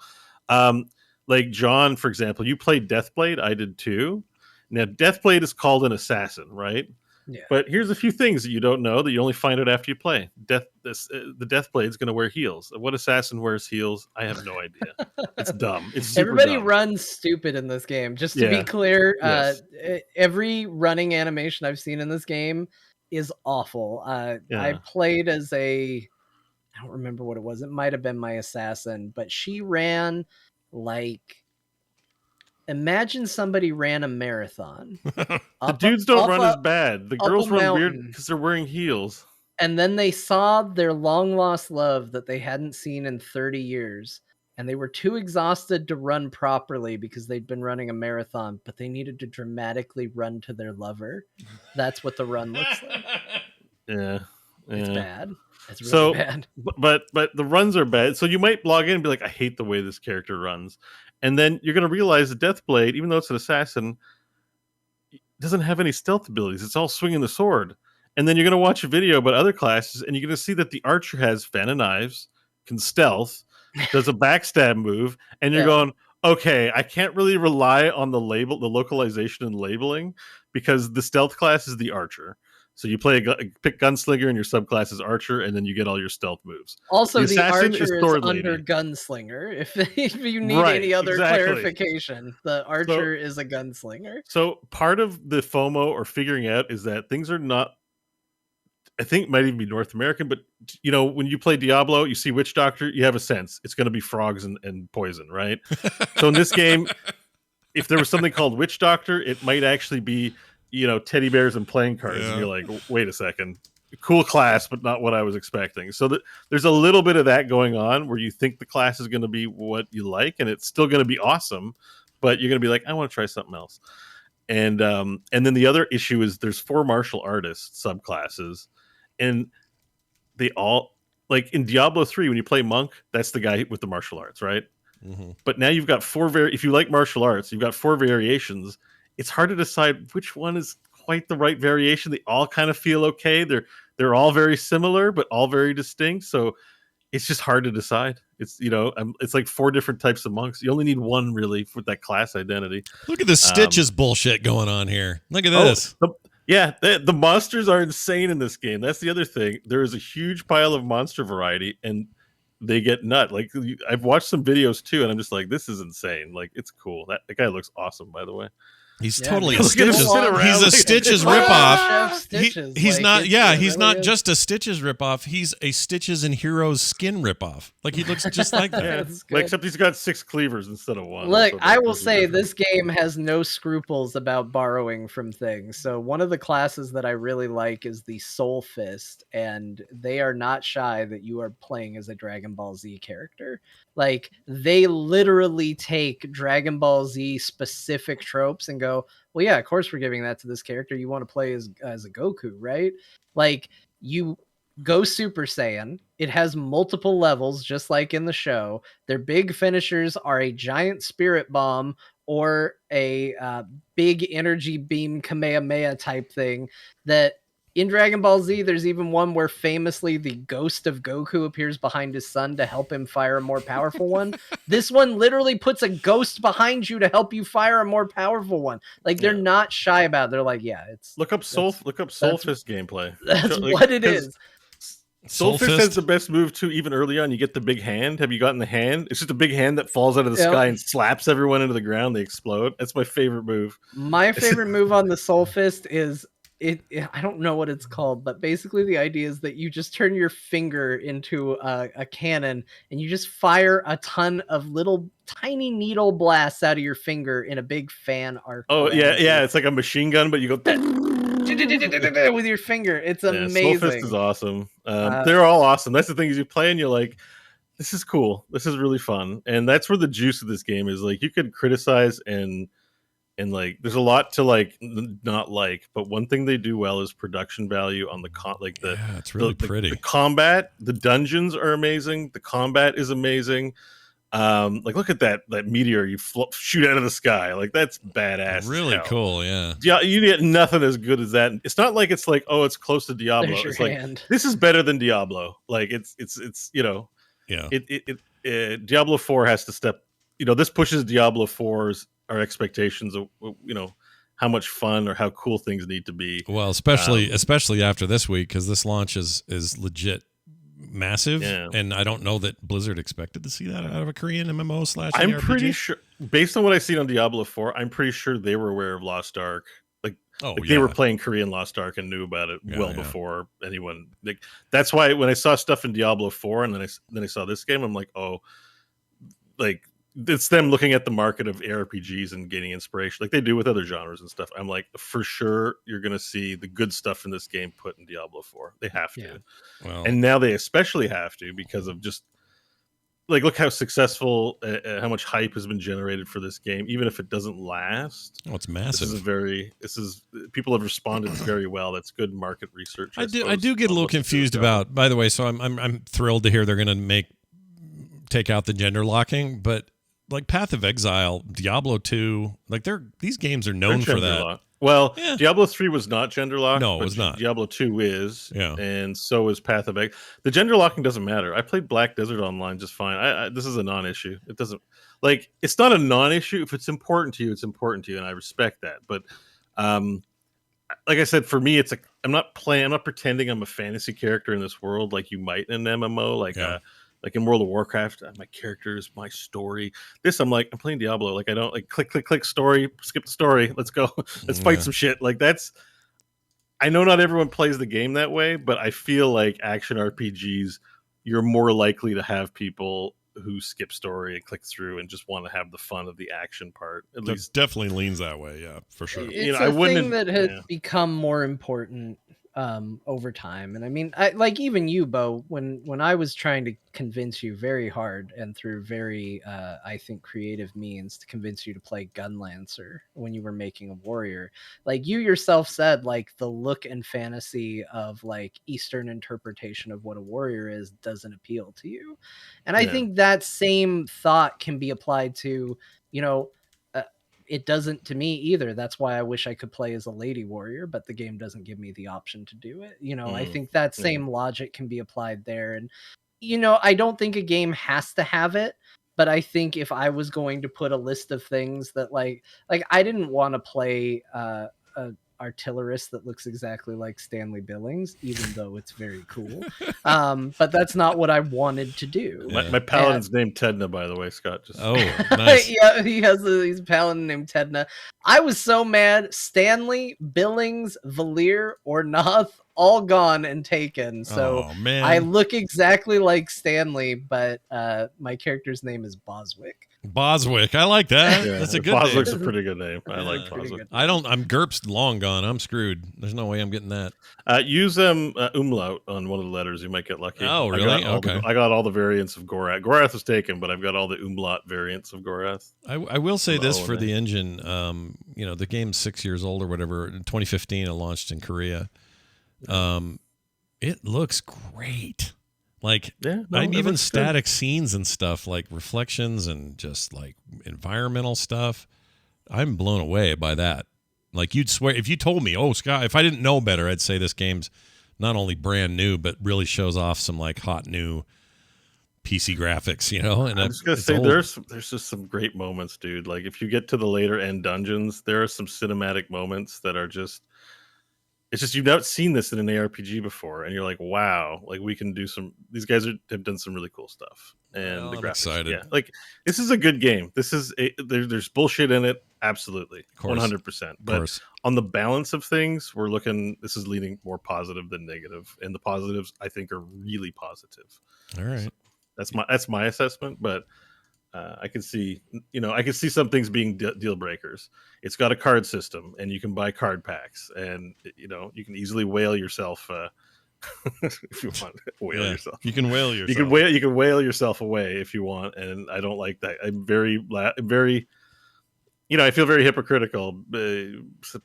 like John, for example, you played Deathblade. I did too. Now, Deathblade is called an assassin, right? Yeah. But here's a few things that you don't know that you only find out after you play. The Deathblade is going to wear heels. What assassin wears heels? I have no idea. It's dumb. It's super Everybody dumb. runs stupid in this game. Just to be clear, Yes. Every running animation I've seen in this game is awful. I played as I don't remember what it was. It might have been my assassin, but she ran like, imagine somebody ran a marathon. The dudes don't run as bad. The girls run weird because they're wearing heels. And then they saw their long lost love that they hadn't seen in 30 years. And they were too exhausted to run properly because they'd been running a marathon, but they needed to dramatically run to their lover. That's what the run looks like. Yeah. It's bad. It's really bad. But the runs are bad. So you might log in and be like, I hate the way this character runs. And then you're going to realize that Deathblade, even though it's an assassin, doesn't have any stealth abilities. It's all swinging the sword. And then you're going to watch a video about other classes, and you're going to see that the archer has fan of knives, can stealth, does a backstab move, and you're going, okay, I can't really rely on the localization and labeling, because the stealth class is the archer. So you pick gunslinger, and your subclass is archer, and then you get all your stealth moves. Also, the archer is under gunslinger. If you need any other clarification, the archer is a gunslinger. So part of the FOMO or figuring out is that things are not, I think it might even be North American, but you know, when you play Diablo, you see Witch Doctor, you have a sense it's going to be frogs and poison, right? So in this game, if there was something called Witch Doctor, it might actually be, you know, teddy bears and playing cards. And you're like, wait a second, cool class, but not what I was expecting. So there's a little bit of that going on where you think the class is going to be what you like, and it's still going to be awesome, but you're going to be like, I want to try something else. And then the other issue is there's 4 martial artist subclasses, and they all, like in Diablo 3, when you play monk, that's the guy with the martial arts, right? Mm-hmm. But now you've got 4 if you like martial arts, you've got 4 variations. It's hard to decide which one is quite the right variation. They all kind of feel okay. They're all very similar, but all very distinct. So it's just hard to decide. It's, you know, it's like 4 different types of monks. You only need one really for that class identity. Look at the Stitches bullshit going on here. Look at this. The monsters are insane in this game. That's the other thing. There is a huge pile of monster variety, and they get nut. Like I've watched some videos too, and I'm just like, this is insane. Like, it's cool. That guy looks awesome, by the way. He's Yeah, totally man. a Stitches. Sit around He's a like- Stitches Chef ripoff. Stitches, He's like, not. it Yeah, he's really not is. just a Stitches ripoff. He's a Stitches and Heroes skin ripoff. Like he looks just like that. Yeah, That's good. like, except he's got 6 cleavers instead of 1. Look, so I will there's a say difference. this game has no scruples about borrowing from things. So one of the classes that I really like is the Soul Fist, and they are not shy that you are playing as a Dragon Ball Z character. Like, they literally take Dragon Ball Z specific tropes and go, well, yeah, of course we're giving that to this character. You want to play as a Goku, right? Like, you go Super Saiyan. It has multiple levels, just like in the show. Their big finishers are a giant spirit bomb or a big energy beam Kamehameha type thing. That in Dragon Ball Z, there's even one where famously the ghost of Goku appears behind his son to help him fire a more powerful one. This one literally puts a ghost behind you to help you fire a more powerful one. Like, they're not shy about it. They're like, yeah, it's Look up Soul Fist gameplay. that's Like, what it 'cause is. Soul Soul Fist Fist? has the best move too. Even early on, you get the big hand. Have you gotten the hand? It's just a big hand that falls out of the Yep. sky and slaps everyone into the ground. They explode. That's my favorite move. My favorite move on the Soul Fist is I don't know what it's called, but basically the idea is that you just turn your finger into a cannon and you just fire a ton of little tiny needle blasts out of your finger in a big fan arc. Oh around yeah, you. yeah. It's like a machine gun, but you go With your finger. It's Yeah, Soul Fist amazing. is awesome. They're all awesome. That's the thing is you play and you're like, this is cool. This is really fun, and that's where the juice of this game is. Like, you could criticize and like, there's a lot to like not like, but one thing they do well is production value on the Yeah, it's really pretty. The combat, the dungeons are amazing. The combat is amazing. Like, look at that meteor you shoot out of the sky. Like, that's badass. as Really hell. cool. Yeah. Yeah, you get nothing as good as that. It's not like it's like, oh, it's close to Diablo. There's your It's like, hand. this is better than Diablo. Like, it's you know, Yeah. Diablo 4 has to step. You know, this pushes Diablo 4's our expectations of, you know, how much fun or how cool things need to be. Well, especially after this week, because this launch is legit massive, Yeah. and I don't know that Blizzard expected to see that out of a Korean MMO slash. I'm RPG. pretty sure, based on what I've seen on Diablo 4, I'm pretty sure they were aware of Lost Ark. Oh, They were playing Korean Lost Ark and knew about it Yeah. before anyone. Like, that's why when I saw stuff in Diablo 4 and then I saw this game, I'm like, oh, like, it's them looking at the market of ARPGs and getting inspiration, like they do with other genres and stuff. I'm like, for sure, you're going to see the good stuff in this game put in Diablo 4. They have to, Yeah. Well, and now they especially have to because of just like, look how successful, how much hype has been generated for this game, even if it doesn't last. it's massive. People have responded very well. That's good market research. I do suppose, get a on little what this is confused going. about. By the way, so I'm thrilled to hear they're going to take out the gender locking, but like Path of Exile, Diablo 2, like these games are known They're for gender that. locked. Well, Yeah. Diablo 3 was not gender locked. No, it but was not. Diablo 2 is, Yeah. and so is Path of Exile. The gender locking doesn't matter. I played Black Desert Online just fine. This is a non-issue. It doesn't, like, it's not a non-issue. If it's important to you, it's important to you, and I respect that. But like I said, for me, it's I'm not pretending I'm a fantasy character in this world like you might in an MMO, like in World of Warcraft. My character is my story. This, I'm playing Diablo. Like, I don't like click story, skip the story. Let's go. Let's fight some shit. Like, that's. I know not everyone plays the game that way, but I feel like action RPGs, you're more likely to have people who skip story and click through and just want to have the fun of the action part. At That least definitely leans that way. Yeah, for sure. It's I a wouldn't thing that has yeah. become more important over time. And I mean, like even you, Bo, when I was trying to convince you very hard and through very I think creative means to convince you to play Gunlancer when you were making a warrior, like you yourself said, like the look and fantasy of like Eastern interpretation of what a warrior is doesn't appeal to you. And I think that same thought can be applied to, you know, it doesn't to me either. That's why I wish I could play as a lady warrior, but the game doesn't give me the option to do it. You know, I think that same logic can be applied there. And, you know, I don't think a game has to have it, but I think if I was going to put a list of things that like I didn't want to play a artillerist that looks exactly like Stanley Billings, even though it's very cool. But that's not what I wanted to do. My paladin's named Tedna, by the way, Scott. Just nice. Yeah, he's a paladin named Tedna. I was so mad. Stanley, Billings, Valir, or Noth, all gone and taken. So I look exactly like Stanley, but my character's name is Boswick. Boswick, I like that. Yeah, that's a good Boswick's name. a pretty good name. I like Boswick. I'm GURPS long gone. I'm screwed. There's no way I'm getting that. Use umlaut on one of the letters. You might get lucky. Oh, really? I got all the variants of Gorath. Gorath was taken, but I've got all the umlaut variants of Gorath. I will say this for the engine. The game's 6 years old or whatever. In 2015, it launched in Korea. It looks great. Like, even static scenes and stuff, like reflections and just like environmental stuff. I'm blown away by that. Like, you'd swear, if you told me, oh, Scott, if I didn't know better, I'd say this game's not only brand new, but really shows off some like hot new PC graphics, And I'm just gonna say, there's just some great moments, dude. Like, if you get to the later end dungeons, there are some cinematic moments that are just. It's just you've not seen this in an ARPG before, and you're like, "Wow! Like we can do some." These guys have done some really cool stuff, and the graphics. Excited. Yeah, like this is a good game. There's bullshit in it, absolutely, 100%. But on the balance of things, this is leaning more positive than negative, and the positives I think are really positive. All right, so that's my assessment, but. I can see some things being deal breakers. It's got a card system, and you can buy card packs, and you can easily whale yourself if you want. Yourself. You can whale yourself. You can whale yourself away if you want, and I don't like that. I'm very. I feel very hypocritical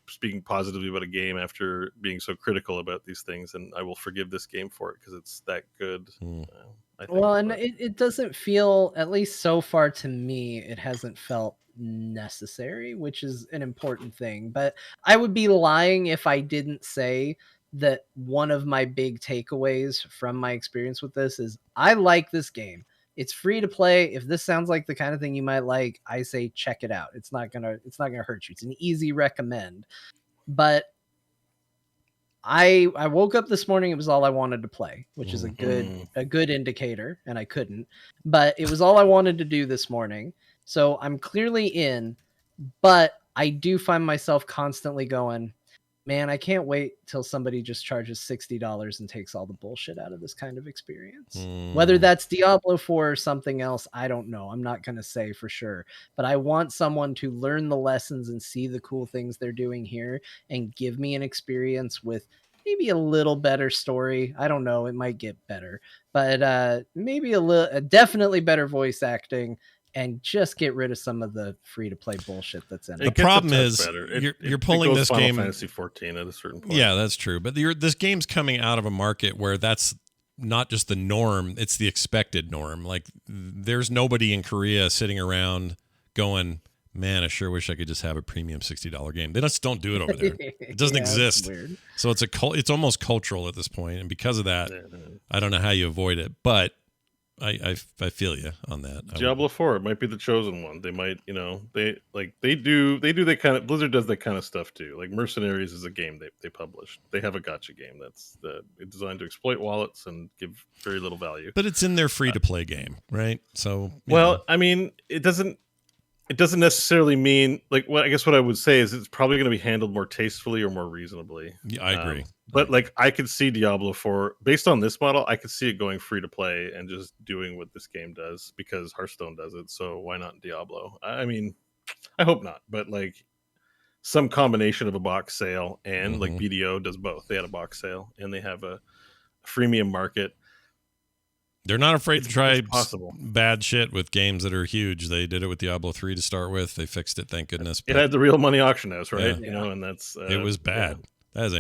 speaking positively about a game after being so critical about these things, and I will forgive this game for it because it's that good. I think, and it doesn't feel, at least so far to me, it hasn't felt necessary, which is an important thing. But I would be lying if I didn't say that one of my big takeaways from my experience with this is I like this game. It's free to play. If this sounds like the kind of thing you might like, I say check it out. It's not gonna hurt you. It's an easy recommend. But I woke up this morning, it was all I wanted to play, which is a good indicator, and I couldn't. But it was all I wanted to do this morning. So I'm clearly in, but I do find myself constantly going, man, I can't wait till somebody just charges $60 and takes all the bullshit out of this kind of experience. Whether that's Diablo 4 or something else, I don't know. I'm not going to say for sure. But I want someone to learn the lessons and see the cool things they're doing here and give me an experience with maybe a little better story. I don't know. It might get better. But maybe definitely better voice acting. And just get rid of some of the free-to-play bullshit that's in it. The problem is you're pulling this Final game. Fantasy 14 at a certain point. Yeah, that's true. But this game's coming out of a market where that's not just the norm; it's the expected norm. Like, there's nobody in Korea sitting around going, "Man, I sure wish I could just have a premium $60 game." They just don't do it over there. It doesn't exist. So it's almost cultural at this point, and because of that, I don't know how you avoid it, but. I feel you on that. Diablo 4 might be the chosen one. They might, they do that kind of. Blizzard does that kind of stuff too. Like Mercenaries is a game they published. They have a gacha game that's designed to exploit wallets and give very little value. But it's in their free to play game, right? So I mean, it doesn't necessarily mean I guess what I would say is it's probably going to be handled more tastefully or more reasonably. Yeah, I agree. But I could see Diablo 4 based on this model. I could see it going free to play and just doing what this game does because Hearthstone does it. So why not Diablo? I mean, I hope not. But some combination of a box sale and BDO does both. They had a box sale and they have a freemium market. They're not afraid to try bad shit with games that are huge. They did it with Diablo 3 to start with. They fixed it, thank goodness. It had the real money auction house, right? Yeah. And that's it was bad. Yeah. That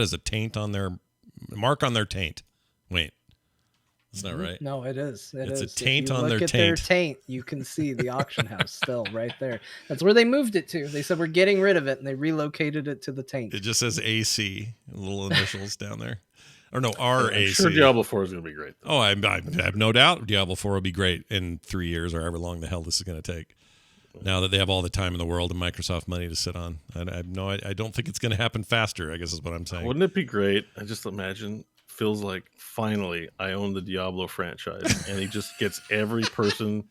is a taint on their taint. Wait, that's not right. No, it is. It's a taint on their taint. Look at their taint. You can see the auction house still right there. That's where they moved it to. They said we're getting rid of it, and they relocated it to the taint. It just says AC, little initials down there. Or no, RAC. I'm sure Diablo 4 is going to be great. Though. Oh, I have no doubt Diablo 4 will be great in 3 years or however long the hell this is going to take. Now that they have all the time in the world and Microsoft money to sit on, I don't think it's going to happen faster, I guess is what I'm saying. Wouldn't it be great? I just imagine Phil's like, finally, I own the Diablo franchise, and he just gets every person,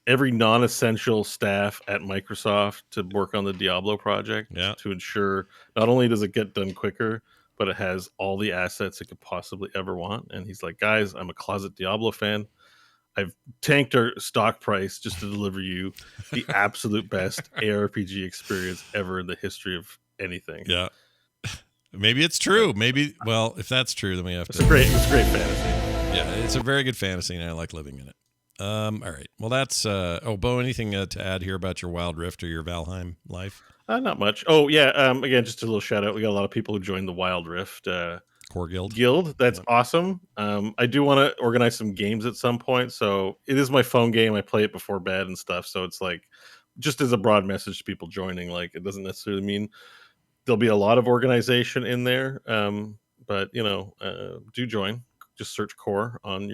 every non-essential staff at Microsoft to work on the Diablo project to ensure not only does it get done quicker, but it has all the assets it could possibly ever want. And he's like, guys, I'm a closet Diablo fan. I've tanked our stock price just to deliver you the absolute best ARPG experience ever in the history of anything. Yeah. Maybe it's true. Maybe, well, if that's true, then we have to. It's a great fantasy. Yeah, it's a very good fantasy, and I like living in it. All right. Well, that's, Bo, anything to add here about your Wild Rift or your Valheim life? Not much. Oh, yeah. Again, just a little shout out. We got a lot of people who joined the Wild Rift Core Guild. That's awesome. I do want to organize some games at some point. So it is my phone game. I play it before bed and stuff. So it's like, just as a broad message to people joining, like it doesn't necessarily mean there'll be a lot of organization in there. But do join. Just search Core on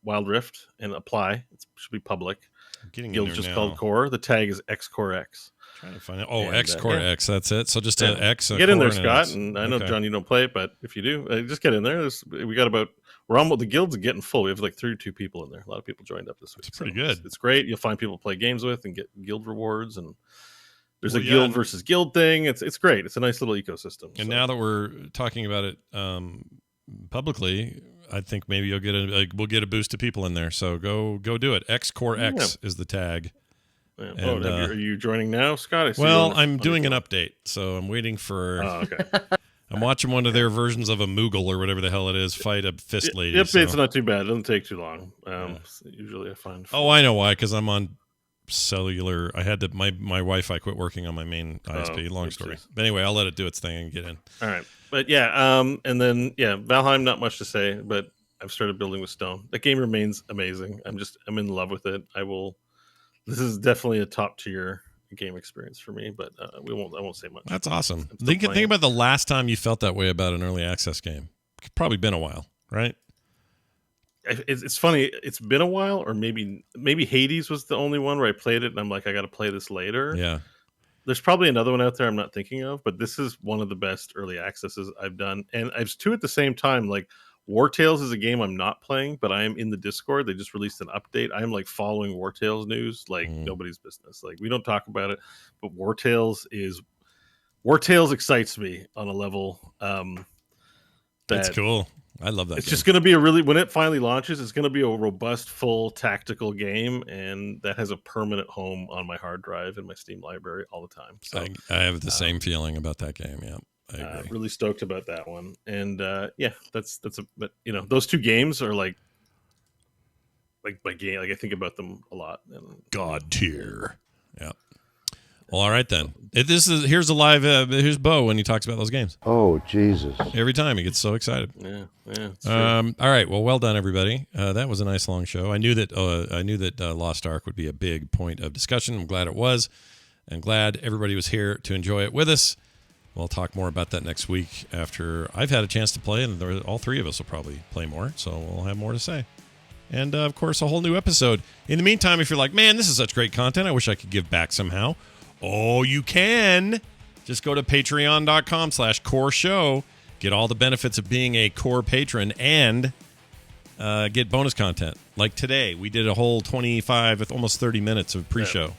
Wild Rift and apply. It should be public. Guild's just called Core. The tag is XCoreX. Trying to find it. Oh, XCoreX. That's it. So just an X. Get in there, Scott. And I know, John, you don't play it, but if you do, just get in there. We're almost, the guild's getting full. We have like 32 people in there. A lot of people joined up this week. It's pretty good. It's great. You'll find people to play games with and get guild rewards. And there's a guild versus guild thing. It's great. It's a nice little ecosystem. And now that we're talking about it publicly, I think maybe we'll get a boost of people in there. So go do it. XCoreX is the tag. Yeah. And, are you joining now, Scott? I'm doing an update, so I'm waiting for. Oh, okay. I'm watching one of their versions of a Moogle or whatever the hell it is fight a fist lady. The update's not too bad. It doesn't take too long. Usually I find. Oh, I know why. Because I'm on cellular. I had to my Wi-Fi quit working on my main ISP. Long story. But anyway, I'll let it do its thing and get in. All right, but and then Valheim. Not much to say, but I've started building with stone. That game remains amazing. I'm in love with it. This is definitely a top tier game experience for me, but I won't say much. That's awesome. Think about the last time you felt that way about an early access game. It's probably been a while, right? It's funny. It's been a while, or maybe Hades was the only one where I played it and I'm like, I got to play this later. Yeah. There's probably another one out there I'm not thinking of, but this is one of the best early accesses I've done. And I've two at the same time. Like War Tales is a game I'm not playing, but I am in the Discord. They just released an update. I'm like following War Tales news like nobody's business. Like we don't talk about it, but War Tales excites me on a level that's cool. I love that. It's just going to be when it finally launches, it's going to be a robust, full tactical game, and that has a permanent home on my hard drive in my Steam library all the time. So I have the same feeling about that game. Yeah. I agree. Really stoked about that one, and those two games are like my game. Like I think about them a lot. God tier. Yeah. Well, all right then. Here's a live. Here's Bo when he talks about those games. Oh Jesus! Every time he gets so excited. Yeah. All right. Well done, everybody. That was a nice long show. I knew that Lost Ark would be a big point of discussion. I'm glad it was, and glad everybody was here to enjoy it with us. We'll talk more about that next week after I've had a chance to play, and all three of us will probably play more, so we'll have more to say. And, of course, a whole new episode. In the meantime, if you're like, man, this is such great content, I wish I could give back somehow. Oh, you can. Just go to patreon.com/core show, get all the benefits of being a core patron, and get bonus content. Like today, we did a whole 25 with almost 30 minutes of pre-show. Yeah.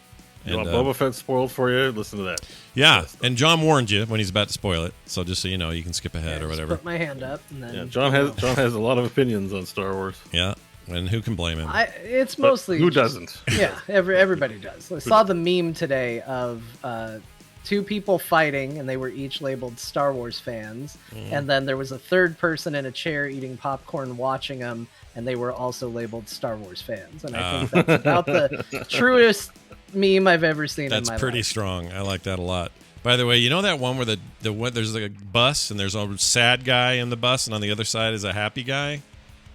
You want Boba Fett spoiled for you? Listen to that. Yeah, and John warned you when he's about to spoil it, so just so you know, you can skip ahead or whatever. Put my hand up, and then John has a lot of opinions on Star Wars. Yeah, and who can blame him? It's mostly who doesn't? Yeah, everybody does. I saw the meme today of two people fighting, and they were each labeled Star Wars fans, and then there was a third person in a chair eating popcorn watching them, and they were also labeled Star Wars fans. And I think that's about the truest meme I've ever seen in my life. That's pretty strong. I like that a lot. By the way, you know that one where there's like a bus and there's a sad guy in the bus and on the other side is a happy guy?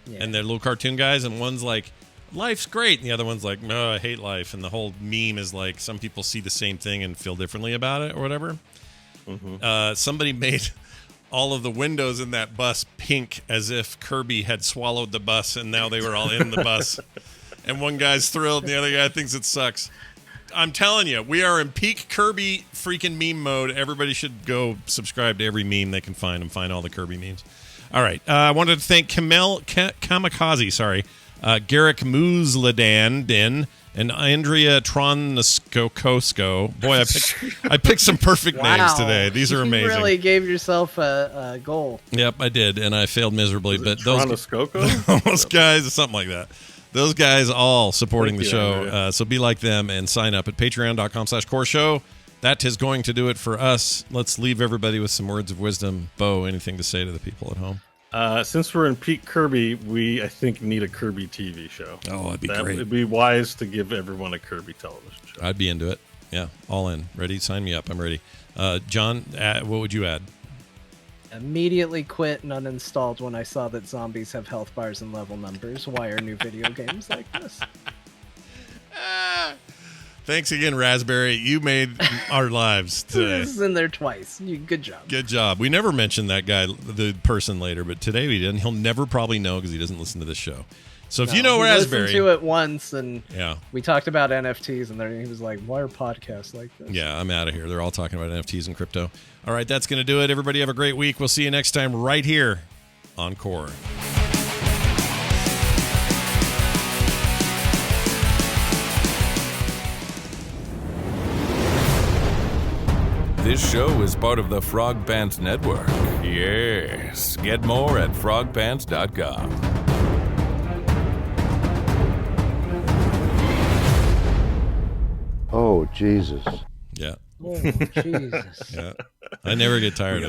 Yeah. And they're little cartoon guys, and one's like, life's great, and the other one's like, no, I hate life. And the whole meme is like some people see the same thing and feel differently about it or whatever. Somebody made all of the windows in that bus pink as if Kirby had swallowed the bus and now they were all in the bus. And one guy's thrilled and the other guy thinks it sucks. I'm telling you, we are in peak Kirby freaking meme mode. Everybody should go subscribe to every meme they can find and find all the Kirby memes. All right. I wanted to thank Kamikaze, Garrick Moosledan, and Andrea Tronskokosko. Boy, I picked some perfect names today. These are amazing. You really gave yourself a goal. Yep, I did, and I failed miserably. But those guys, something like that. Those guys all supporting the show. So be like them and sign up at patreon.com/core show. That is going to do it for us. Let's leave everybody with some words of wisdom. Bo, anything to say to the people at home? Since we're in peak Kirby, we, I think, need a Kirby TV show. Oh, that'd be great. It'd be wise to give everyone a Kirby television show. I'd be into it. Yeah, all in. Ready? Sign me up. I'm ready. John, what would you add? Immediately quit and uninstalled when I saw that zombies have health bars and level numbers. Why are new video games like this? Thanks again, Raspberry. You made our lives today. This is in there twice. Good job. Good job. We never mentioned that guy, the person later, but today we didn't. He'll never probably know because he doesn't listen to this show. So if you know Raspberry, listened to it once, and yeah, we talked about NFTs, and then he was like, "Why are podcasts like this?" Yeah, I'm out of here. They're all talking about NFTs and crypto. All right, that's going to do it. Everybody have a great week. We'll see you next time right here on Core. This show is part of the Frog Pants Network. Yes. Get more at frogpants.com. Oh, Jesus. Yeah. Oh, Jesus. Yeah. I never get tired of it.